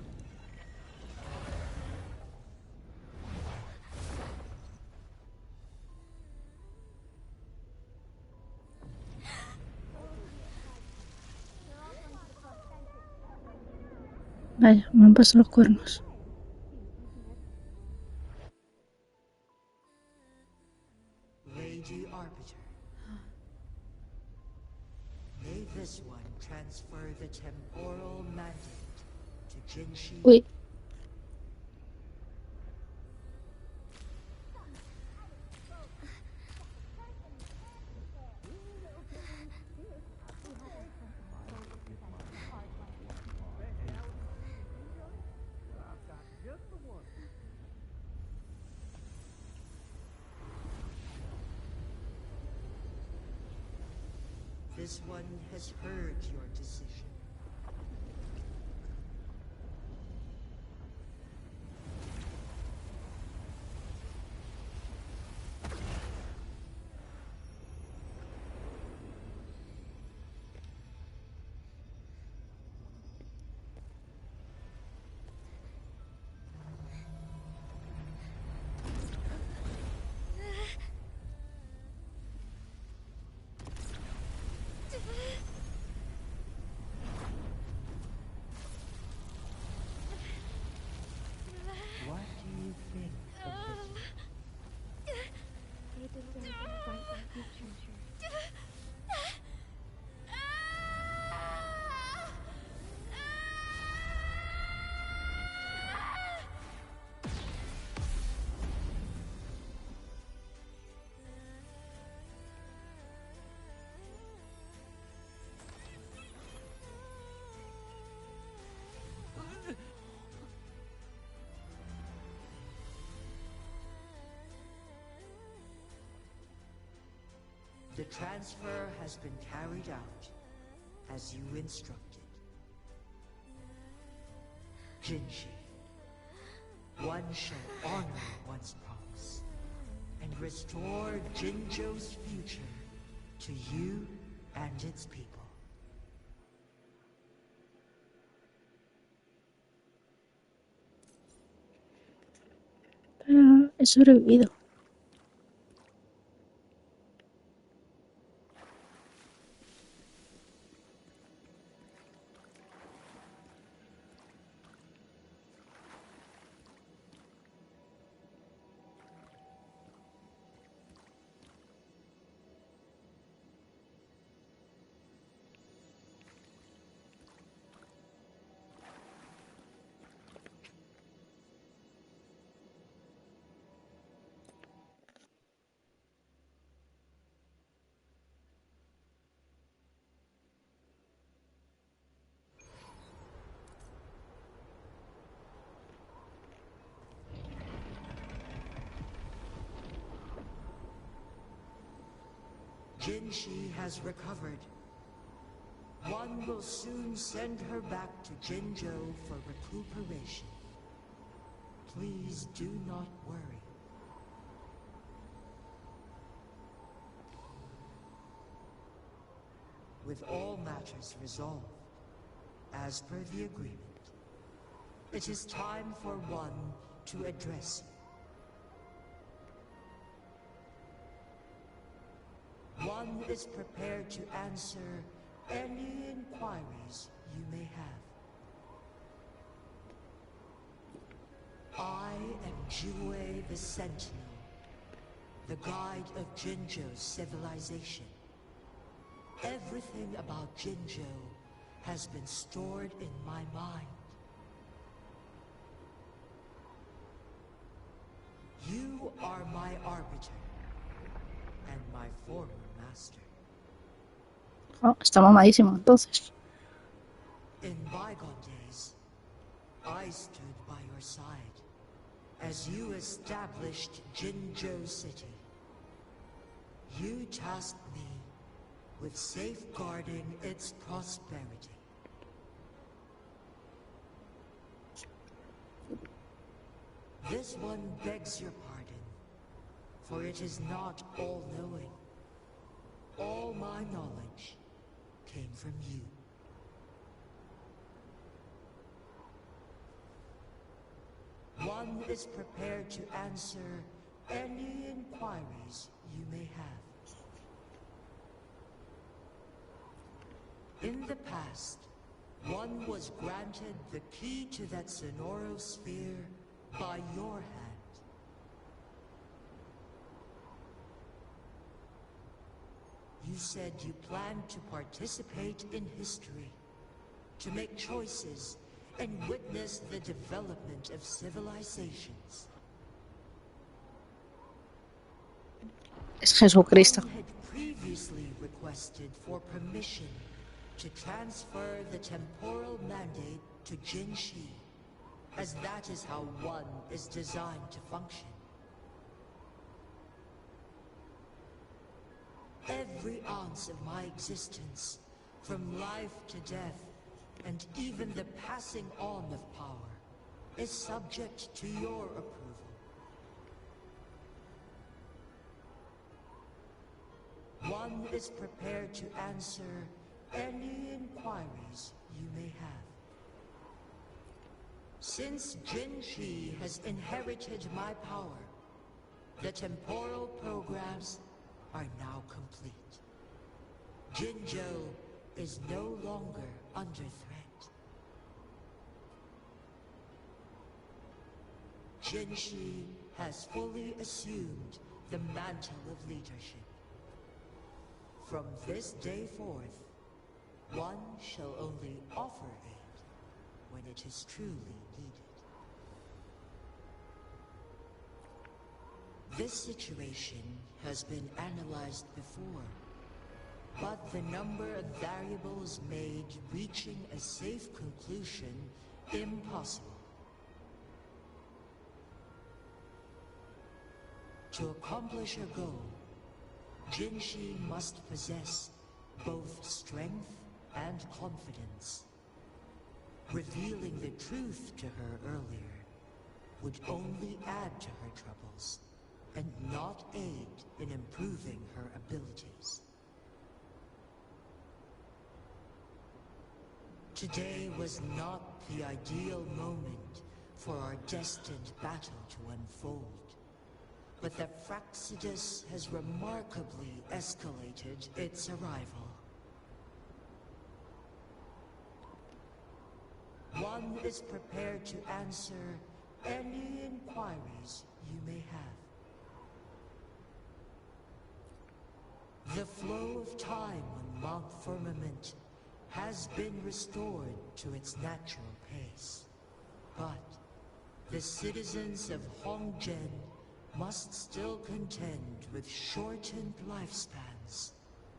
vaya, me han pasado los cuernos. Lady Arbiter. May this one transfer the temporal mandate to Jinshi. Uy. This one has heard your decision. What do you think of The transfer has been carried out as you instructed. Jinshi, one shall honor one's promise and restore Jinzhou's future to you and its people. Pero he sobrevivido. Jinshi has recovered. One will soon send her back to Jinzhou for recuperation. Please do not worry. With all matters resolved, as per the agreement, it is time for one to address you. One is prepared to answer any inquiries you may have. I am Jue the Sentinel, the guide of Jinzhou's civilization. Everything about Jinzhou has been stored in my mind. You are my arbiter and my former master. Oh, está mamadísimo, entonces. In bygone days, I stood by your side as you established Jinzhou City. You tasked me with safeguarding its prosperity. This one begs your pardon, for it is not all-knowing. All my knowledge came from you. One is prepared to answer any inquiries you may have. In the past, one was granted the key to that Sonoro sphere by your hand. you said you planned to participate in history, to make choices and witness the development of civilizations. Es Jesucristo. One had previously requested for permission to transfer the temporal mandate to Jinshi, as that is how one is designed to function. Every ounce of my existence, from life to death, and even the passing on of power, is subject to your approval. One is prepared to answer any inquiries you may have. Since Jinshi has inherited my power, the temporal programs are now complete. Jinzhou is no longer under threat. Jinshi has fully assumed the mantle of leadership. From this day forth, one shall only offer aid when it is truly needed. This situation has been analyzed before, but the number of variables made reaching a safe conclusion impossible. To accomplish her goal, Jinshi must possess both strength and confidence. Revealing the truth to her earlier would only add to her troubles, and not aid in improving her abilities. Today was not the ideal moment for our destined battle to unfold, but the Fractsidus has remarkably escalated its arrival. One is prepared to answer any inquiries you may have. The flow of time on Mount Firmament has been restored to its natural pace, but the citizens of Hongzhen must still contend with shortened lifespans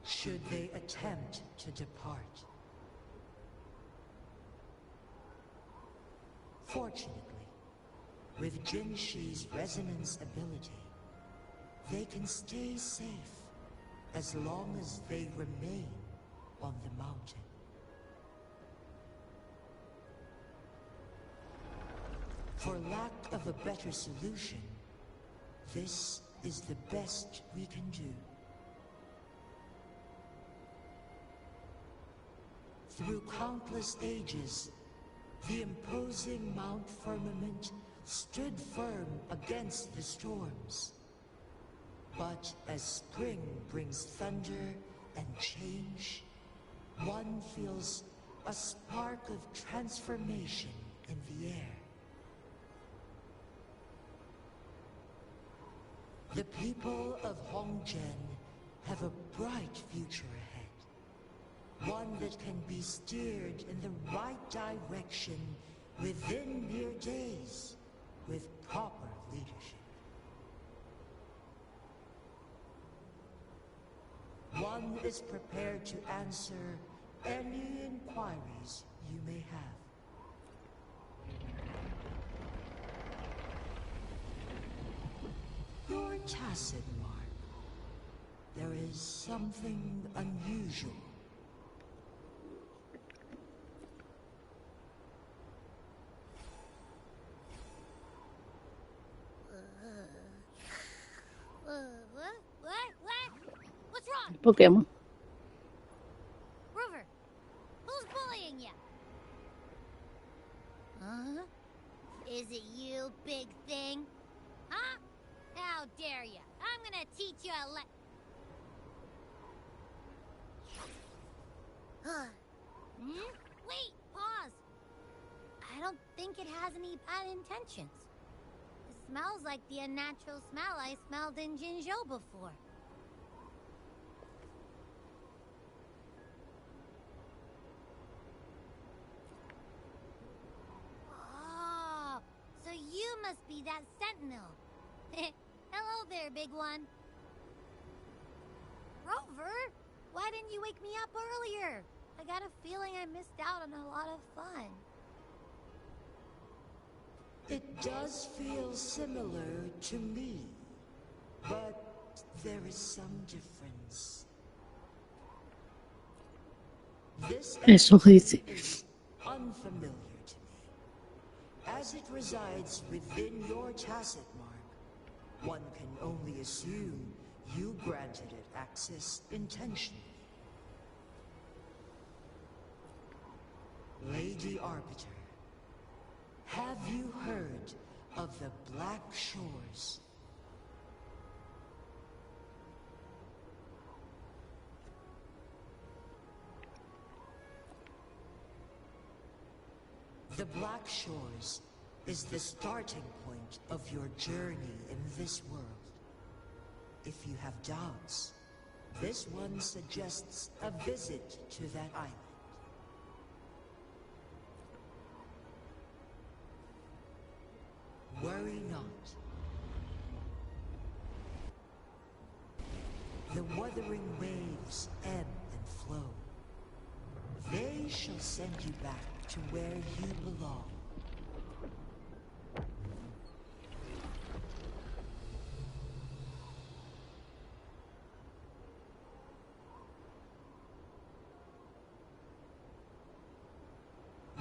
should they attempt to depart. Fortunately, with Jinshi's resonance ability, they can stay safe as long as they remain on the mountain. For lack of a better solution, this is the best we can do. Through countless ages, the imposing Mount Firmament stood firm against the storms. But as spring brings thunder and change, one feels a spark of transformation in the air. The people of Hongzhen have a bright future ahead. One that can be steered in the right direction within mere days with proper leadership. One is prepared to answer any inquiries you may have. You're tacit, Mark. There is something unusual. What? What's wrong? Pokémon. Rover, who's bullying you? Huh? Is it you, big thing? Huh? How dare you? I'm gonna teach you a Wait, pause. I don't think it has any bad intentions. It smells like the unnatural smell I smelled in Jinzhou before. treadmill. Hello there, big one. Rover, why didn't you wake me up earlier? I got a feeling I missed out on a lot of fun. It does feel similar to me, but there is some difference. This Eso dice. is unfamiliar to me. As it resides within your tacit mark, one can only assume you granted it access intentionally. Lady Arbiter, have you heard of the Black Shores? The Black Shores is the starting point of your journey in this world. If you have doubts, this one suggests a visit to that island. Worry not. The wuthering waves ebb and flow. They shall send you back to where you belong.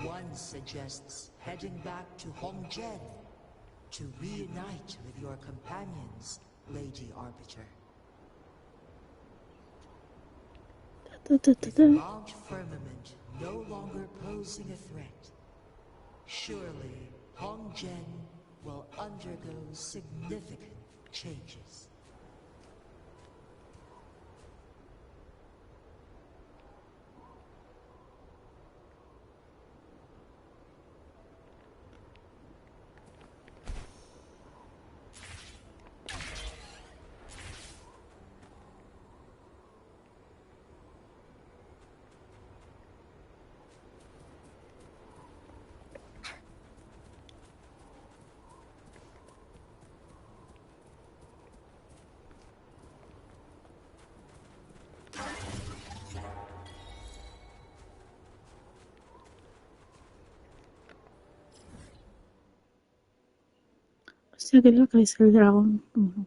One suggests heading back to Hongzhen to reunite with your companions, Lady Arbiter. With Mount Firmament no longer posing a threat, surely Hongzhen will undergo significant changes. Hostia, que es la cabeza del dragón. Bueno.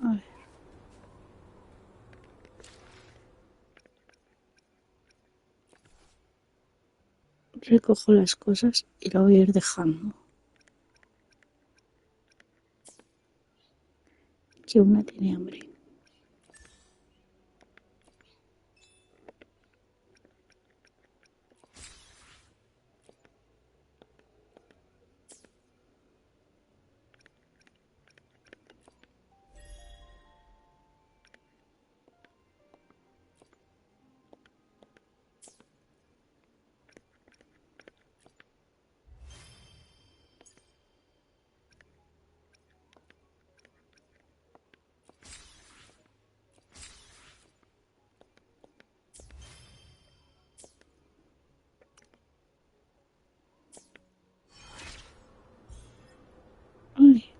A ver. Recojo las cosas y lo voy a ir dejando. Que una tiene hambre. Ay.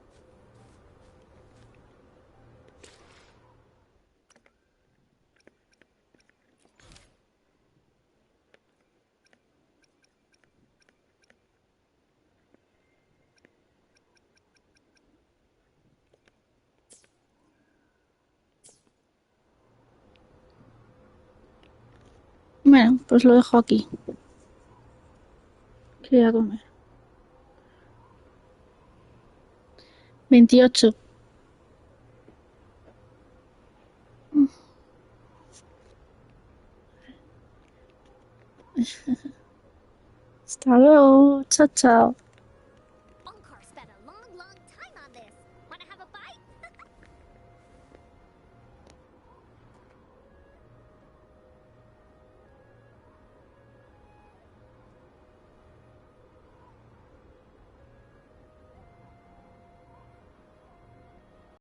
Bueno, pues lo dejo aquí. Que voy a comer. 28. Hasta luego. Chao, chao.